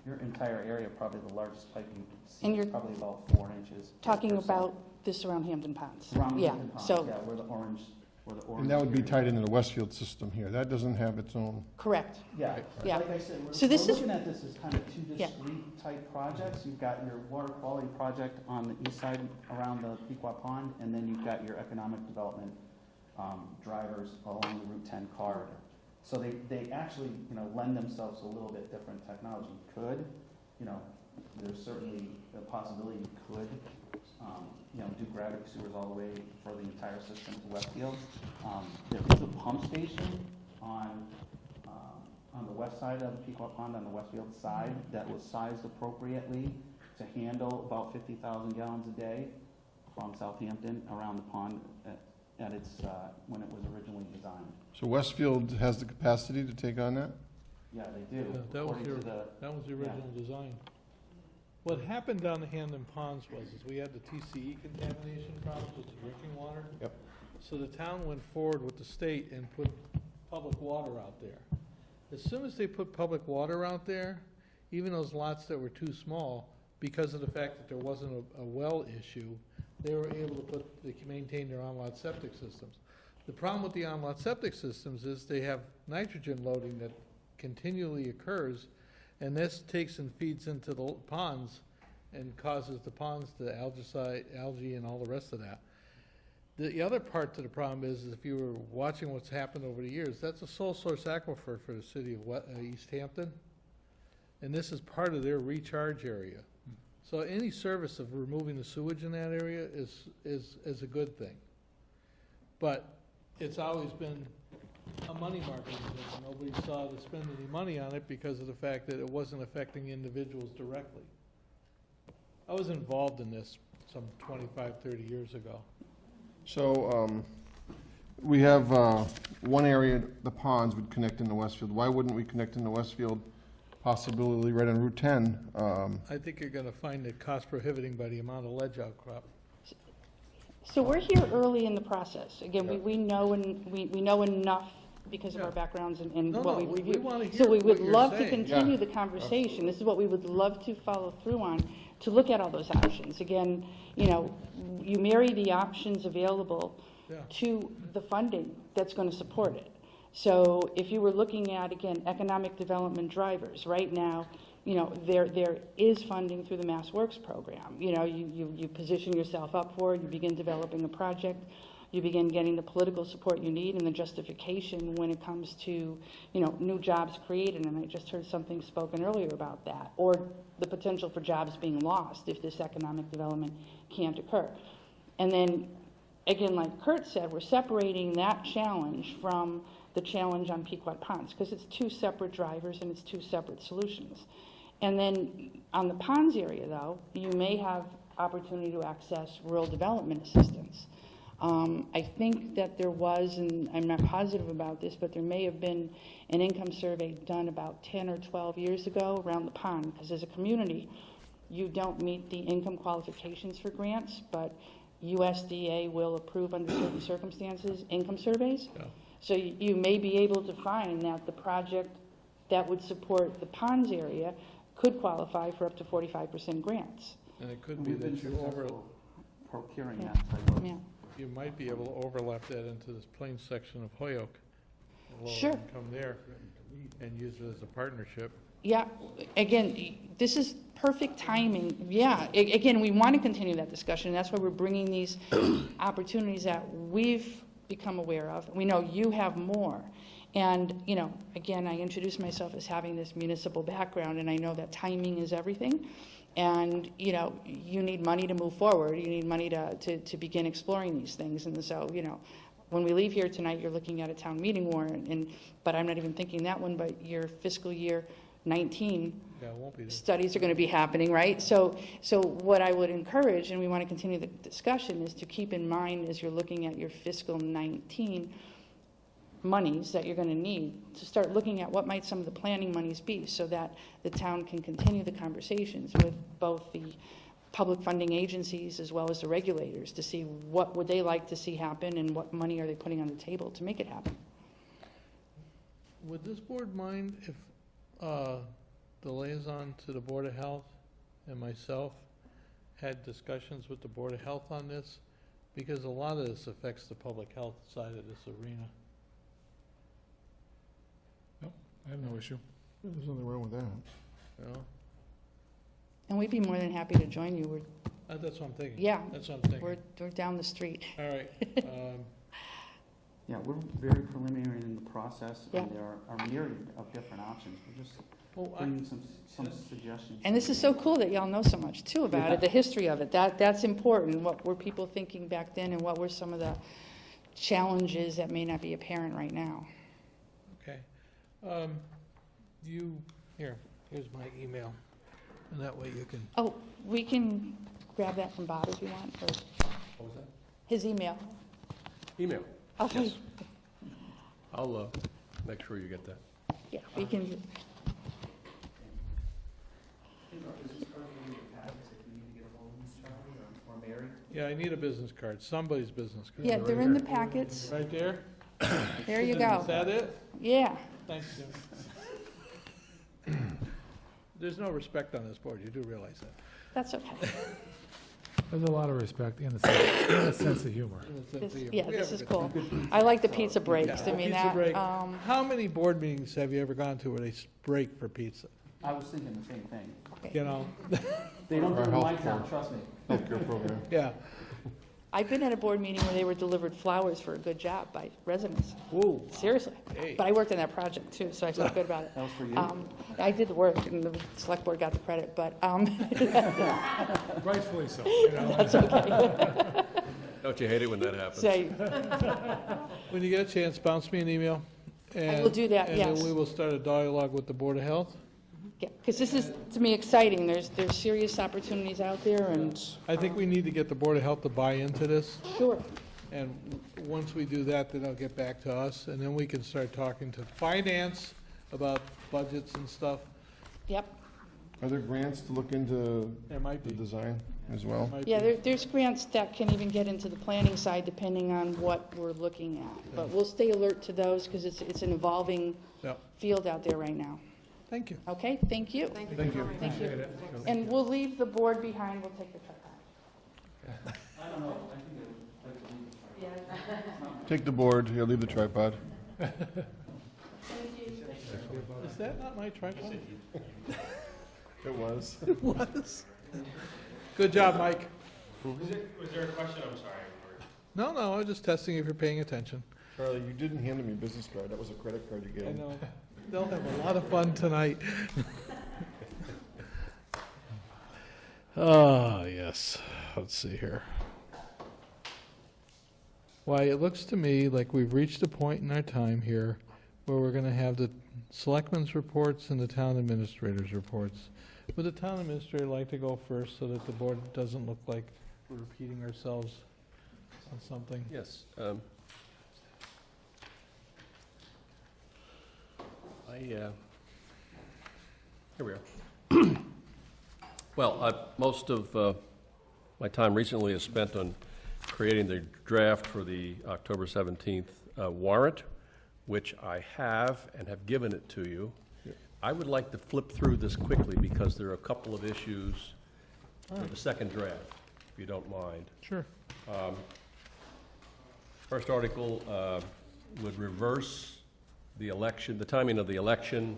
your entire area. Probably the largest pipe you see And you're is probably about 4 inches. Talking about this around Hampton Ponds. Around Yeah, Hampton Ponds, so, yeah, where the orange. And that would be tied into the Westfield system here. That doesn't have its own. correct. Yeah, Yeah. like I said, So this we're is- looking at this as kind of two Yeah. discrete type projects. You've got your water quality project on the east side around the Pequot Pond, and then you've got your economic development drivers along the Route 10 corridor. So they actually, lend themselves to a little bit different technology. Could, there's certainly a possibility you could, do gravity sewers all the way for the entire system to Westfield. There is a pump station on the west side of Pequot Pond, on the Westfield side, that was sized appropriately to handle about 50,000 gallons a day from Southampton around the pond at its, when it was originally designed. So Westfield has the capacity to take on that? Yeah, they do. That was according to that was the original design. What happened down the Hamden Ponds was we had the TCE contamination problems with the drinking water. Yep. So the town went forward with the state and put public water out there. As soon as they put public water out there, even those lots that were too small, because of the fact that there wasn't a well issue, they were able to maintain their on-lot septic systems. The problem with the on-lot septic systems is they have nitrogen loading that continually occurs, and this takes and feeds into the ponds and causes the ponds to algae and all the rest of that. The other part to the problem is if you were watching what's happened over the years, that's a sole source aquifer for the city of Easthampton, and this is part of their recharge area. So any service of removing the sewage in that area is a good thing. But it's always been a money marketing thing. Nobody saw to spend any money on it because of the fact that it wasn't affecting individuals directly. I was involved in this some 25, 30 years ago. So we have one area, the ponds would connect into Westfield. Why wouldn't we connect into Westfield, possibly right on Route 10? I think you're going to find it cost prohibiting by the amount of ledge outcrop. So we're here early in the process. Again, we know enough because of our backgrounds and what we review. So we would love to continue the conversation. This is what we would love to follow through on, to look at all those options. Again, you marry the options available to the funding that's going to support it. So if you were looking at, again, economic development drivers, right now, there is funding through the Mass Works program. You position yourself up for it, you begin developing a project, you begin getting the political support you need and the justification when it comes to, new jobs created. And I just heard something spoken earlier about that, or the potential for jobs being lost if this economic development can't occur. And then, again, like Kurt said, we're separating that challenge from the challenge on Pequot Ponds, because it's two separate drivers and it's two separate solutions. And then on the ponds area, though, you may have opportunity to access rural development assistance. I think that there was, and I'm not positive about this, but there may have been an income survey done about 10 or 12 years ago around the pond, because as a community, you don't meet the income qualifications for grants, but USDA will approve under certain circumstances income surveys. Yeah. So you may be able to find that the project that would support the ponds area could qualify for up to 45% grants. And it could be that you procuring that type of. Yeah. You might be able to overlap that into this plain section of Holyoke. Sure. Come there and use it as a partnership. Yeah, again, this is perfect timing. Yeah, again, we want to continue that discussion. And that's why we're bringing these opportunities that we've become aware of. We know you have more. And, again, I introduced myself as having this municipal background, and I know that timing is everything. And, you need money to move forward. You need money to begin exploring these things. And so, when we leave here tonight, you're looking at a town meeting warrant, but I'm not even thinking that one, but your fiscal year 19 studies are going to be happening, right? So what I would encourage, and we want to continue the discussion, is to keep in mind as you're looking at your fiscal 19 monies that you're going to need, to start looking at what might some of the planning monies be, so that the town can continue the conversations with both the public funding agencies as well as the regulators to see what would they like to see happen and what money are they putting on the table to make it happen. Would this board mind if the liaison to the Board of Health and myself had discussions with the Board of Health on this? Because a lot of this affects the public health side of this arena. I have no issue. There's nothing wrong with that. And we'd be more than happy to join you. That's what I'm thinking. Yeah. That's what I'm thinking. We're down the street. All right. Yeah, we're very preliminary in the process, Yeah. and there are myriad of different options. We're just Well, bringing some suggestions. And this is so cool that y'all know so much too about it, the history of it. That's important. What were people thinking back then, and what were some of the challenges that may not be apparent right now? Okay. Here's my email, and that way you can, Oh, we can grab that from Bob if you want, or What was that? his email. Email. Okay. Yes. I'll make sure you get that. Yeah, we can, yeah, I need a business card, somebody's business card. yeah, they're in the packets. Right there? There you Is go. that it? Yeah. Thanks, Jim. There's no respect on this board, you do realize that. That's okay. There's a lot of respect in a sense of humor. Yeah, this is cool. I like the pizza breaks. I mean, Pizza that, break. How many board meetings have you ever gone to where they break for pizza? I was thinking the same thing. You know? They don't do it in my Healthcare. town, trust me. Healthcare program. Yeah. I've been at a board meeting where they were delivered flowers for a good job by residents. Whoa. Seriously. Hey. But I worked on that project too, so I feel good about it. That was for you? I did the work, and the select board got the credit, but, Rightfully so, you know. that's okay. Don't you hate it when that happens? Say, When you get a chance, bounce me an email. I will do that, And yes. then we will start a dialogue with the Board of Health. yeah, because this is, to me, exciting. There's serious opportunities out there, and I think we need to get the Board of Health to buy into this. sure. And once we do that, then they'll get back to us, and then we can start talking to finance about budgets and stuff. Yep. Are there grants to look into There might the be. design as well? Might Yeah, be. there's grants that can even get into the planning side depending on what we're looking at. But we'll stay alert to those because it's an evolving Yep. field out there right now. Thank you. Okay, thank you. Thank you. Thank you. Thank you. And we'll leave the board behind, we'll take the truck out. I don't know, I think it would like to leave the Take the board, you'll leave the tripod. Is that not my tripod? It was. It was. Good job, Mike. Was there a question? I'm sorry. No, I was just testing if you're paying attention. Charlie, you didn't hand him your business card. That was a credit card you gave I him. know. They'll have a lot of fun tonight. Oh, yes. Let's see here. Why, it looks to me like we've reached a point in our time here where we're going to have the selectmen's reports and the town administrator's reports. Would the town administrator like to go first so that the board doesn't look like we're repeating ourselves on something? Yes. Here we are. Well, most of my time recently is spent on creating the draft for the October 17th warrant, which I have and have given it to you. I would like to flip through this quickly because there are a couple of issues for the second draft, if you don't mind. Sure. First article would reverse the election, the timing of the election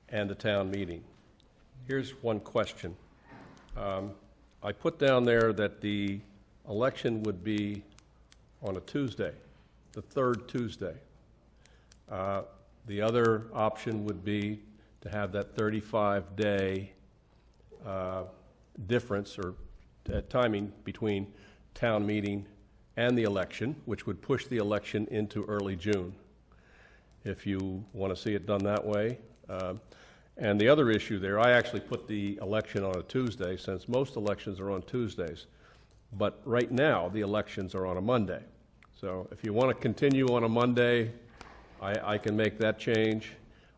and the town meeting. Here's one question. I put down there that the election would be on a Tuesday, the third Tuesday. The other option would be to have that 35-day difference or timing between town meeting and the election, which would push the election into early June, if you want to see it done that way. And the other issue there, I actually put the election on a Tuesday, since most elections are on Tuesdays. But right now, the elections are on a Monday. So if you want to continue on a Monday, I can make that change.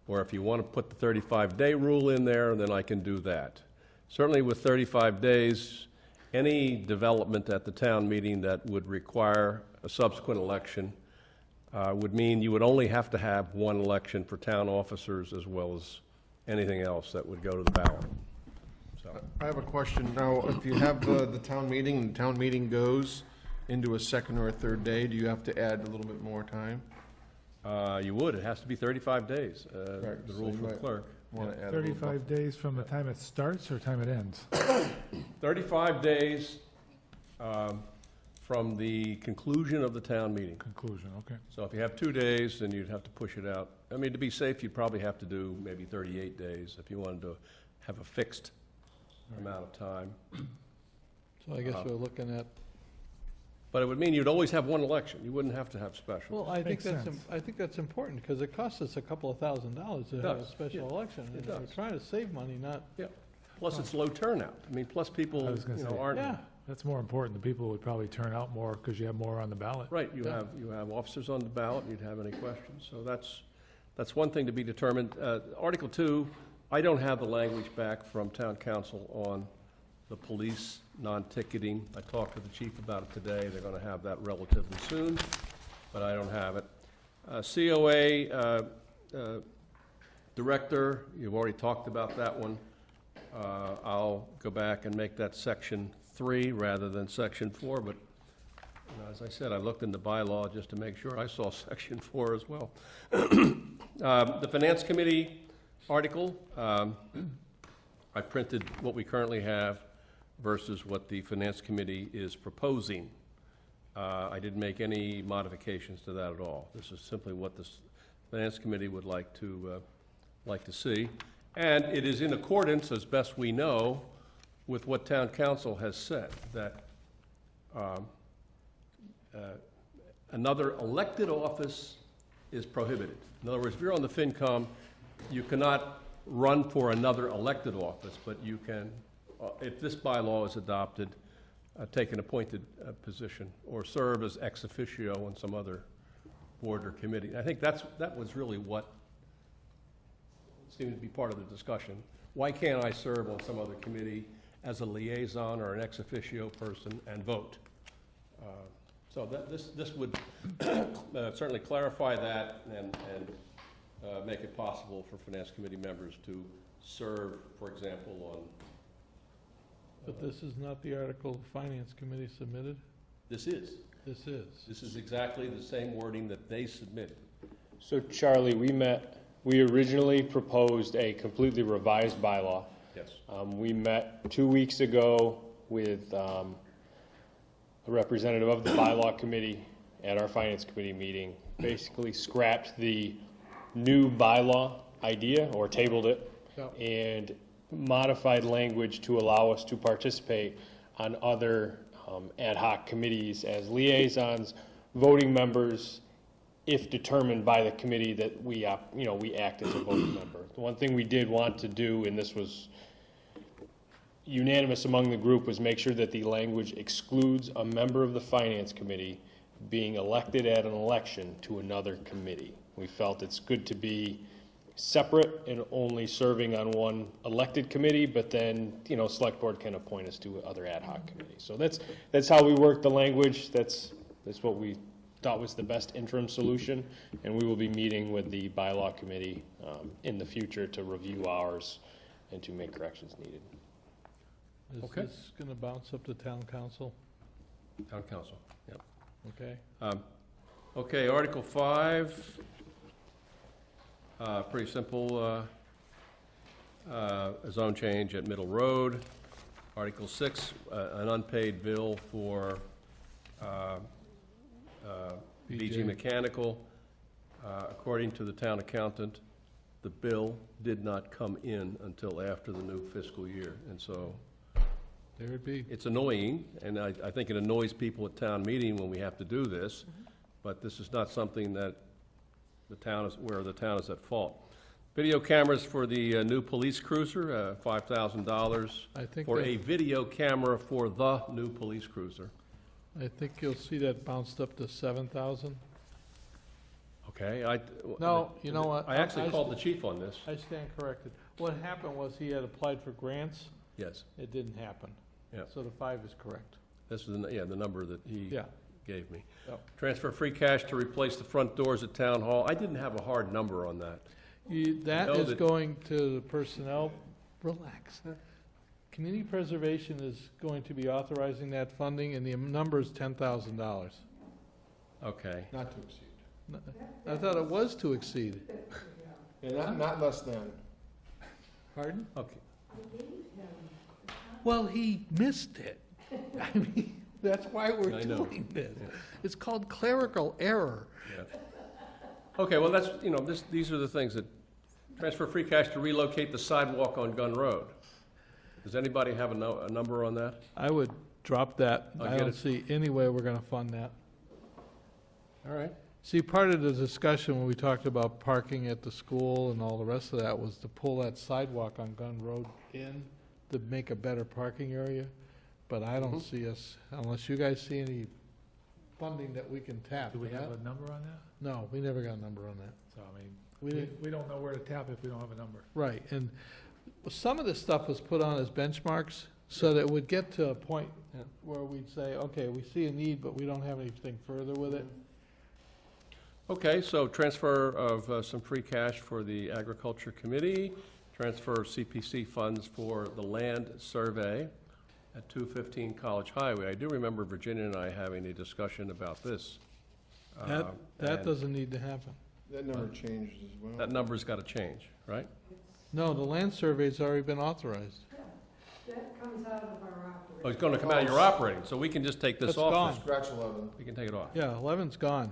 Or if you want to put the 35-day rule in there, then I can do that. Certainly with 35 days, any development at the town meeting that would require a subsequent election would mean you would only have to have one election for town officers as well as anything else that would go to the ballot. So, I have a question. Now, if you have the town meeting, and the town meeting goes into a second or a third day, do you have to add a little bit more time? you would. It has to be 35 days, Right, the so rule you for the might clerk. Want to add a little bit? 35 days from the time it starts or time it ends? 35 days from the conclusion of the town meeting. Conclusion, okay. So if you have 2 days, then you'd have to push it out. I mean, to be safe, you'd probably have to do maybe 38 days if you wanted to have a fixed amount of time. So I guess we're looking at, But it would mean you'd always have one election. You wouldn't have to have special. well, I think Makes that's, sense. I think that's important, because it costs us a couple of $1,000s to have a does, special yeah, election. it And we're does. trying to save money, not, Yeah. Plus, it's low turnout. I mean, plus people, I was gonna say, aren't. yeah. That's more important. The people would probably turn out more because you have more on the ballot. Right, you have officers on the ballot, you'd have any questions. So that's one thing to be determined. Article 2, I don't have the language back from town council on the police non-ticketing. I talked to the chief about it today. They're going to have that relatively soon, but I don't have it. COA director, you've already talked about that one. I'll go back and make that section 3 rather than section 4, but as I said, I looked in the bylaw just to make sure I saw section 4 as well. The finance committee article, I printed what we currently have versus what the finance committee is proposing. I didn't make any modifications to that at all. This is simply what the finance committee would like to see. And it is in accordance, as best we know, with what town council has said, that another elected office is prohibited. In other words, if you're on the FinCom, you cannot run for another elected office, but you can, if this bylaw is adopted, take an appointed position or serve as ex officio on some other board or committee. I think that was really what seemed to be part of the discussion. Why can't I serve on some other committee as a liaison or an ex officio person and vote? So this would certainly clarify that and make it possible for finance committee members to serve, for example, on. But this is not the article the finance committee submitted? This is. This is. This is exactly the same wording that they submitted. So Charlie, we originally proposed a completely revised bylaw. Yes. We met 2 weeks ago with a representative of the bylaw committee at our finance committee meeting, basically scrapped the new bylaw idea or tabled it and modified language to allow us to participate on other ad hoc committees as liaisons, voting members, if determined by the committee that we act as a voting member. The one thing we did want to do, and this was unanimous among the group, was make sure that the language excludes a member of the finance committee being elected at an election to another committee. We felt it's good to be separate and only serving on one elected committee, but then, select board can appoint us to other ad hoc committees. So that's how we worked the language. That's what we thought was the best interim solution, and we will be meeting with the bylaw committee in the future to review ours and to make corrections needed. Is Okay. this going to bounce up to town council? Town council, yep. Okay. Okay, Article 5, pretty simple, a zone change at Middle Road. Article 6, an unpaid bill for BG Mechanical. According to the town accountant, the bill did not come in until after the new fiscal year, and so There it be. it's annoying, and I think it annoys people at town meeting when we have to do this, but this is not something that where the town is at fault. Video cameras for the new police cruiser, $5,000 I think for that- a video camera for the new police cruiser. I think you'll see that bounced up to 7,000. Okay, No, you know what? I actually called the chief on this. I stand corrected. What happened was he had applied for grants. Yes. It didn't happen. Yeah. So the 5 is correct. This is, the number that he Yeah. gave me. Yep. Transfer free cash to replace the front doors at Town Hall. I didn't have a hard number on that. That know is that- going to the personnel, relax. Community preservation is going to be authorizing that funding, and the number is $10,000. Okay. Not to exceed. I thought it was to exceed. Yeah, not less than. Pardon? Okay. Well, he missed it. I mean, That's why we're I know. doing this. Yeah. It's called clerical error. Yeah. Okay, well, that's, these are the things that, transfer free cash to relocate the sidewalk on Gun Road. Does anybody have a number on that? I would drop that. I'll I get don't it. see any way we're gonna fund that. All right. See, part of the discussion when we talked about parking at the school and all the rest of that was to pull that sidewalk on Gun Road in to make a better parking area. But I don't see us, unless you guys see any funding that we can tap. Do we for have that. a number on that? No, we never got a number on that. So, I mean, We didn't- we don't know where to tap if we don't have a number. Right, and some of this stuff was put on as benchmarks so that it would get to a point Yeah. where we'd say, okay, we see a need, but we don't have anything further with it. Okay, so transfer of some free cash for the Agriculture Committee, transfer CPC funds for the land survey at 215 College Highway. I do remember Virginia and I having a discussion about this. That and doesn't need to happen. That number changed as well. That number's got to change, right? No, the land survey's already been authorized. That comes out of our operating. Oh, it's going to come out of your operating, so we can just take this That's off. gone. this- Scratch 11. We can take it off. Yeah, 11's gone.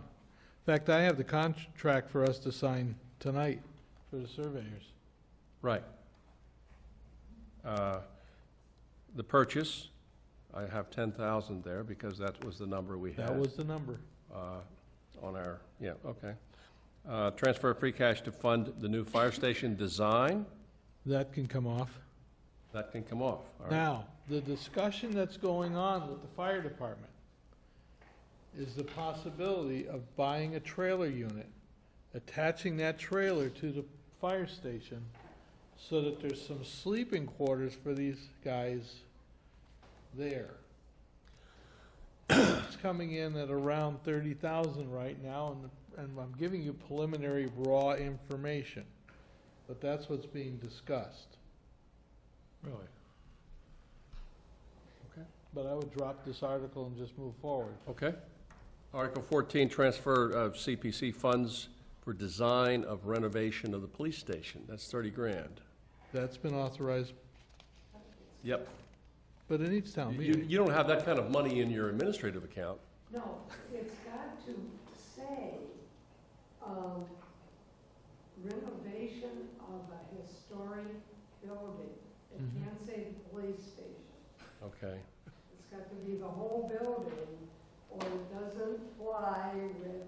In fact, I have the contract for us to sign tonight for the surveyors. Right. The purchase, I have 10,000 there because that was the number we had. That was the number. On our, yeah, okay. Transfer free cash to fund the new fire station design. That can come off. That can come off. All right. Now, the discussion that's going on with the fire department is the possibility of buying a trailer unit, attaching that trailer to the fire station so that there's some sleeping quarters for these guys there. It's coming in at around 30,000 right now, and I'm giving you preliminary raw information, but that's what's being discussed. Really? But I would drop this article and just move forward. Okay. Article 14, transfer of CPC funds for design of renovation of the police station. That's 30 grand. That's been authorized, Yep. but it needs town You, meeting. you don't have that kind of money in your administrative account. No, it's got to say, renovation of a historic building. It can't say the police station. Okay. It's got to be the whole building, or it doesn't fly with.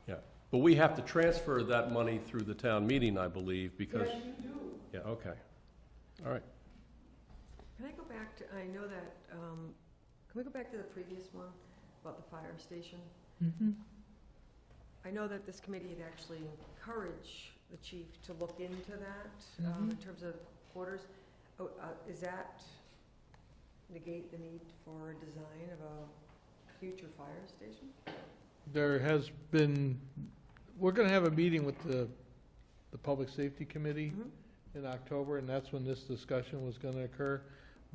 Yeah. But we have to transfer that money through the town meeting, I believe, because. Yes, you do. Yeah, okay. All right. Can I go back to, I know that, can we go back to the previous one about the fire station? I know that this committee had actually encouraged the chief to look into that, in terms of quarters. Oh, is that negate the need for a design of a future fire station? There has been, we're gonna have a meeting with the Public Safety Committee in October, and that's when this discussion was gonna occur.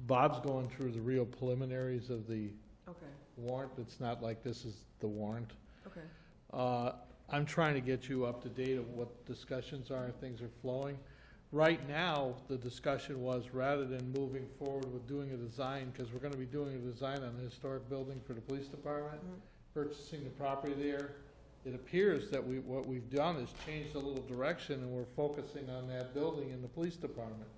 Bob's going through the real preliminaries of the Okay, warrant. It's not like this is the warrant. okay. I'm trying to get you up to date of what discussions are and things are flowing. Right now, the discussion was, rather than moving forward with doing a design, because we're gonna be doing a design on a historic building for the police department, purchasing the property there, it appears that what we've done is changed a little direction, and we're focusing on that building in the police department.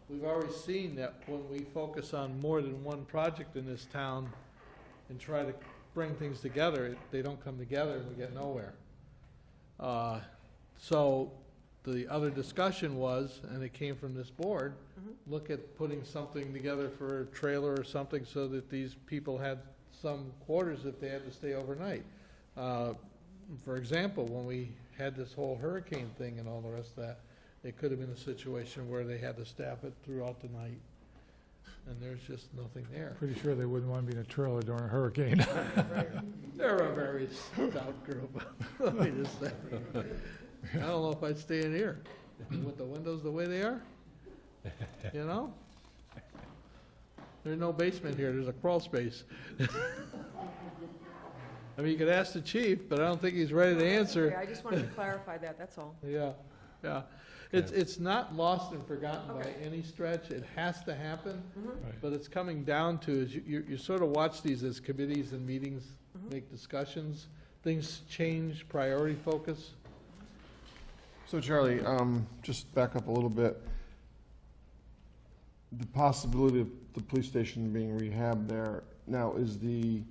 We've already seen that when we focus on more than one project in this town and try to bring things together, they don't come together and we get nowhere. So the other discussion was, and it came from this board, look at putting something together for a trailer or something so that these people had some quarters if they had to stay overnight. For example, when we had this whole hurricane thing and all the rest of that, it could have been a situation where they had to staff it throughout the night, and there's just nothing there. Pretty sure they wouldn't want to be in a trailer during a hurricane. They're a very stout group, let me just say. I don't know if I'd stay in here with the windows the way they are, you know? There's no basement here, there's a crawl space. I mean, you could ask the chief, but I don't think he's ready to answer. Okay, I just wanted to clarify that, that's all. Yeah. Yeah. It's not lost and forgotten by any stretch. It has to happen, but it's coming down to, is you sort of watch these as committees and meetings make discussions, things change, priority focus. So Charlie, just back up a little bit. The possibility of the police station being rehabbed there, now, is the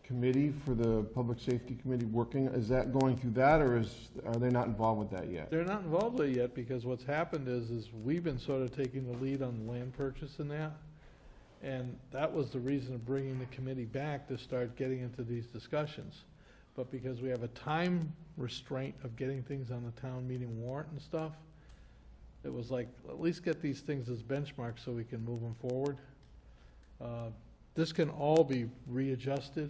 committee for the Public Safety Committee working, is that going through that, or are they not involved with that yet? They're not involved with it yet, because what's happened is we've been sort of taking the lead on the land purchase and that. And that was the reason of bringing the committee back, to start getting into these discussions. But because we have a time restraint of getting things on the town meeting warrant and stuff, it was like, at least get these things as benchmarks so we can move them forward. This can all be readjusted.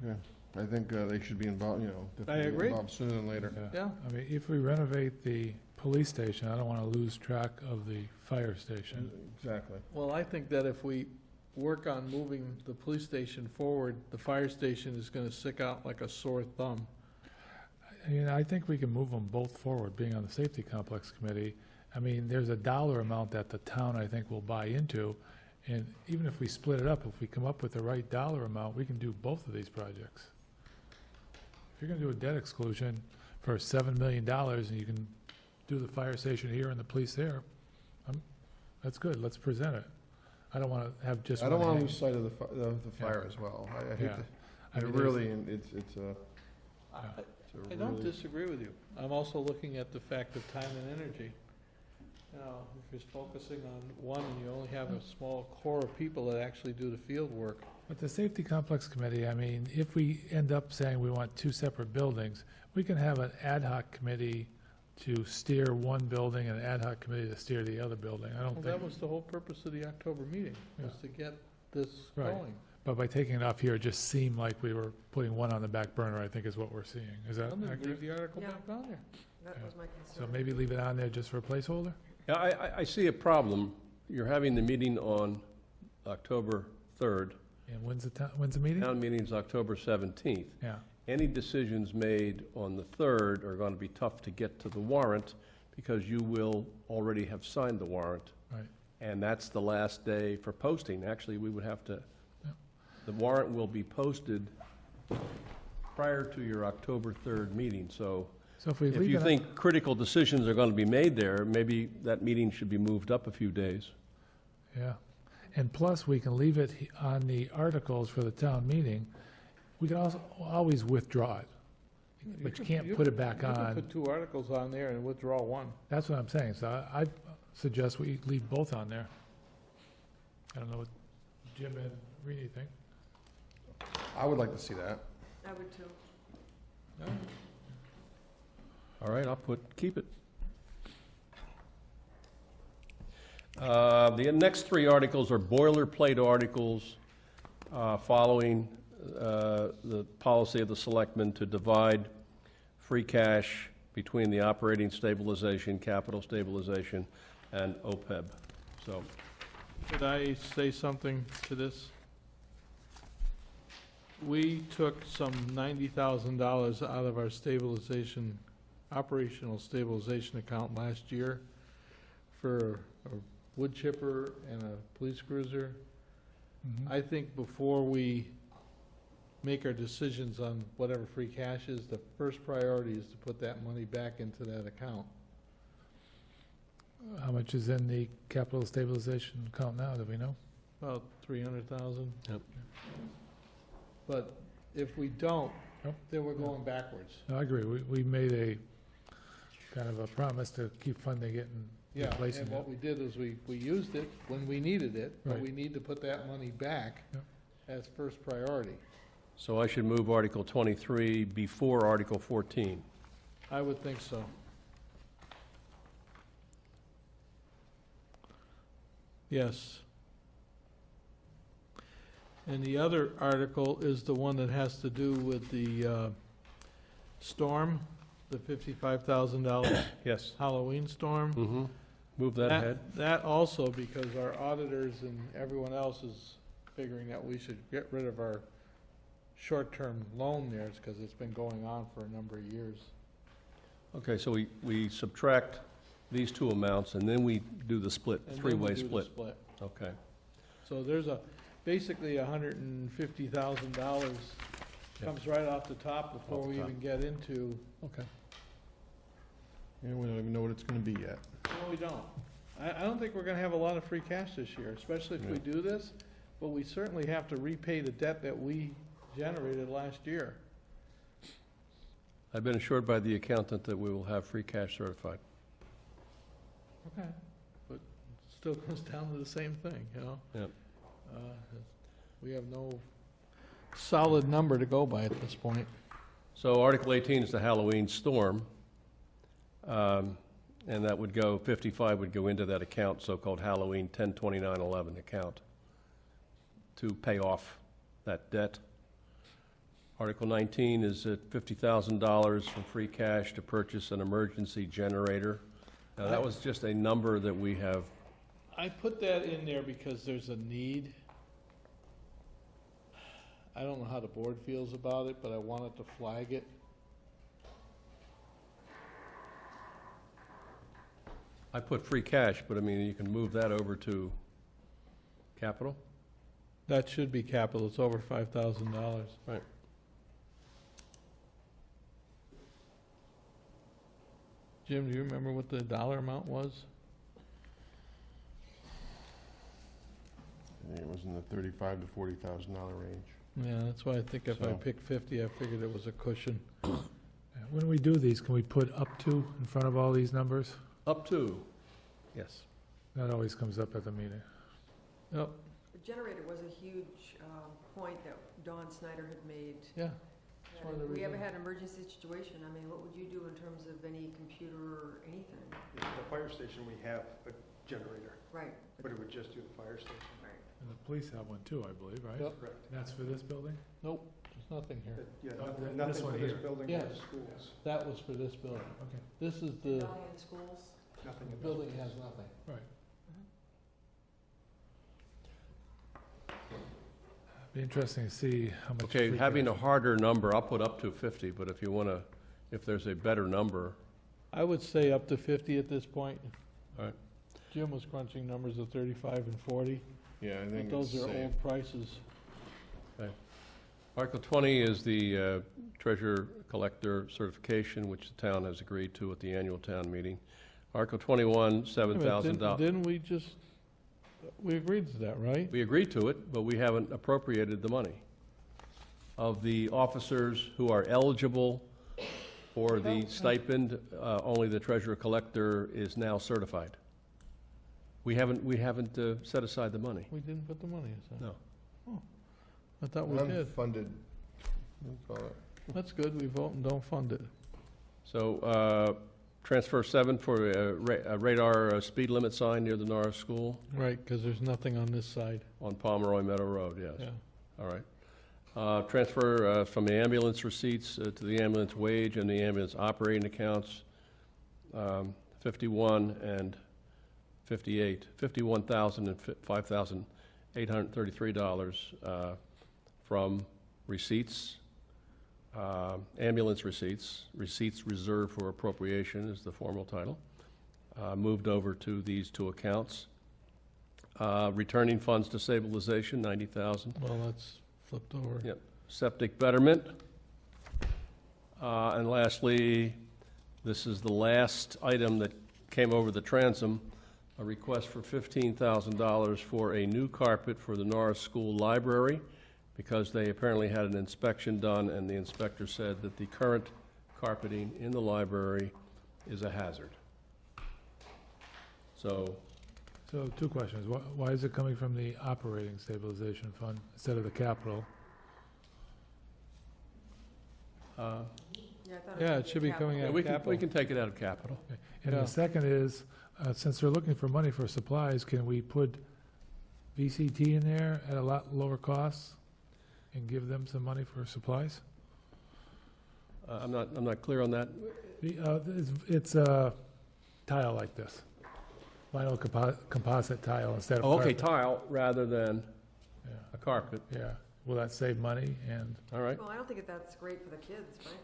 Okay, I think they should be involved, I agree. involved sooner than later. Yeah. I mean, if we renovate the police station, I don't want to lose track of the fire station. Exactly. Well, I think that if we work on moving the police station forward, the fire station is gonna stick out like a sore thumb. I think we can move them both forward, being on the Safety Complex Committee. I mean, there's a dollar amount that the town, I think, will buy into, and even if we split it up, if we come up with the right dollar amount, we can do both of these projects. If you're gonna do a debt exclusion for $7 million, and you can do the fire station here and the police there, that's good, let's present it. I don't wanna have just I one don't want to hand. lose sight of the fire as well. I hate Yeah. to, I mean, really, it's a I don't disagree with you. I'm also looking at the fact of time and energy. You know, if you're focusing on one and you only have a small core of people that actually do the field work. But the Safety Complex Committee, I mean, if we end up saying we want two separate buildings, we can have an ad hoc committee to steer one building and an ad hoc committee to steer the other building. I don't Well, think. that was the whole purpose of the October meeting, was to get this Right. going. But by taking it off here, it just seemed like we were putting one on the back burner, I think is what we're seeing. Is that Well, then leave accurate? the article Yeah. back on there. That was my So concern. maybe leave it on there just for a placeholder? Yeah, I see a problem. You're having the meeting on October 3rd. And when's the meeting? Town meeting's October 17th. Yeah. Any decisions made on the 3rd are going to be tough to get to the warrant, because you will already have signed the warrant. Right. And that's the last day for posting. Actually, we would have to, Yeah. the warrant will be posted prior to your October 3rd meeting. So So if we if leave you it, think critical decisions are going to be made there, maybe that meeting should be moved up a few days. yeah. And plus, we can leave it on the articles for the town meeting. We can also always withdraw it, but you can't put it back You can on. put two articles on there and withdraw one. That's what I'm saying. So I suggest we leave both on there. I don't know what Jim and Rini think. I would like to see that. I would too. All right, keep it. The next three articles are boilerplate articles following the policy of the selectmen to divide free cash between the operating stabilization, capital stabilization, and OPEB. So, Could I say something to this? We took some $90,000 out of our stabilization, operational stabilization account last year for a wood chipper and a police cruiser. I think before we make our decisions on whatever free cash is, the first priority is to put that money back into that account. How much is in the capital stabilization account now, do we know? About 300,000. Yep. But if we don't, Yep. then we're going backwards. No, I agree. We made a kind of a promise to keep funding it and Yeah, replacing and it. what we did is we used it when we needed it, but Right. we need to put that money back Yep. as first priority. so I should move Article 23 before Article 14. I would think so. Yes. And the other article is the one that has to do with the storm, the $55,000 Yes. Halloween storm. Mm-hmm. Move that ahead. That also, because our auditors and everyone else is figuring that we should get rid of our short-term loan there, because it's been going on for a number of years. Okay, so we subtract these two amounts, and then we do the split, And then we three-way do the split. split. Okay. So there's basically $150,000 comes right off the top before Off the we top. even get into, Okay. Yeah, we don't even know what it's gonna be yet. no, we don't. I don't think we're gonna have a lot of free cash this year, especially if we Yeah. do this, but we certainly have to repay the debt that we generated last year. I've been assured by the accountant that we will have free cash certified. Okay. But it still comes down to the same thing, you know? Yep. We have no solid number to go by at this point. So Article 18 is the Halloween storm, and that would go, 55 would go into that account, so-called Halloween 102911 account, to pay off that debt. Article 19 is at $50,000 from free cash to purchase an emergency generator. Now, that was just a number that we have. I put that in there because there's a need. I don't know how the board feels about it, but I wanted to flag it. I put free cash, but I mean, you can move that over to capital? That should be capital, it's over $5,000. Right. Jim, do you remember what the dollar amount was? I think it was in the $35,000 to $40,000 range. Yeah, that's why I think if I So- picked 50, I figured it was a cushion. Yeah, when we do these, can we put up to in front of all these numbers? Up to, yes. That always comes up at the meeting. Yep, The generator was a huge point that Don Snyder had made. yeah. That one of the if we ever reasons. had an emergency situation, I mean, what would you do in terms of any computer or anything? The fire station, we have a generator, Right, but it would just do the fire station. right. And the police have one too, I believe, right? Yep. Correct. And that's for this building? Nope, there's nothing here. Yeah, Oh, this nothing one for this here. building or Yes. the schools. That was for this building. Okay, This is the, Nothing in the schools? Nothing the in building has nothing. right. Be interesting to see how much. Okay, free having a cash- harder number, I'll put up to 50, but if you want to, if there's a better number, I would say up to 50 at this point. all right. Jim was crunching numbers of 35 and 40, Yeah, I but think those it's are safe. old prices. Article 20 is the treasurer collector certification, which the town has agreed to at the annual town meeting. Article 21, Wait a minute, $7,000. Didn't we just, we agreed to that, right? We agreed to it, but we haven't appropriated the money. Of the officers who are eligible for the stipend, only the treasurer collector is now certified. We haven't set aside the money. We didn't put the money aside. No. I thought we did. Unfunded, we call it. That's good, we vote and don't fund it. So, transfer 7 for a radar speed limit sign near the Norris School Right, because there's nothing on this side. on Pomeroy Meadow Road, yes. Yeah. All right. Transfer from the ambulance receipts to the ambulance wage and the ambulance operating accounts, 51 and 58, $51,000 and $5,833 from receipts, ambulance receipts reserved for appropriation is the formal title, moved over to these two accounts. Returning funds to stabilization, $90,000. Well, that's flipped over. Yep. Septic betterment. And lastly, this is the last item that came over the transom, a request for $15,000 for a new carpet for the Norris School Library, because they apparently had an inspection done, and the inspector said that the current carpeting in the library is a hazard. So, two questions. Why is it coming from the operating stabilization fund instead of the capital? Yeah, I thought Yeah, was it should be coming yeah, out we of can capital. take it out of capital. Okay. And Yeah. the second is, since they're looking for money for supplies, can we put VCT in there at a lot lower cost and give them some money for supplies? I'm not clear on that. It's a tile like this, vinyl composite tile instead of Oh, okay, carpet. tile rather than Yeah. a carpet. Yeah, will that save money? And All right. Well, I don't think that's great for the kids, frankly.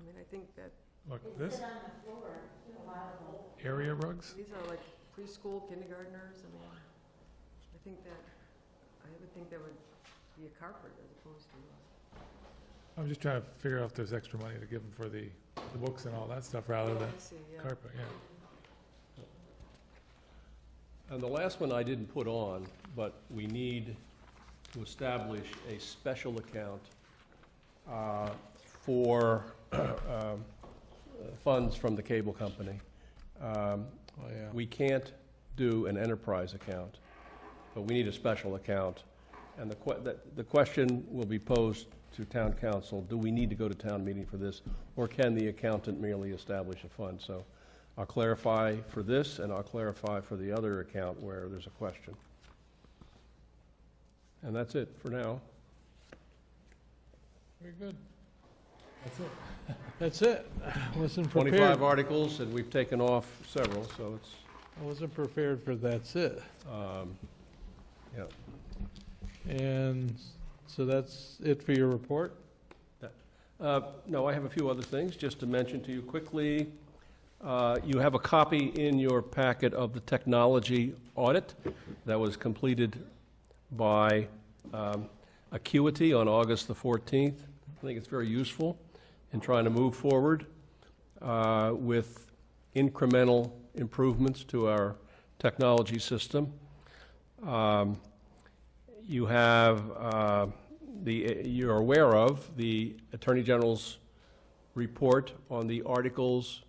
I mean, I think that Look, this? Area rugs? These are like preschool kindergartners, I mean, I would think that would be a carpet as opposed to. I'm just trying to figure out if there's extra money to give them for the books and all that stuff rather than I see, yeah. carpet, yeah. And the last one I didn't put on, but we need to establish a special account for funds from the cable company. We can't do an enterprise account, but we need a special account. And the question will be posed to town council, do we need to go to town meeting for this, or can the accountant merely establish a fund? So I'll clarify for this, and I'll clarify for the other account where there's a question. And that's it for now. Very good. That's it. That's it. I wasn't 25 prepared. articles, and we've taken off several, so it's, I wasn't prepared for that's it. yeah. And so that's it for your report? No, I have a few other things, just to mention to you quickly. You have a copy in your packet of the technology audit that was completed by Acuity on August the 14th. I think it's very useful in trying to move forward with incremental improvements to our technology system. You have you're aware of the Attorney General's report on the articles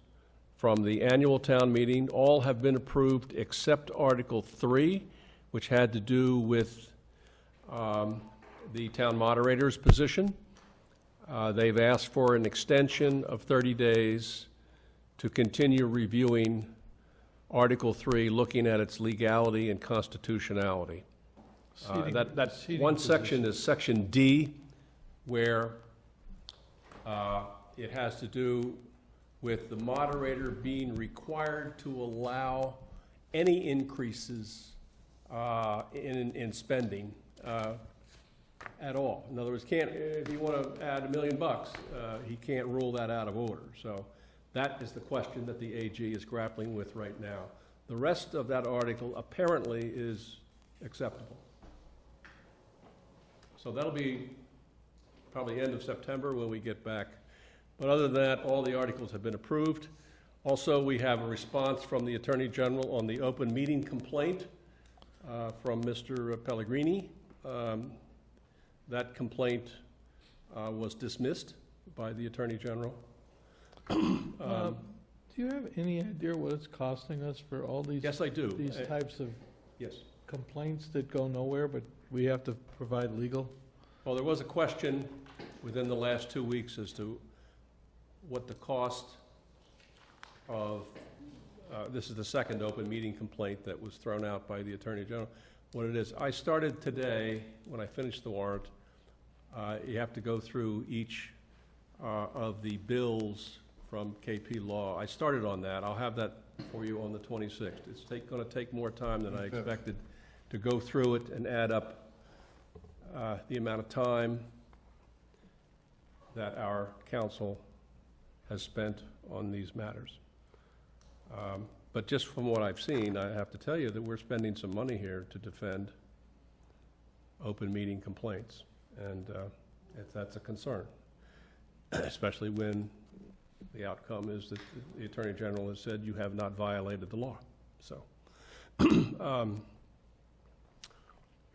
from the annual town meeting. All have been approved except Article 3, which had to do with the town moderator's position. They've asked for an extension of 30 days to continue reviewing Article 3, looking at its legality and constitutionality. That one section is Section D, where it has to do with the moderator being required to allow any increases in spending at all. In other words, if you want to add $1 million, he can't rule that out of order. So that is the question that the AG is grappling with right now. The rest of that article apparently is acceptable. So that'll be probably end of September when we get back. But other than that, all the articles have been approved. Also, we have a response from the Attorney General on the open meeting complaint from Mr. Pellegrini. That complaint was dismissed by the Attorney General. Do you have any idea what it's costing us for all these? Yes, I do. These types of yes. complaints that go nowhere, but we have to provide legal? Well, there was a question within the last 2 weeks as to what the cost of, this is the second open meeting complaint that was thrown out by the Attorney General, what it is. I started today, when I finished the warrant, you have to go through each of the bills from KP Law. I started on that. I'll have that for you on the 26th. It's going to take more time than I expected to go through it and add up the amount of time that our council has spent on these matters. But just from what I've seen, I have to tell you that we're spending some money here to defend open meeting complaints, and that's a concern, especially when the outcome is that the Attorney General has said you have not violated the law. So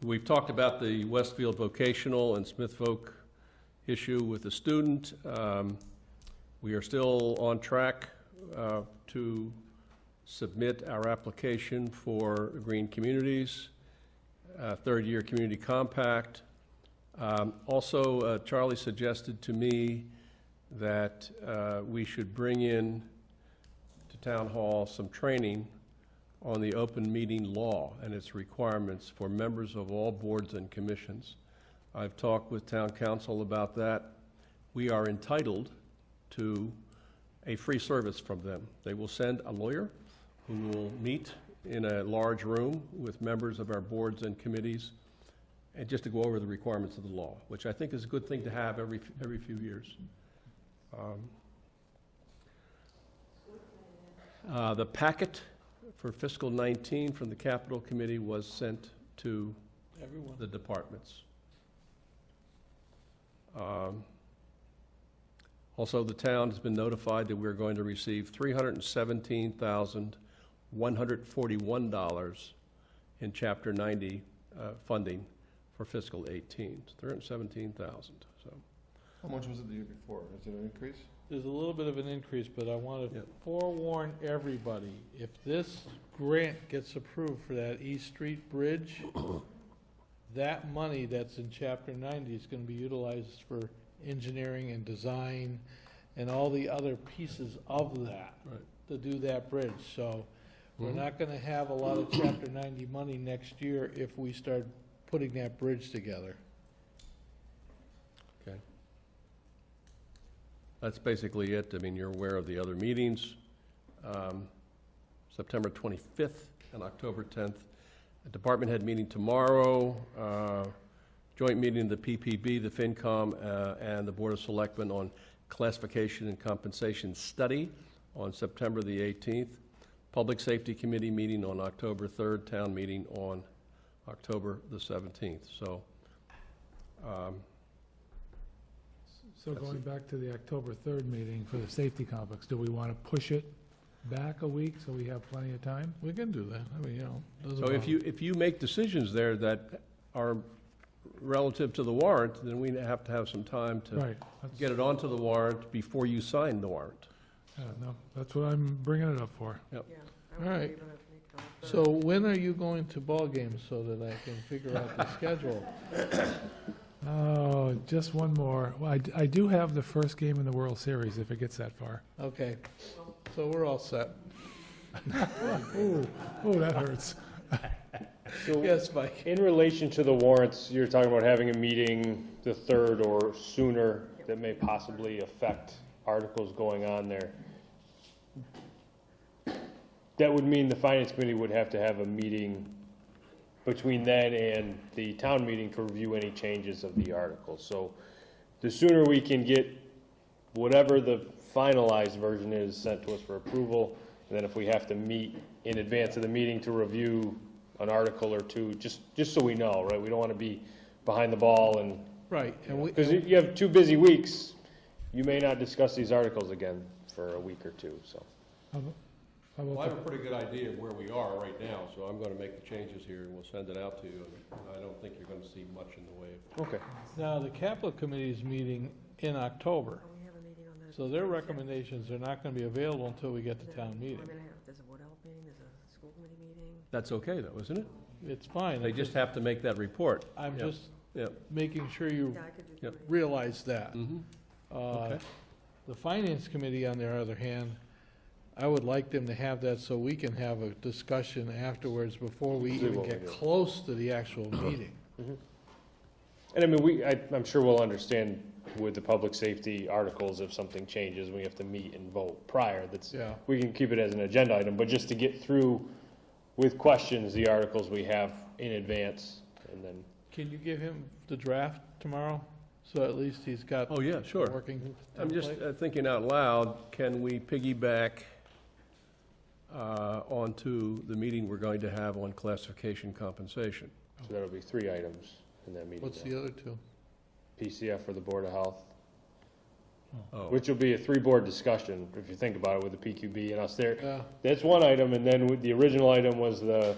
we've talked about the Westfield Vocational and Smith Voc issue with the student. We are still on track to submit our application for Green Communities, third-year community compact. Also, Charlie suggested to me that we should bring in to Town Hall some training on the open meeting law and its requirements for members of all boards and commissions. I've talked with Town Council about that. We are entitled to a free service from them. They will send a lawyer who will meet in a large room with members of our boards and committees, and just to go over the requirements of the law, which I think is a good thing to have every few years. The packet for fiscal 19 from the Capital Committee was sent to Everyone. the departments. Also, the town has been notified that we're going to receive $317,141 in Chapter 90 funding for fiscal 18. It's $317,000, so. How much was it the year before? Is it an increase? There's a little bit of an increase, but I want to forewarn everybody, if this grant gets approved for that East Street Bridge, that money that's in Chapter 90 is going to be utilized for engineering and design and all the other pieces of that to do that bridge. So we're not going to have a lot of Chapter 90 money next year if we start putting that bridge together. Okay. That's basically it. I mean, you're aware of the other meetings. September 25th and October 10th. A department head meeting tomorrow. Joint meeting of the PPB, the FinCom, and the Board of Selectmen on classification and compensation study on September the 18th. Public Safety Committee meeting on October 3rd. Town meeting on October the 17th. So, So going back to the October 3rd meeting for the safety complex, do we want to push it back a week so we have plenty of time? We can do that. I mean, you know. doesn't so bother- if you make decisions there that are relative to the warrant, then we have to have some time to Right. get it onto the warrant before you sign the warrant. No, that's what I'm bringing it up for. Yep. Yeah. All right. So when are you going to ball games so that I can figure out the schedule? Oh, just one more. Well, I do have the first game in the World Series if it gets that far. Okay, so we're all set. Ooh, that hurts. So Yes, Mike. in relation to the warrants, you're talking about having a meeting the 3rd or sooner that may possibly affect articles going on there. That would mean the Finance Committee would have to have a meeting between then and the town meeting to review any changes of the articles. So the sooner we can get whatever the finalized version is sent to us for approval, and then if we have to meet in advance of the meeting to review an article or two, just so we know, right? We don't want to be behind the ball and, Right, and because you have 2 busy weeks, you may not discuss these articles again for a week or two, so. Well, I have a pretty good idea of where we are right now, so I'm going to make the changes here and we'll send it out to you. And I don't think you're going to see much in the way of. Okay. Now, the capital committee is meeting in October, We have a meeting on the. so their recommendations are not going to be available until we get to town meeting. We're gonna have, there's a Board of Health meeting, there's a school committee meeting. That's okay though, isn't it? It's fine. They just have to make that report. I'm Yep. just Yep. making sure you Yeah, I could just. Yep. do it. realize that. Mm-hmm. Uh, The finance committee, on their other hand, I would like them to have that so we can have a discussion afterwards before we See even what we get do. close to the actual meeting. And I mean, I'm sure we'll understand with the public safety articles, if something changes, we have to meet and vote prior. Yeah. We can keep it as an agenda item, but just to get through with questions, the articles we have in advance, and then. Can you give him the draft tomorrow? So at least he's got. Oh, yeah, sure. a working I'm just template? thinking out loud, can we piggyback onto the meeting we're going to have on classification compensation? So that'll be 3 items in that meeting. What's now. the other two? PCF for the Board of Health, Oh, which will be a 3-board discussion, if you think about it, with the PQB and us there. Yeah. That's one item, and then with the original item was the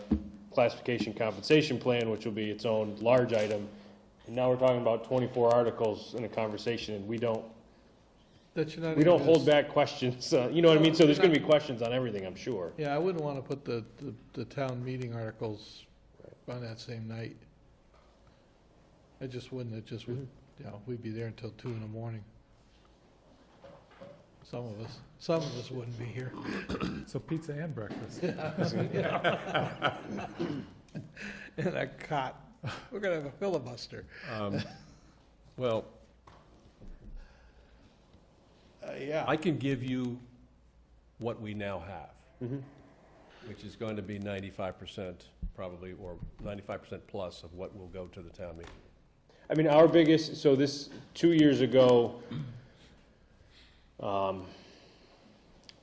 classification compensation plan, which will be its own large item. And now we're talking about 24 articles in a conversation, and we don't hold back questions, you know what I mean? So there's gonna be questions on everything, I'm sure. Yeah, I wouldn't want to put the town meeting articles on that same night. I just wouldn't, it just would, you know, we'd be there until 2 in the morning. Some of us wouldn't be here. So pizza and breakfast. In a cot. We're gonna have a filibuster. Well, Yeah. I can give you what we now have, which is going to be 95% probably, or 95% plus of what will go to the town meeting. I mean, our biggest, so this, 2 years ago,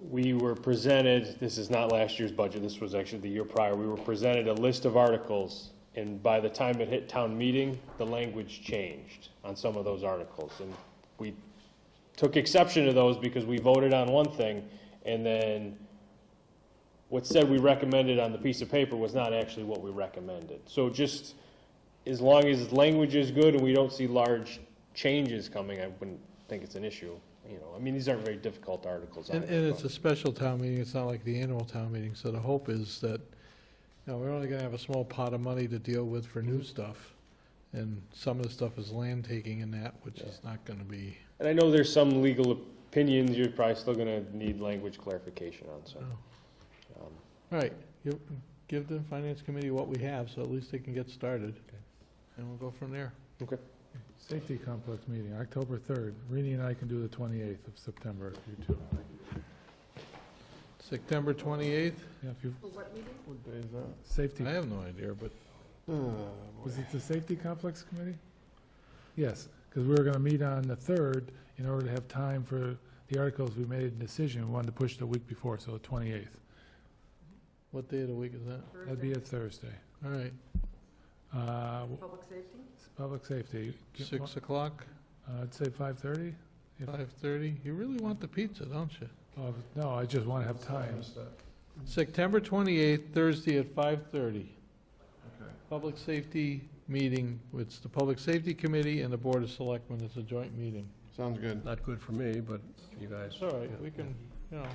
we were presented, this is not last year's budget, this was actually the year prior, we were presented a list of articles, and by the time it hit town meeting, the language changed on some of those articles. And we took exception to those because we voted on one thing, and then what said we recommended on the piece of paper was not actually what we recommended. So just as long as language is good and we don't see large changes coming, I wouldn't think it's an issue. You know, I mean, these aren't very difficult articles. And it's a special town meeting, it's not like the annual town meeting, so the hope is that, you know, we're only gonna have a small pot of money to deal with for new stuff. And some of the stuff is land taking in that, which is not gonna be. And I know there's some legal opinions you're probably still gonna need language clarification on, so. All right, give the finance committee what we have, so at least they can get started. And we'll go from there. Okay. Safety complex meeting, October 3rd. Rini and I can do the 28th of September, if you two. September 28th? Yeah, if you, For what meeting? What day is that? safety, I have no idea, but was it the safety complex committee? Yes, because we were gonna meet on the 3rd in order to have time for the articles. We made a decision, we wanted to push the week before, so the 28th. what day of the week is that? That'd be a Thursday. All right, Public safety? Public safety. 6 o'clock, I'd say 5:30? 5:30? You really want the pizza, don't you? No, I just want to have time. September 28th, Thursday at 5:30. Okay. Public safety meeting, it's the Public Safety Committee and the Board of Selectmen, it's a joint meeting. Sounds good. Not good for me, but you guys. It's all right, we can, you know,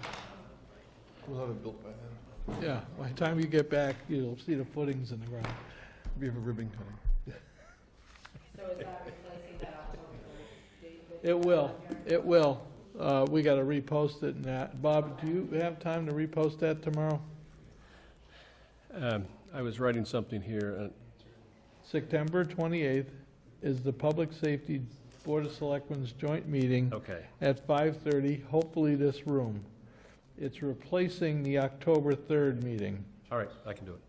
We'll have it built by then. yeah, by the time you get back, you'll see the footings in the ground. We have a ribbon cutting. So is that replacing that October 3rd date? It will, it will. We gotta repost it and that. Bob, do you have time to repost that tomorrow? I was writing something here. September 28th is the Public Safety Board of Selectmen's joint meeting Okay. at 5:30, hopefully this room. It's replacing the October 3rd meeting. All right, I can do it.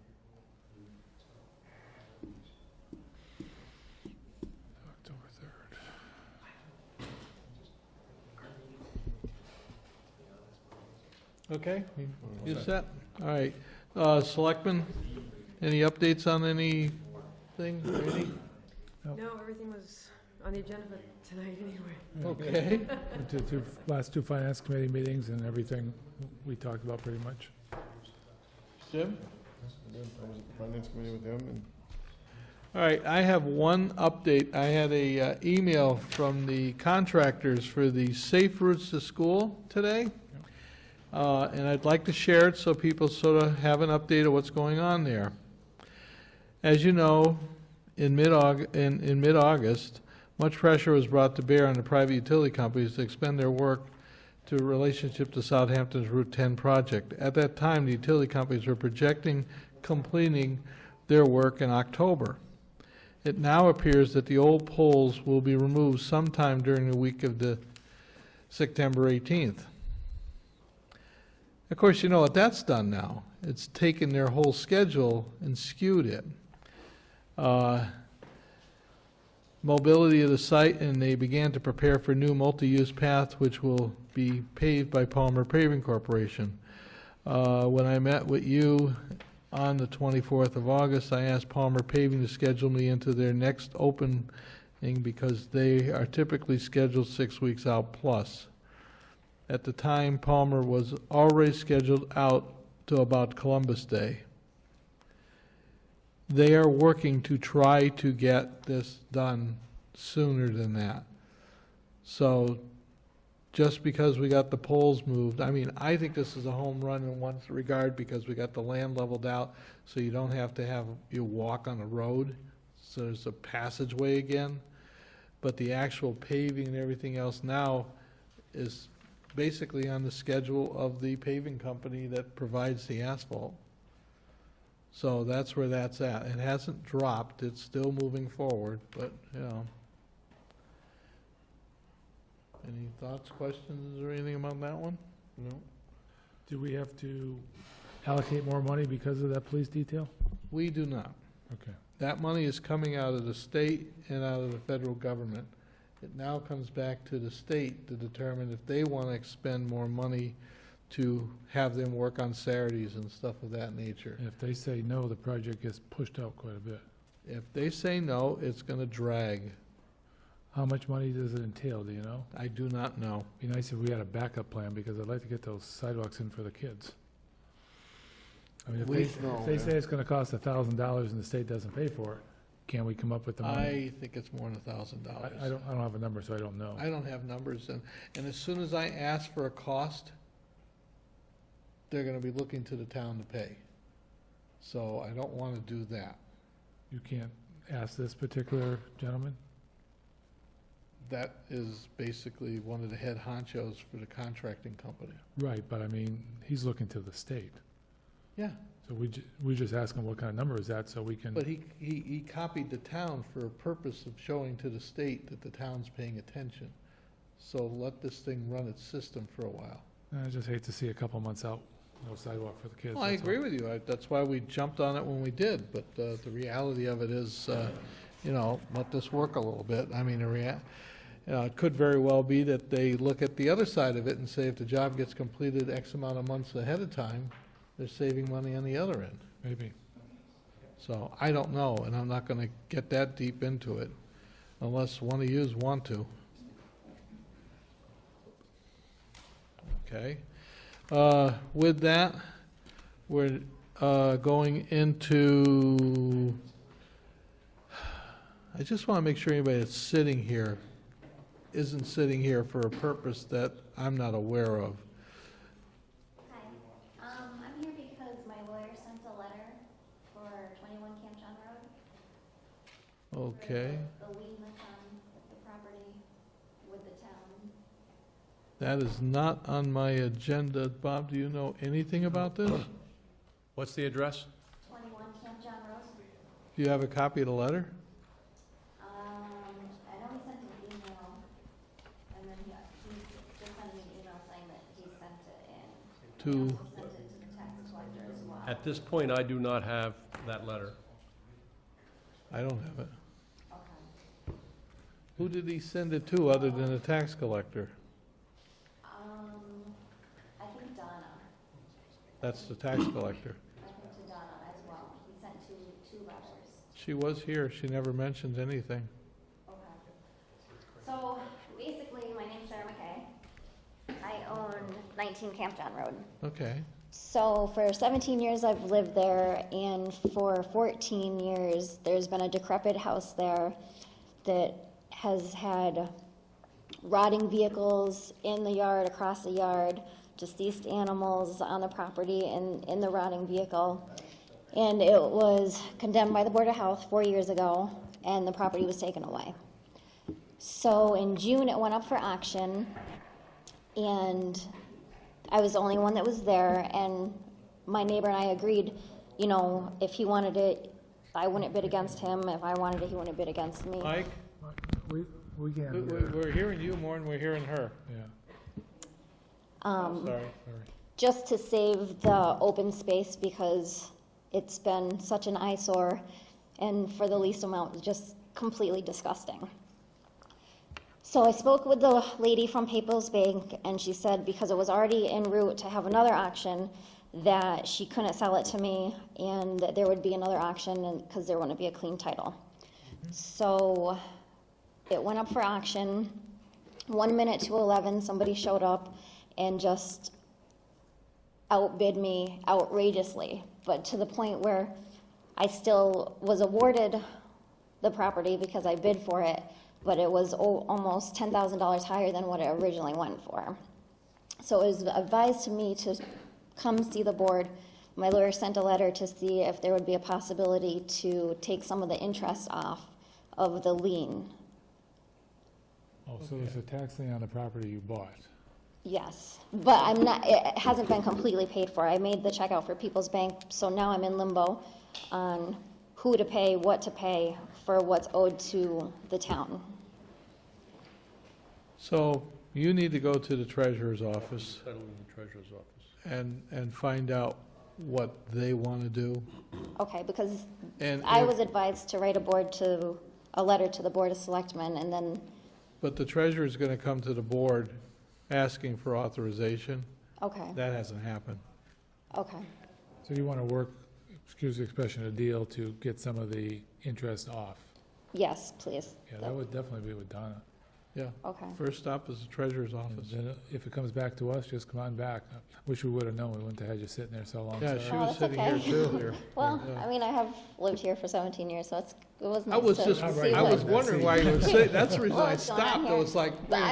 October 3rd. Okay, you set? All right. Selectmen, any updates on anything? Any? No, everything was on the agenda for tonight anyway. Okay. Went to last two finance committee meetings and everything we talked about pretty much. Jim? I was at the finance committee with him, and All right, I have one update. I had a email from the contractors for the Safe Routes to School today. And I'd like to share it so people sort of have an update of what's going on there. As you know, in mid-August, much pressure was brought to bear on the private utility companies to expend their work to a relationship to Southampton's Route 10 project. At that time, the utility companies were projecting completing their work in October. It now appears that the old poles will be removed sometime during the week of the September 18th. Of course, you know what that's done now. It's taken their whole schedule and skewed it. Mobility of the site, and they began to prepare for new multi-use path, which will be paved by Palmer Paving Corporation. When I met with you on the 24th of August, I asked Palmer Paving to schedule me into their next opening because they are typically scheduled 6 weeks out plus. At the time, Palmer was already scheduled out to about Columbus Day. They are working to try to get this done sooner than that. So just because we got the poles moved, I mean, I think this is a home run in one regard because we got the land leveled out, so you don't have to have you walk on a road, so there's a passageway again. But the actual paving and everything else now is basically on the schedule of the paving company that provides the asphalt. So that's where that's at. It hasn't dropped, it's still moving forward, but, you know. Any thoughts, questions, or anything about that one? No? Do we have to allocate more money because of that police detail? We do not. Okay. That money is coming out of the state and out of the federal government. It now comes back to the state to determine if they want to expend more money to have them work on Saturdays and stuff of that nature. And if they say no, the project gets pushed out quite a bit. If they say no, it's gonna drag. How much money does it entail, do you know? I do not know. Be nice if we had a backup plan, because I'd like to get those sidewalks in for the kids. I mean, if they say it's gonna cost $1,000 and the state doesn't pay for it, can we come up with the money? I think it's more than $1,000. I don't have a number, so I don't know. I don't have numbers, and as soon as I ask for a cost, they're gonna be looking to the town to pay. So I don't wanna do that. You can't ask this particular gentleman? That is basically one of the head honchos for the contracting company. Right, but I mean, he's looking to the state. Yeah. So we just ask him what kind of number is that, so we can. But he copied the town for a purpose of showing to the state that the town's paying attention. So let this thing run its system for a while. I just hate to see a couple months out, no sidewalk for the kids. Well, I that's agree all. with you. That's why we jumped on it when we did, but the reality of it is, let this work a little bit. I mean, it could very well be that they look at the other side of it and say if the job gets completed X amount of months ahead of time, they're saving money on the other end. Maybe. So I don't know, and I'm not gonna get that deep into it unless one of yous want to. Okay. With that, we're going into, I just want to make sure anybody that's sitting here isn't sitting here for a purpose that I'm not aware of. Hi, I'm here because my lawyer sent a letter for 21 Camp John Road. Okay. For the lien that's on the property with the town. That is not on my agenda. Bob, do you know anything about this? What's the address? 21 Camp John Road. Do you have a copy of the letter? I know he sent an email, and then he just sent me an email saying that he sent it in. To- He also sent it to the tax collector as well. At this point, I do not have that letter. I don't have it. Okay. Who did he send it to other than the tax collector? I think Donna. That's the tax collector. I think to Donna as well. He sent two letters. She was here. She never mentioned anything. Okay. So basically, my name's Sarah McKay. I own 19 Camp John Road. Okay. So for 17 years I've lived there, and for 14 years there's been a decrepit house there that has had rotting vehicles in the yard, across the yard, deceased animals on the property and in the rotting vehicle. And it was condemned by the Board of Health 4 years ago, and the property was taken away. So in June it went up for auction, and I was the only one that was there, and my neighbor and I agreed, if he wanted it, I wouldn't bid against him. If I wanted it, he wouldn't bid against me. Mike? We can't. We're hearing you more than we're hearing her. Yeah. Sorry. Just to save the open space, because it's been such an eyesore, and for the least amount, just completely disgusting. So I spoke with the lady from People's Bank, and she said because it was already en route to have another auction, that she couldn't sell it to me, and that there would be another auction because there wouldn't be a clean title. So it went up for auction. 1 minute to 11, somebody showed up and just outbid me outrageously, but to the point where I still was awarded the property because I bid for it, but it was almost $10,000 higher than what it originally went for. So it was advised to me to come see the board. My lawyer sent a letter to see if there would be a possibility to take some of the interest off of the lien. Oh, so there's a tax lien on the property you bought. Yes, but it hasn't been completely paid for. I made the check out for People's Bank, so now I'm in limbo on who to pay, what to pay for what's owed to the town. So you need to go to the treasurer's office Settle in the treasurer's office. and find out what they want to do. Okay, because And I if- was advised to write a letter to the Board of Selectmen, and then, But the treasurer's going to come to the board asking for authorization. Okay, That hasn't happened. okay. So you want to work, excuse the expression, a deal to get some of the interest off? Yes, please. Yeah, that would definitely be with Donna. Yeah. Okay. First stop is the treasurer's office. And then if it comes back to us, just come on back. Wish we would have known, we wouldn't have had you sitting there so long. Yeah, sorry. she Oh, was that's sitting okay. here too. Well, Yeah. I mean, I have lived here for 17 years, so it was I nice was to just, see I was what- wondering why you would say, that's the reason I What's going on stopped. I here? was like, wait But a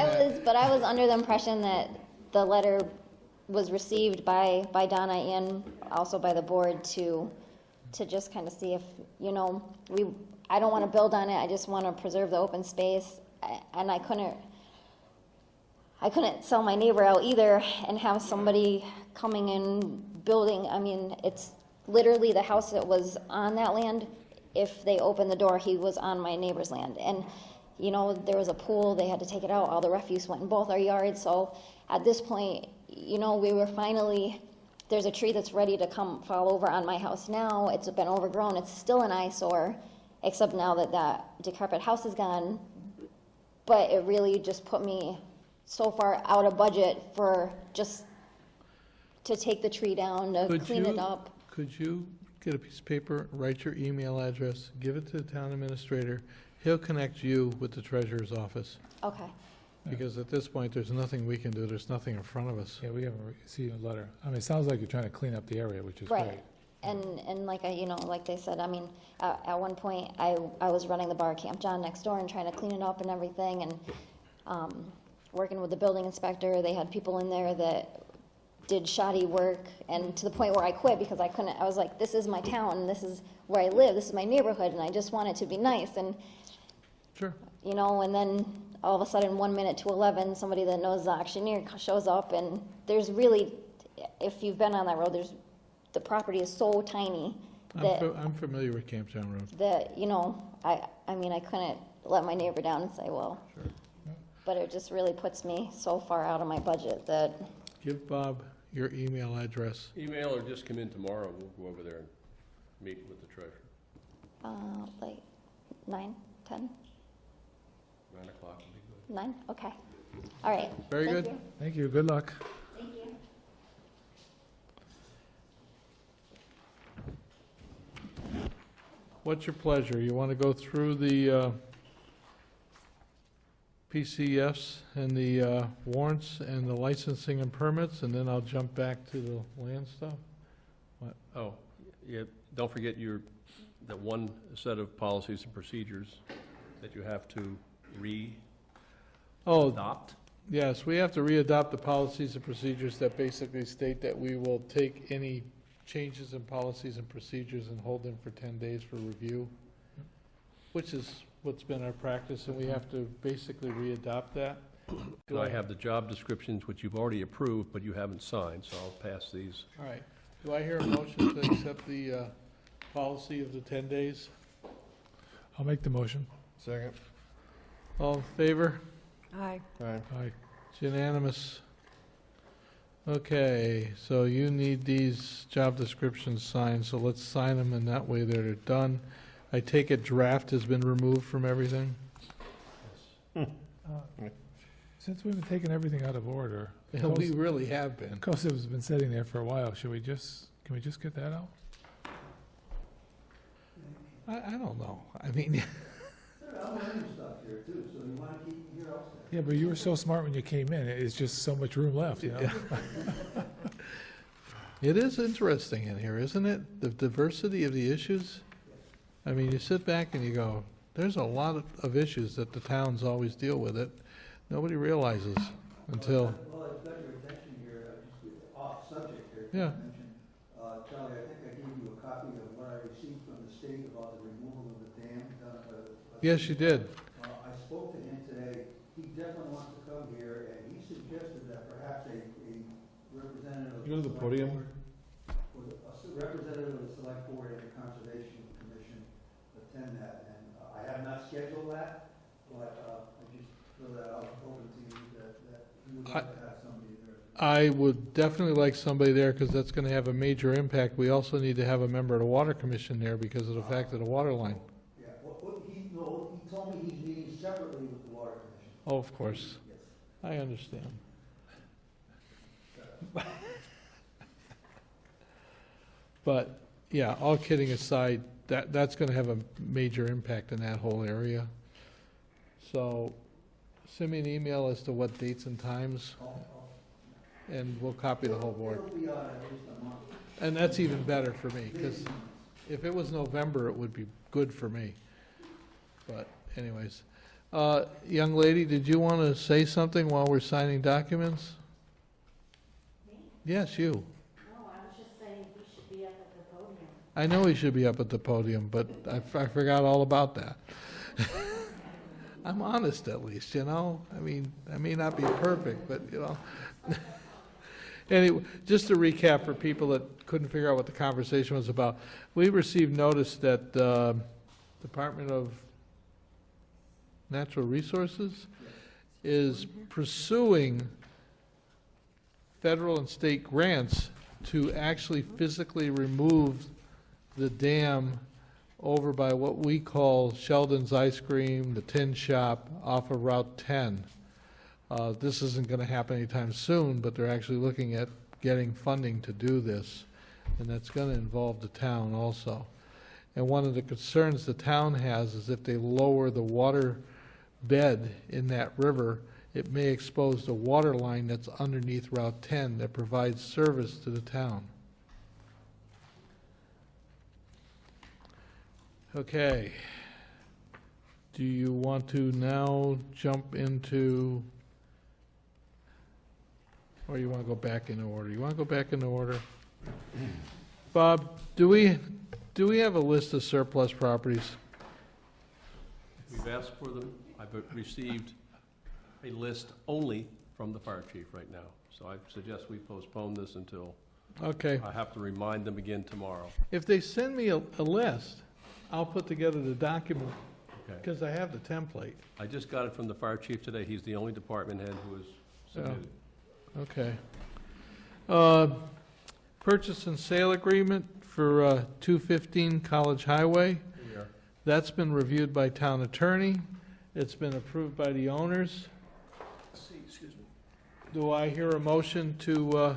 I minute. was under the impression that the letter was received by Donna and also by the board to just kind of see if, you know, I don't want to build on it, I just want to preserve the open space. And I couldn't sell my neighbor out either and have somebody coming in building. I mean, it's literally the house that was on that land. If they opened the door, he was on my neighbor's land. And, you know, there was a pool, they had to take it out, all the refuse went in both our yards. So at this point, you know, we were finally, there's a tree that's ready to come fall over on my house now. It's been overgrown, it's still an eyesore, except now that that decrepit house is gone. But it really just put me so far out of budget for just to take the tree down, to clean it up. Could you get a piece of paper, write your email address, give it to the town administrator? He'll connect you with the treasurer's office. Okay. Because at this point, there's nothing we can do. There's nothing in front of us. Yeah, we haven't received a letter. I mean, it sounds like you're trying to clean up the area, which is great. Right. And like you know, like they said, I mean, at one point, I was running the bar Camp John next door and trying to clean it up and everything, and working with the building inspector. They had people in there that did shoddy work, and to the point where I quit because I couldn't. I was like, this is my town, this is where I live, this is my neighborhood, and I just want it to be nice. And sure, you know, and then all of a sudden, 1 minute to 11, somebody that knows the auctioneer shows up, and there's really, if you've been on that road, the property is so tiny that I'm familiar with Camp John Road. that, you know, I mean, I couldn't let my neighbor down and say, well, but it just really puts me so far out of my budget that, Give Bob your email address. Email or just come in tomorrow, we'll go over there and meet with the treasurer. like 9, 10, 9 o'clock would be good. 9, okay. All right. Very Thank good. you. Thank you, good luck. Thank you. What's your pleasure? You want to go through the PCFs and the warrants and the licensing and permits, and then I'll jump back to the land stuff? What? Oh, yeah, don't forget that one set of policies and procedures that you have to Oh, adopt. yes, we have to readopt the policies and procedures that basically state that we will take any changes in policies and procedures and hold them for 10 days for review, which is what's been our practice, and we have to basically readopt that. And I have the job descriptions, which you've already approved, but you haven't signed, so I'll pass these. All right. Do I hear a motion to accept the policy of the 10 days? I'll make the motion. Second. All in favor? Aye. Aye. Aye. It's unanimous. Okay, so you need these job descriptions signed, so let's sign them, and that way they're done. I take it draft has been removed from everything? Since we've been taking everything out of order, Yeah, we really have been. because it's been sitting there for a while, can we just get that out? I don't know. I mean, I'm learning stuff here too, so you want to keep me here, I'll stay. Yeah, but you were so smart when you came in, it's just so much room left, you know? it is interesting in here, isn't it? The diversity of the issues. I mean, you sit back and you go, there's a lot of issues that the towns always deal with it. Nobody realizes until, Well, I've got your attention here, just off subject here. Yeah. Charlie, I think I gave you a copy of what I received from the state about the removal of the dam. yes, you did. I spoke to him today, he definitely wants to come here, and he suggested that perhaps a representative. You go to the podium. A representative of the select board and the conservation commission attend that, and I have not scheduled that, but I just throw that out open to you that you would like to have somebody there. I would definitely like somebody there because that's going to have a major impact. We also need to have a member of the water commission there because of the fact of the water line. Yeah, he told me he's meeting separately with the water commission. Oh, of course. I understand. But, yeah, all kidding aside, that's gonna have a major impact in that whole area. So, send me an email as to what dates and times, and we'll copy the whole board. It'll be on at least a month. And that's even better for me, because if it was November, it would be good for me. But anyways, young lady, did you want to say something while we're signing documents? Yes, you. No, I was just saying he should be up at the podium. I know he should be up at the podium, but I forgot all about that. I'm honest at least, you know? I mean, I may not be perfect, but, you know. Anyway, just to recap for people that couldn't figure out what the conversation was about, we received notice that Department of Natural Resources is pursuing federal and state grants to actually physically remove the dam over by what we call Sheldon's Ice Cream, the Tin Shop, off of Route 10. This isn't going to happen anytime soon, but they're actually looking at getting funding to do this, and that's going to involve the town also. And one of the concerns the town has is if they lower the water bed in that river, it may expose the water line that's underneath Route 10 that provides service to the town. Okay. Do you want to now jump into, or you want to go back in order? You want to go back in order? Bob, do we have a list of surplus properties? We've asked for them. I've received a list only from the fire chief right now. So I suggest we postpone this until Okay. I have to remind them again tomorrow. If they send me a list, I'll put together the document, Okay. because I have the template. I just got it from the fire chief today. He's the only department head who has submitted. Okay. Purchase and sale agreement for 215 College Highway. Here. That's been reviewed by town attorney. It's been approved by the owners. Excuse me. Do I hear a motion to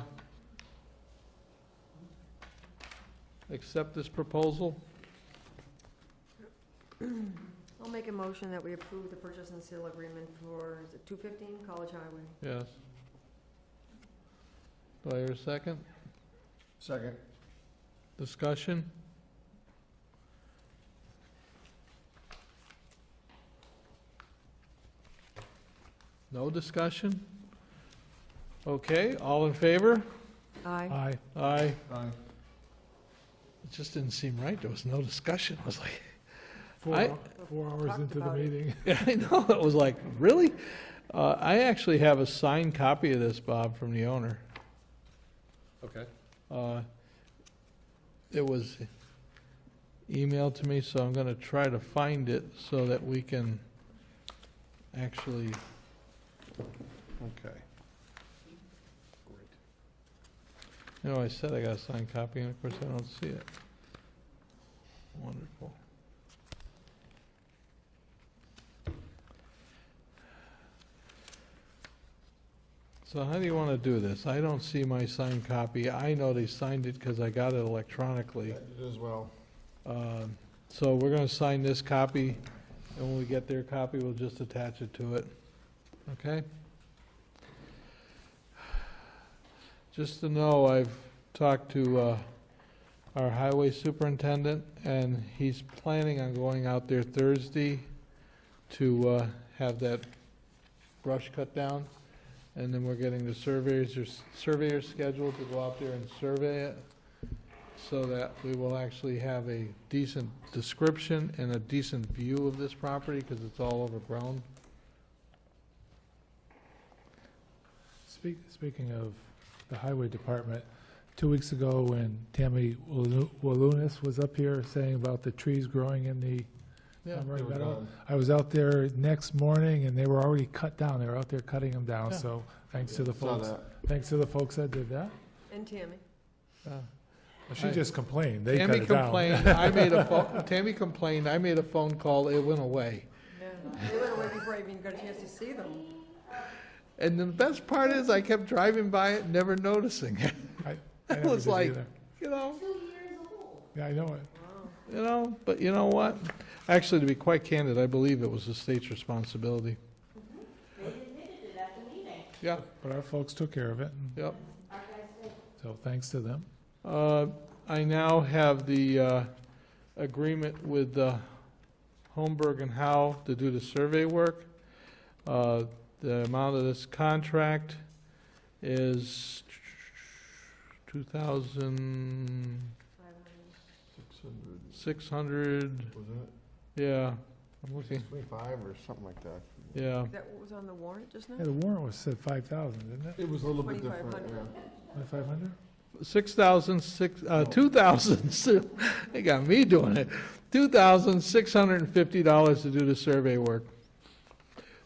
accept this proposal? I'll make a motion that we approve the purchase and sale agreement for, is it 215 College Highway? Yes. Do I hear a second? Second. Discussion? No discussion? Okay, all in favor? Aye. Aye. Aye. It just didn't seem right. There was no discussion. It was like, 4 hours Talked into the about it. meeting. yeah, I know. It was like, really? I actually have a signed copy of this, Bob, from the owner. Okay. It was emailed to me, so I'm going to try to find it so that we can actually, Okay. you know, I said I got a signed copy, and of course I don't see it. Wonderful. So how do you want to do this? I don't see my signed copy. I know they signed it because I got it electronically. It as well. So we're going to sign this copy, and when we get their copy, we'll just attach it to it. Okay? Just to know, I've talked to our highway superintendent, and he's planning on going out there Thursday to have that brush cut down. And then we're getting the surveyors scheduled to go out there and survey it, so that we will actually have a decent description and a decent view of this property, because it's all overgrown. Speaking of the highway department, 2 weeks ago when Tammy Walunas was up here saying about the trees growing in the Yeah, Montgomery they were Meadow, gone. I was out there next morning and they were already cut down. They were out there cutting them down. Yeah. So thanks to the Saw folks. that. Thanks to the folks that did that. And Tammy. Well, she just complained. They cut Tammy it down. complained, Tammy complained, I made a phone call, it went away. Yeah, they went away before I even got a chance to see them. And the best part is I kept driving by it, never noticing it. I I never was did like, either. you know, Yeah, I know it. but you know what? Actually, to be quite candid, I believe it was the state's responsibility. They admitted it at the meeting. Yeah, But our folks took care of it, and yep. so thanks to them. I now have the agreement with Holmberg and Howe to do the survey work. The amount of this contract is 2,600. Was it Yeah, I'm looking. 25 or something like that? Yeah, Is that what was on the warrant just now? Yeah, the warrant was said 5,000, didn't it? It was a little bit different, 2,500. yeah. 500? 2,000, they got me doing it, $2,650 to do the survey work.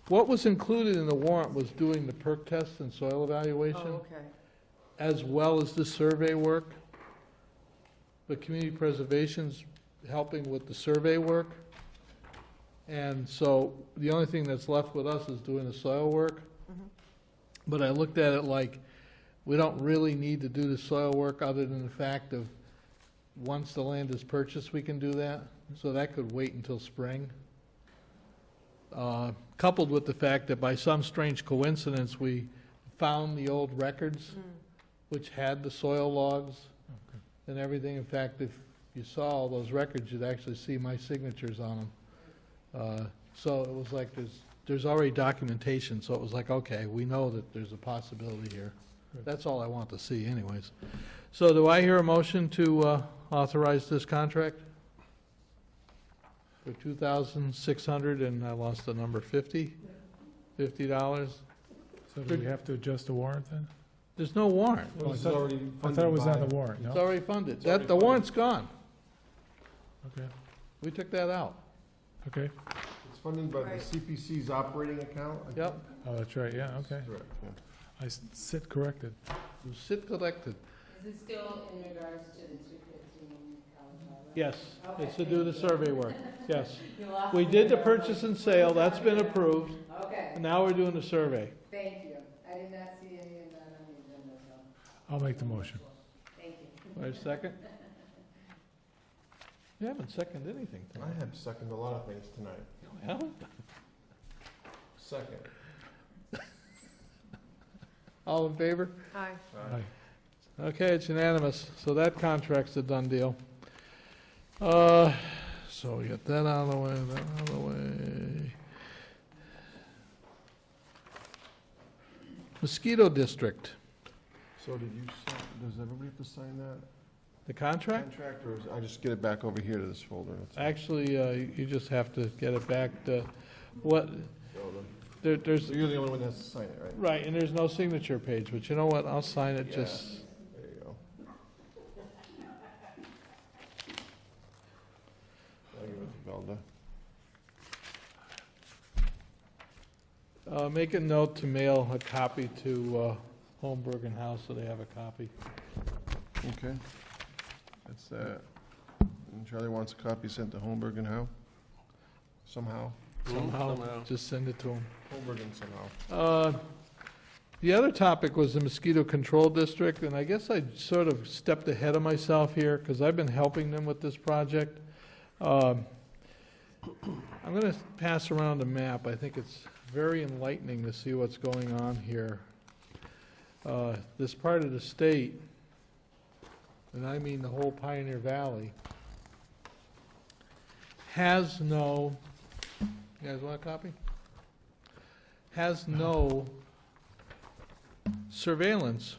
What was included in the warrant was doing the perk test and soil evaluation, Oh, okay. as well as the survey work. But community preservation's helping with the survey work. And so the only thing that's left with us is doing the soil work. But I looked at it like, we don't really need to do the soil work other than the fact of, once the land is purchased, we can do that. So that could wait until spring. Coupled with the fact that by some strange coincidence, we found the old records, which had the soil logs and everything. In fact, if you saw all those records, you'd actually see my signatures on them. So it was like there's already documentation, so it was like, okay, we know that there's a possibility here. That's all I want to see anyways. So do I hear a motion to authorize this contract? For $2,600, and I lost the number, $50? $50? So do we have to adjust the warrant then? There's no warrant. Oh, I This is thought- already I thought it funded was on by- the warrant, no? It's already funded. It's already The funded. warrant's gone. Okay, We took that out. okay. It's funded by the Right. CPC's operating account? I Yep. think. Oh, that's right, yeah, okay. Correct, yeah. I sit corrected. You sit collected. Is it still in regards to the 215 College Highway? Yes, it's to do the survey work, yes. You lost We me did the there. purchase and sale, that's been approved, Okay, and now we're doing the survey. thank you. I did not see any of that on the agenda, so, I'll make the motion. thank you. Wait a second. You haven't seconded anything I tonight. have seconded a lot of things tonight. Well, Second. all in favor? Aye. Aye. Okay, it's unanimous, so that contract's a done deal. So we got that out of the way, that out of the way. Mosquito District, So did you, does everybody have to sign that the contract? contract, or I just get it back over here to this folder? That's all. Actually, you just have to get it back to, what, there's, So you're the only one that has to sign it, right? right, and there's no signature page, but you know what, I'll sign it Yeah. just, There you go. I'll give it to Velda. make a note to mail a copy to Holmberg and House so they have a copy. Okay. That's that. And Charlie wants a copy sent to Holmberg and Howe? Somehow? Somehow, just send it to them. Holmberg and somehow. The other topic was the mosquito control district, and I guess I sort of stepped ahead of myself here, because I've been helping them with this project. I'm going to pass around a map. I think it's very enlightening to see what's going on here. This part of the state, and I mean the whole Pioneer Valley, has no, you guys want a copy? Has no surveillance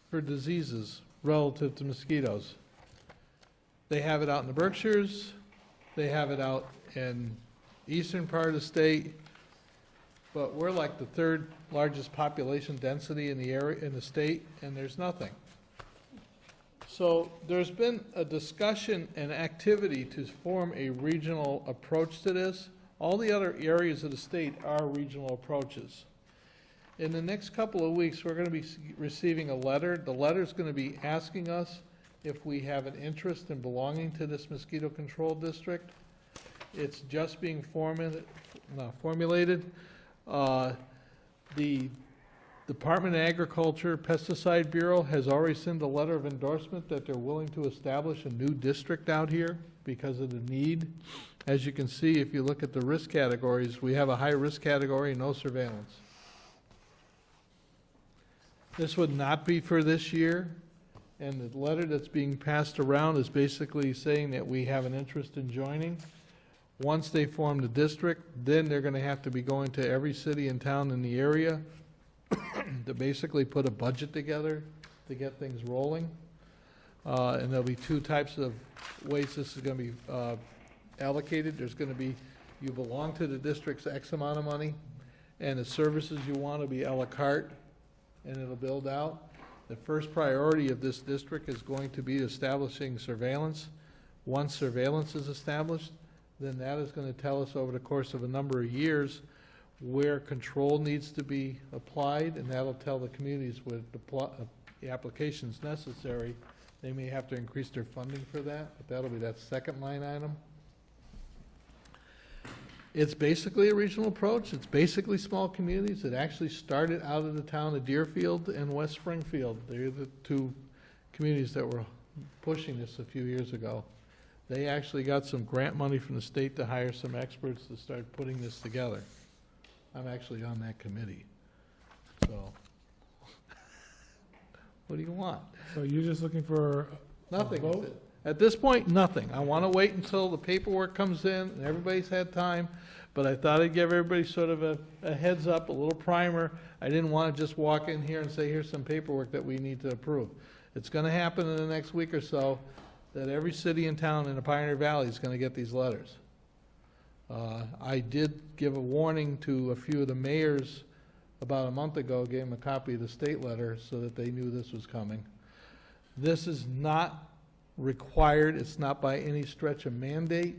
for diseases relative to mosquitoes. They have it out in the Berkshires, they have it out in eastern part of the state, but we're like the third largest population density in the area, in the state, and there's nothing. So there's been a discussion and activity to form a regional approach to this. All the other areas of the state are regional approaches. In the next couple of weeks, we're going to be receiving a letter. The letter's going to be asking us if we have an interest in belonging to this mosquito control district. It's just being formulated. The Department of Agriculture Pesticide Bureau has already sent a letter of endorsement that they're willing to establish a new district out here because of the need. As you can see, if you look at the risk categories, we have a high risk category, no surveillance. This would not be for this year, and the letter that's being passed around is basically saying that we have an interest in joining. Once they form the district, then they're gonna have to be going to every city and town in the area to basically put a budget together to get things rolling. And there'll be two types of ways this is gonna be allocated. There's gonna be, you belong to the district's X amount of money, and the services you want to be à la carte, and it'll build out. The first priority of this district is going to be establishing surveillance. Once surveillance is established, then that is going to tell us over the course of a number of years where control needs to be applied, and that'll tell the communities with the applications necessary. They may have to increase their funding for that, but that'll be that second line item. It's basically a regional approach. It's basically small communities. It actually started out of the town of Deerfield and West Springfield. They're the two communities that were pushing this a few years ago. They actually got some grant money from the state to hire some experts to start putting this together. I'm actually on that committee, so. What do you want? So you're just looking for a Nothing. vote? At this point, nothing. I want to wait until the paperwork comes in and everybody's had time, but I thought I'd give everybody sort of a heads up, a little primer. I didn't want to just walk in here and say, here's some paperwork that we need to approve. It's going to happen in the next week or so, that every city and town in the Pioneer Valley is going to get these letters. I did give a warning to a few of the mayors about a month ago, gave them a copy of the state letter so that they knew this was coming. This is not required, it's not by any stretch a mandate,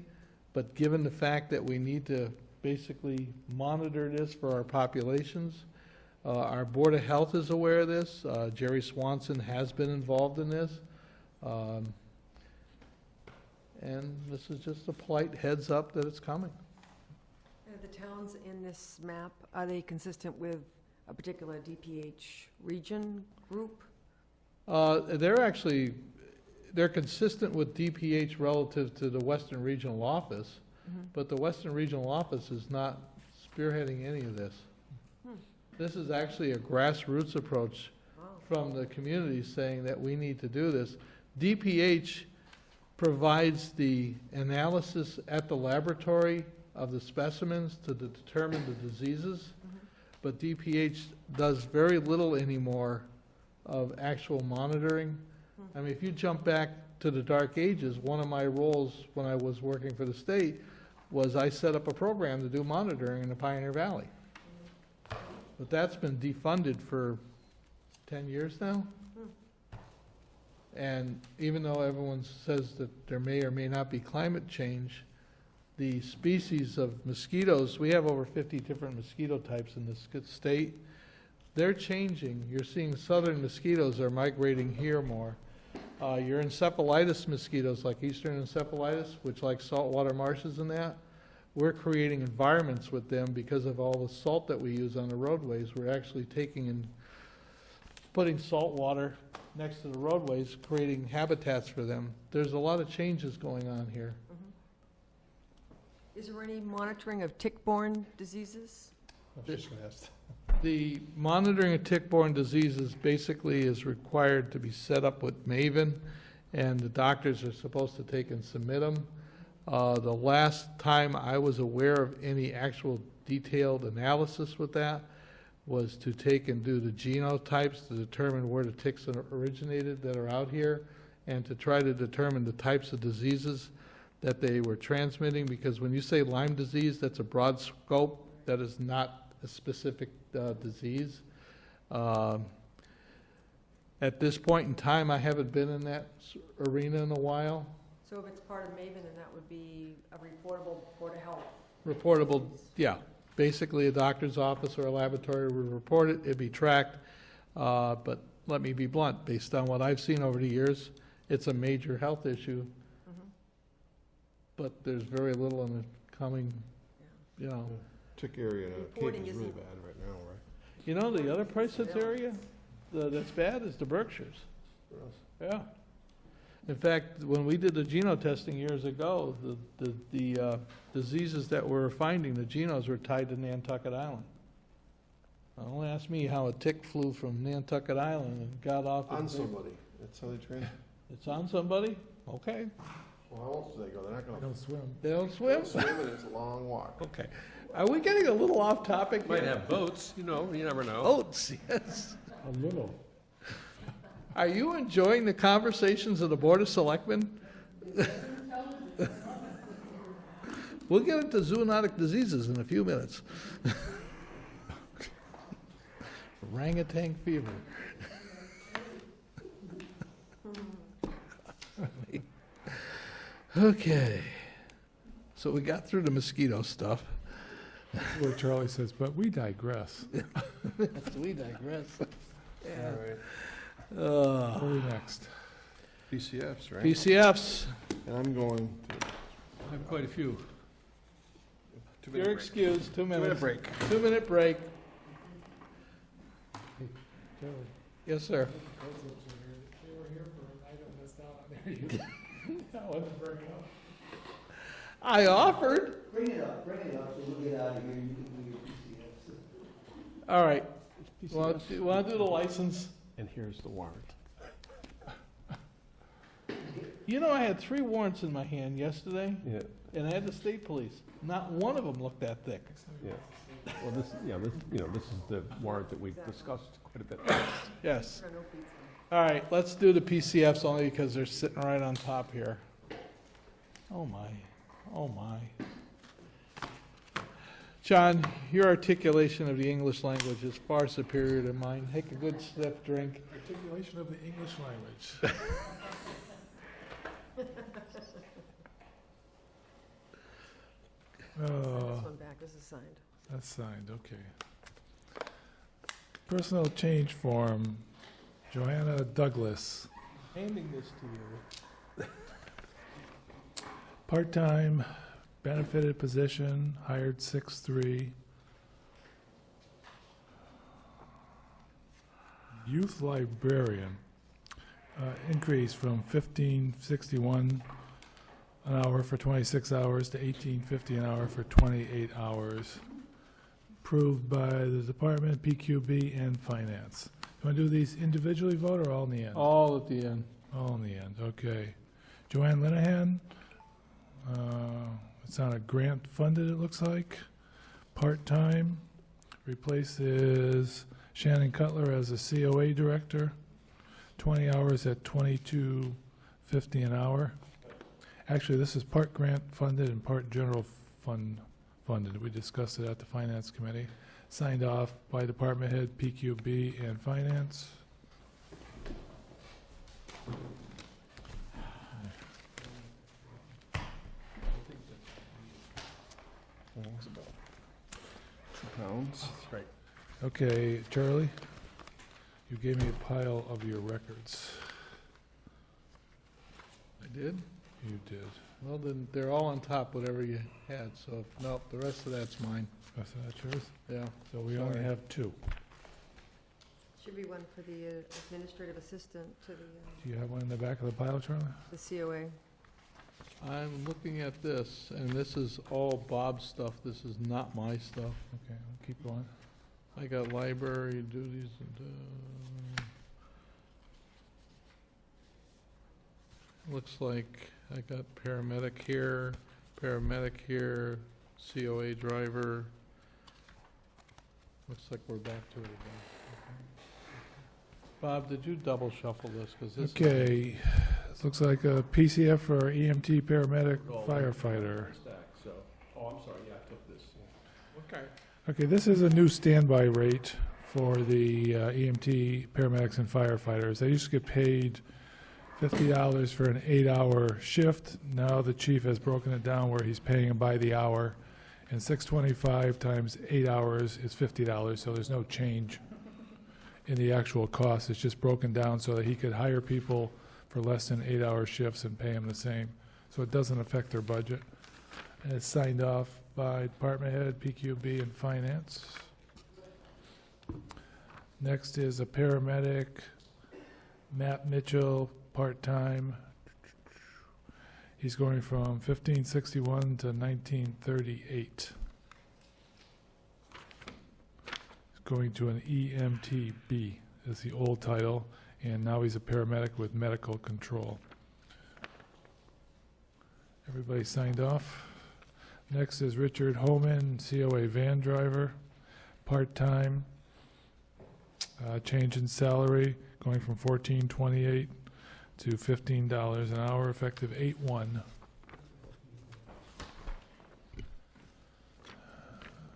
but given the fact that we need to basically monitor this for our populations, our Board of Health is aware of this. Jerry Swanson has been involved in this. And this is just a polite heads up that it's coming. The towns in this map, are they consistent with a particular DPH region group? They're consistent with DPH relative to the Western Regional Office, but the Western Regional Office is not spearheading any of this. This is actually a grassroots approach from the community saying that we need to do this. DPH provides the analysis at the laboratory of the specimens to determine the diseases, but DPH does very little anymore of actual monitoring. I mean, if you jump back to the dark ages, one of my roles when I was working for the state was I set up a program to do monitoring in the Pioneer Valley. But that's been defunded for 10 years now. And even though everyone says that there may or may not be climate change, the species of mosquitoes, we have over 50 different mosquito types in this state. They're changing. You're seeing southern mosquitoes are migrating here more. Your encephalitis mosquitoes, like eastern encephalitis, which like saltwater marshes and that, we're creating environments with them because of all the salt that we use on the roadways. We're actually taking and putting salt water next to the roadways, creating habitats for them. There's a lot of changes going on here. Is there any monitoring of tick-borne diseases? The monitoring of tick-borne diseases basically is required to be set up with Maven, and the doctors are supposed to take and submit them. The last time I was aware of any actual detailed analysis with that was to take and do the genotypes to determine where the ticks originated that are out here, and to try to determine the types of diseases that they were transmitting, because when you say Lyme disease, that's a broad scope. That is not a specific disease. At this point in time, I haven't been in that arena in a while. So if it's part of Maven, then that would be a reportable Board of Health? Reportable, yeah. Basically, a doctor's office or a laboratory would report it, it'd be tracked. But let me be blunt, based on what I've seen over the years, it's a major health issue. But there's very little in the coming, you know. Tick area in Cape Reporting is really isn't- bad right now, right? You know, the other place that's area, that's bad is the Berkshires. Yeah. In fact, when we did the geno testing years ago, the diseases that we're finding, the genos were tied to Nantucket Island. Don't ask me how a tick flew from Nantucket Island and got off. On somebody, that's how they train. It's on somebody? Okay. Well, how else do they go? They're not gonna. Don't swim. They don't swim? Swim, and it's a long walk. Okay. Are we getting a little off topic Might here? have boats, you know, you never know. Boats, yes. A little. Are you enjoying the conversations of the Board of Selectmen? We'll get into zoonotic diseases in a few minutes. Orangutan fever. Okay. So we got through the mosquito stuff. Where Charlie says, but we digress. We digress. All right. What are we next? PCFs, right? PCFs. And I'm going to. I have quite a few. You're excused, 2 minutes. 2-minute break. 2-minute break. Charlie. Yes, sir. They were here for an item that's not on there. I wasn't bringing it up. I offered. Bring it up, so we'll get out of here, you can do your PCFs. All right. Want to do the license? And here's the warrant. You know, I had 3 warrants in my hand yesterday, Yeah, and I had the state police. Not one of them looked that thick. yeah. Well, this is the warrant that we've discussed quite a bit. Yes. All right, let's do the PCFs only because they're sitting right on top here. Oh, my. Oh, my. John, your articulation of the English language is far superior to mine. Take a good sniff, drink. Articulation of the English language. This one back, this is signed. That's signed, okay. Personnel change form, Johanna Douglas, Handing this to you. part-time, benefited position, hired 6/3. Youth librarian, increase from $15.61 an hour for 26 hours to $18.50 an hour for 28 hours. Approved by the department, PQB, and finance. You want to do these individually vote or all in the end? All at the end. All in the end, okay. Joanne Linehan, it's on a grant funded, it looks like. Part-time, replaces Shannon Cutler as a COA director. 20 hours at $22.50 an hour. Actually, this is part grant funded and part general fund funded. We discussed it at the finance committee. Signed off by department head, PQB, and finance. It's about 2 pounds. That's right. Okay, Charlie, you gave me a pile of your records. I did? You did. Well, then they're all on top, whatever you had, so, nope, the rest of that's mine. Is that yours? Yeah. So we only have 2. Should be one for the administrative assistant to Do you have one in the back of the pile, Charlie? the COA. I'm looking at this, and this is all Bob's stuff. This is not my stuff. Okay, we'll keep going. I got library duties and, looks like I got paramedic here, COA driver. Looks like we're back to it again. Bob, did you double shuffle this? 'Cause this is- Okay, this looks like a PCF for EMT paramedic firefighter. So, oh, I'm sorry, yeah, I took this. Okay. Okay, this is a new standby rate for the EMT paramedics and firefighters. They used to get paid $50 for an 8-hour shift. Now the chief has broken it down where he's paying them by the hour. And $625 times 8 hours is $50, so there's no change in the actual cost. It's just broken down so that he could hire people for less than 8-hour shifts and pay them the same. So it doesn't affect their budget. And it's signed off by department head, PQB, and finance. Next is a paramedic, Matt Mitchell, part-time. He's going from 1561 to 1938. He's going to an EMTB is the old title, and now he's a paramedic with medical control. Everybody signed off. Next is Richard Homan, COA van driver, part-time. Change in salary, going from $14.28 to $15 an hour, effective 8/1.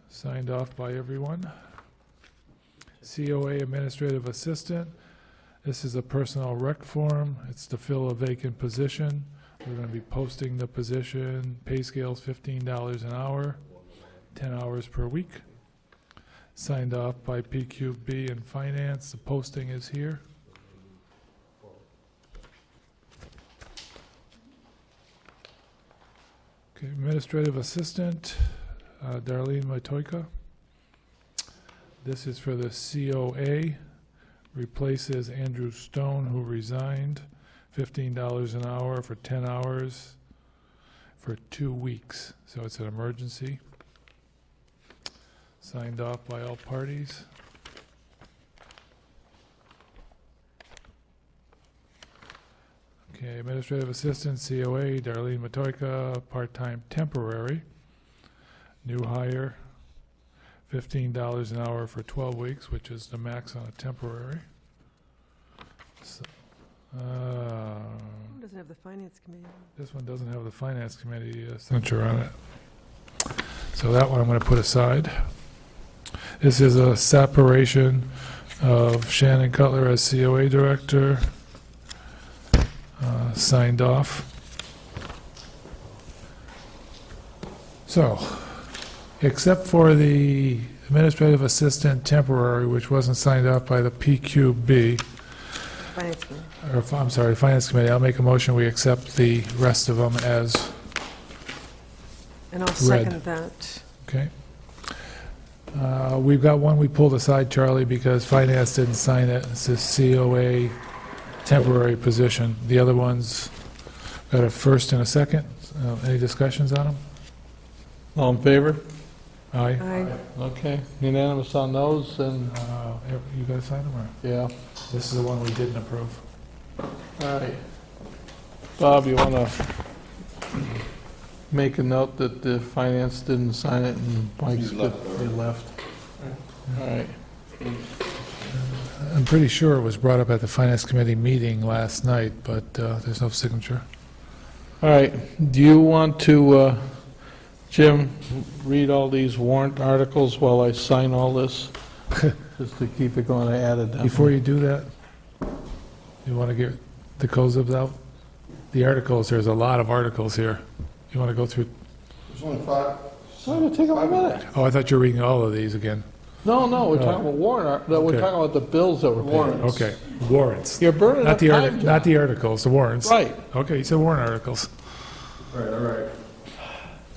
Signed off by everyone. COA administrative assistant. This is a personnel rec form. It's to fill a vacant position. We're going to be posting the position. Pay scale is $15 an hour, 10 hours per week. Signed off by PQB and Finance. The posting is here. Okay, administrative assistant, Darlene Matoika. This is for the COA. Replaces Andrew Stone, who resigned. $15 an hour for 10 hours for 2 weeks. So it's an emergency. Signed off by all parties. Okay, administrative assistant, COA, Darlene Matoika, part-time temporary. New hire, $15 an hour for 12 weeks, which is the max on a temporary. So, Doesn't have the finance committee. this one doesn't have the finance committee signature on it. So that one I'm going to put aside. This is a separation of Shannon Cutler as COA director. Signed off. So, except for the administrative assistant temporary, which wasn't signed off by the PQB, Finance committee. or, I'm sorry, Finance Committee, I'll make a motion, we accept the rest of them as And I'll read. second that. Okay. We've got one we pulled aside, Charlie, because Finance didn't sign it. It's a COA temporary position. The other ones got a first and a second. Any discussions on them? All in favor? Aye. Aye. Okay, unanimous on those, and, You guys sign them, or? yeah. This is the one we didn't approve. All right. Bob, you want to make a note that the finance didn't sign it and Mike's he left? All right. I'm pretty sure it was brought up at the Finance Committee meeting last night, but there's no signature. All right, do you want to, Jim, read all these warrant articles while I sign all this? Just to keep it going, I added them. Before you do that, you want to get the COSIBs out? The articles, there's a lot of articles here. You want to go through? There's only 5. So it'll take a minute. Oh, I thought you were reading all of these again. No, we're talking about warrant, we're Okay. talking about the bills that were paid. Okay, warrants. You're burning Not up the time, John. not the articles, the warrants. Right. Okay, you said warrant articles. All right.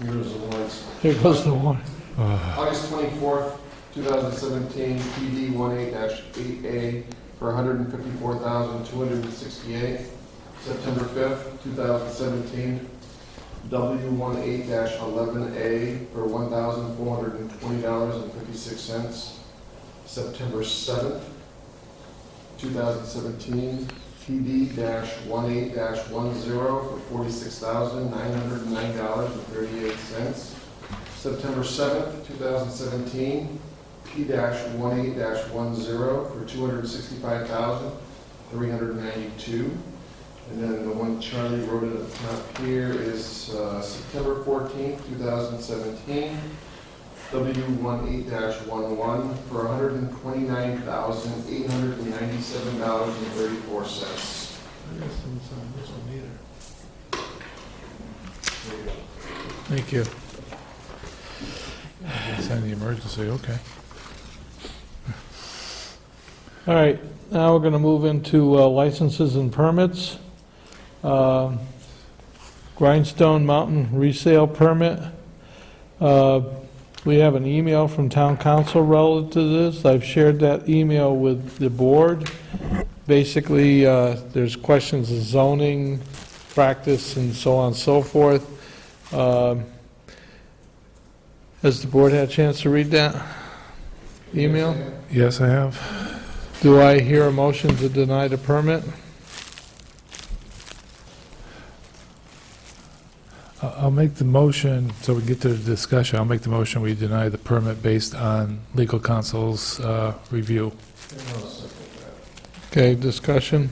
Here's the ones. Here goes the warrant. August 24th, 2017, PD 18-8A for $154,268. September 5th, 2017, W18-11A for $1,420.56. September 7th, 2017, PD-18-10 for $46,909.38. September 7th, 2017, P-18-10 for $265,392. And then the one Charlie wrote at the top here is September 14th, 2017, W18-11 for $129,897.34. Thank you. Sign the emergency, okay. All right, now we're going to move into licenses and permits. Grindstone Mountain resale permit. We have an email from town council relative to this. I've shared that email with the board. Basically, there's questions of zoning, practice, and so on and so forth. Has the board had a chance to read that email? Yes, I have. Do I hear a motion to deny the permit? I'll make the motion, so we can get to the discussion. I'll make the motion, we deny the permit based on legal counsel's review. Okay, discussion?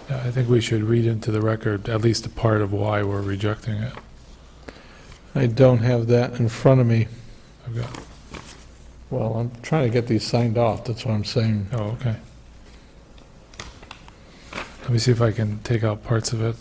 Yeah, I think we should read into the record at least a part of why we're rejecting it. I don't have that in front of me. I've got, Well, I'm trying to get these signed off, that's what I'm saying. oh, okay. Let me see if I can take out parts of it.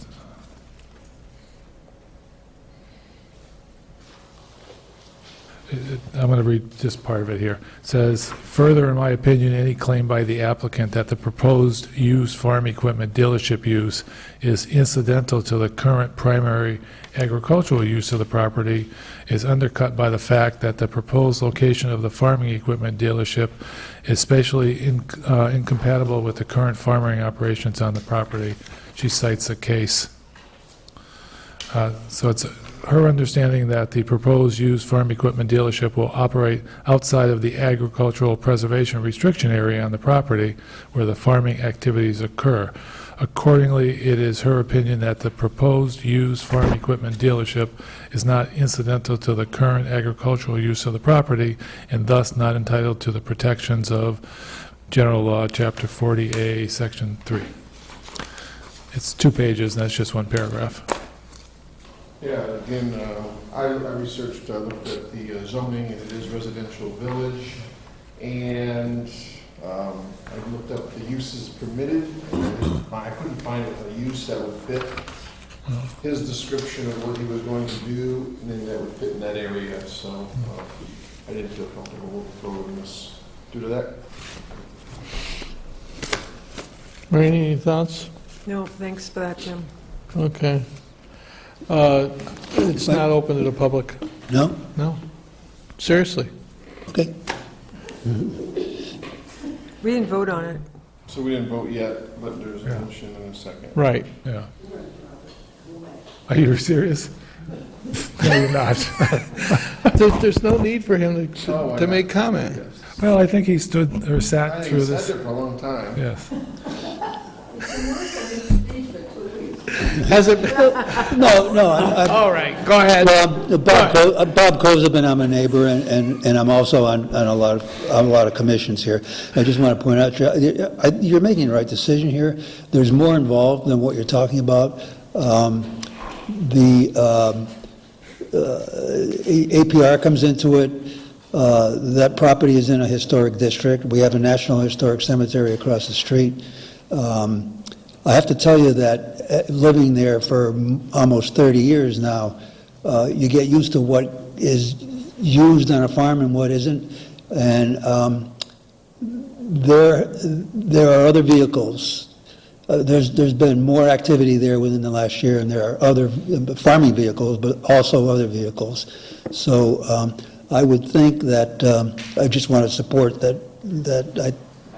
I'm going to read just part of it here. It says, further, in my opinion, any claim by the applicant that the proposed used farm equipment dealership use is incidental to the current primary agricultural use of the property is undercut by the fact that the proposed location of the farming equipment dealership is spatially incompatible with the current farming operations on the property. She cites a case. So it's her understanding that the proposed used farm equipment dealership will operate outside of the agricultural preservation restriction area on the property where the farming activities occur. Accordingly, it is her opinion that the proposed used farm equipment dealership is not incidental to the current agricultural use of the property and thus not entitled to the protections of General Law, Chapter 40A, Section 3. It's 2 pages, and that's just 1 paragraph. Yeah, again, I researched, looked at the zoning, and it is residential village, and I looked up the uses permitted, and I couldn't find a use that would fit his description of what he was going to do, and then that would fit in that area, so I didn't feel comfortable moving forward in this due to that. Rainey, any thoughts? No, thanks for that, Jim. Okay. It's not open to the public. No? No. Seriously. Okay. We didn't vote on it. So we didn't vote yet, but there's a motion and a second. Right. Yeah. Are you serious? No, you're not. There's no need for him to make comment. Well, I think he stood or sat through I this. sat there for a long time. Yes. Has it? No, All right, go ahead. Bob Kozubin, I'm a neighbor, and I'm also on a lot of commissions here. I just want to point out, you're making the right decision here. There's more involved than what you're talking about. The APR comes into it. That property is in a historic district. We have a National Historic Cemetery across the street. I have to tell you that living there for almost 30 years now, you get used to what is used on a farm and what isn't. And there are other vehicles. There's been more activity there within the last year, and there are other farming vehicles, but also other vehicles. So I would think that I just want to support that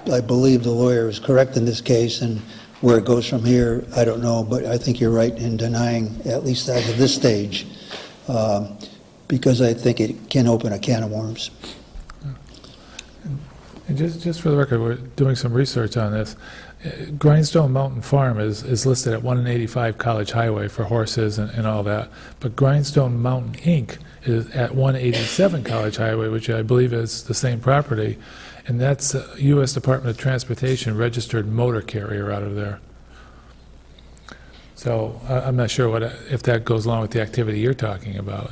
I believe the lawyer is correct in this case, and where it goes from here, I don't know, but I think you're right in denying, at least as of this stage, because I think it can open a can of worms. And just for the record, we're doing some research on this. Grindstone Mountain Farm is listed at 185 College Highway for horses and all that, but Grindstone Mountain Inc. is at 187 College Highway, which I believe is the same property. And that's a U.S. Department of Transportation registered motor carrier out of there. So I'm not sure if that goes along with the activity you're talking about.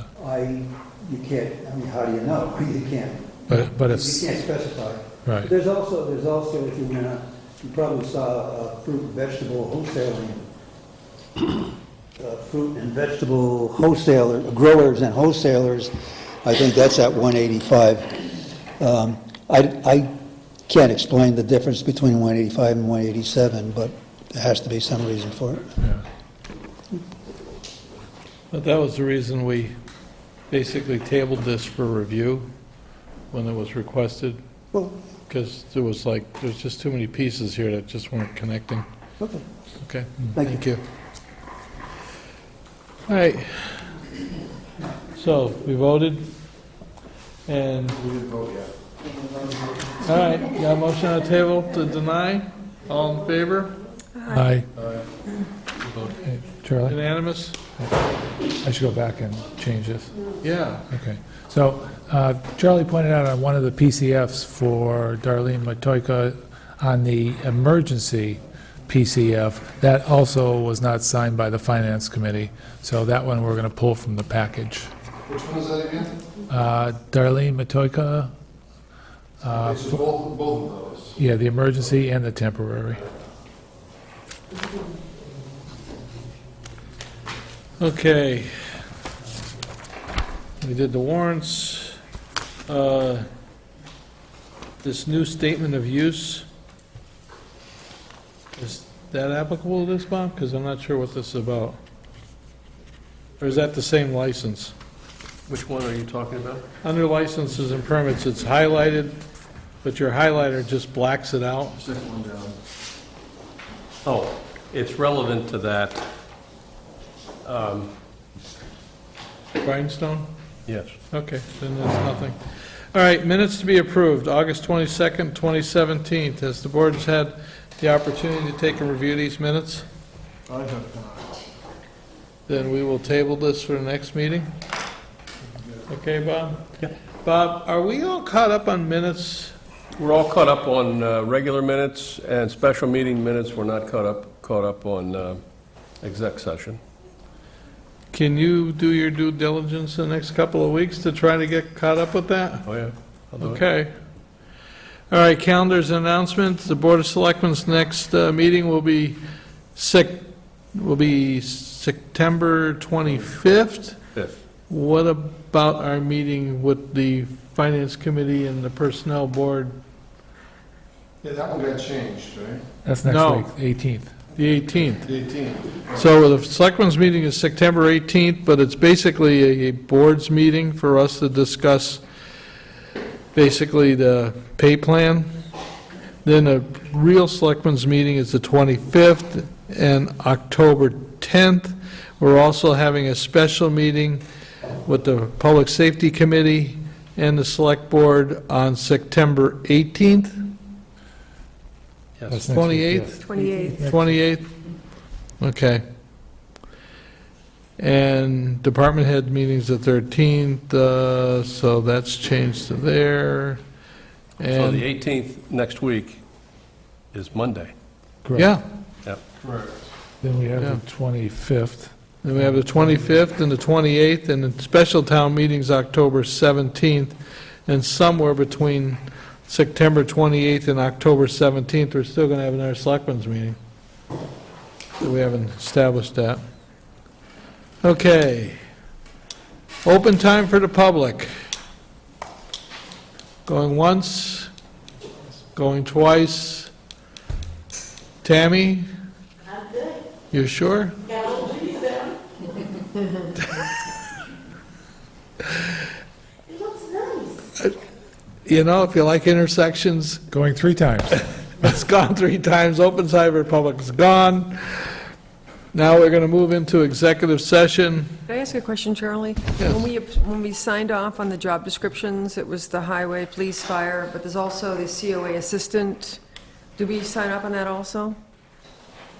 You can't, I mean, how do you know? You can't. But it's, You can't specify. right. There's also, if you went out, you probably saw fruit and vegetable wholesaling. Fruit and vegetable wholesaler, growers and wholesalers, I think that's at 185. I can't explain the difference between 185 and 187, but there has to be some reason for it. Yeah. But that was the reason we basically tabled this for review. when it was requested? Well- Because there was like, there's just too many pieces here that just weren't connecting. Okay. Okay, Thank thank you. All right. So, we voted, and, We didn't vote yet. all right, got a motion on the table to deny? All in favor? Aye. Hey, Charlie, Unanimous? I should go back and change this. Yeah. Okay. So Charlie pointed out on one of the PCFs for Darlene Matoika on the emergency PCF, that also was not signed by the Finance Committee. So that one we're going to pull from the package. Which one is that again? Darlene Matoika. Okay, so both of those. Yeah, the emergency and the temporary. Okay. We did the warrants. This new statement of use, is that applicable to this, Bob? Because I'm not sure what this is about. Or is that the same license? Which one are you talking about? Under licenses and permits, it's highlighted, but your highlighter just blacks it out. Second one down. Oh, it's relevant to that. Grindstone? Yes. Okay, then there's nothing. All right, minutes to be approved, August 22nd, 2017. Has the board had the opportunity to take and review these minutes? I have not. Then we will table this for the next meeting. Okay, Bob? Yeah. Bob, are we all caught up on minutes? We're all caught up on regular minutes and special meeting minutes. We're not caught up on exec session. Can you do your due diligence in the next couple of weeks to try to get caught up with that? Oh, yeah. I'll do it. Okay. All right, calendars and announcements. The Board of Selectmen's next meeting will be September 25th. Fifth. What about our meeting with the Finance Committee and the Personnel Board? Yeah, that one got changed, right? That's next No. week, 18th. The 18th. The 18th. So the Selectmen's meeting is September 18th, but it's basically a board's meeting for us to discuss basically the pay plan. Then a real Selectmen's meeting is the 25th and October 10th. We're also having a special meeting with the Public Safety Committee and the Select Board on September 18th. Yes. That's next week, 28th? 28th. 28th? Okay. And department head meetings the 13th, so that's changed to there. So the And, 18th next week is Monday. Correct. yeah, Yep. Correct. Then we have Yeah. the 25th. then we have the 25th and the 28th, and the special town meetings October 17th, and somewhere between September 28th and October 17th, we're still going to have another selectmen's meeting. We haven't established that. Okay. Open time for the public. Going once, going twice. Tammy? I'm good. You sure? Got a little trees there. It looks nice. You know, if you like intersections, Going 3 times. it's gone 3 times. Open side for public is gone. Now we're going to move into executive session. Can I ask a question, Charlie? Yes. When we signed off on the job descriptions, it was the highway, police, fire, but there's also the COA assistant. Did we sign up on that also?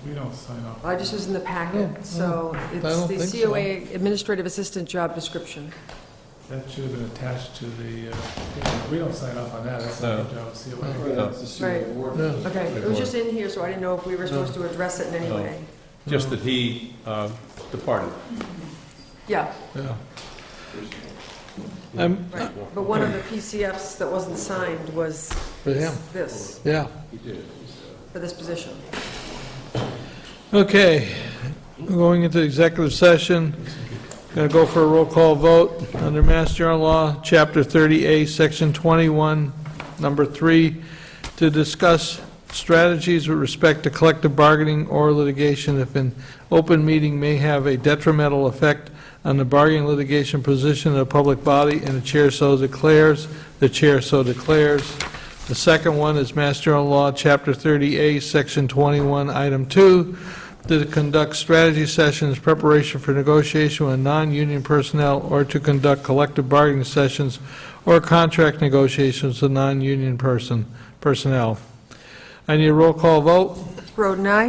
We don't sign off. I just was in the packet, so I it's don't the think so. COA administrative assistant job description. That should have been attached to the, we don't sign off on that, that's not our job, COA. No. That's the Right. COA board. Yeah. Okay, it was just in here, so I didn't know if we were supposed to address it in any No. way. Just that he departed. Yeah, Yeah. right. But one of the PCFs that wasn't signed was For him. this, Yeah. for this position. Okay, we're going into executive session. Going to go for a roll call vote under Mass General Law, Chapter 30A, Section 21, Number 3, to discuss strategies with respect to collective bargaining or litigation if an open meeting may have a detrimental effect on the bargaining litigation position of a public body, and the chair so declares. The chair so declares. The second one is Mass General Law, Chapter 30A, Section 21, Item 2, to conduct strategy sessions, preparation for negotiation with non-union personnel, or to conduct collective bargaining sessions or contract negotiations with non-union personnel. I need a roll call vote. Roden, aye.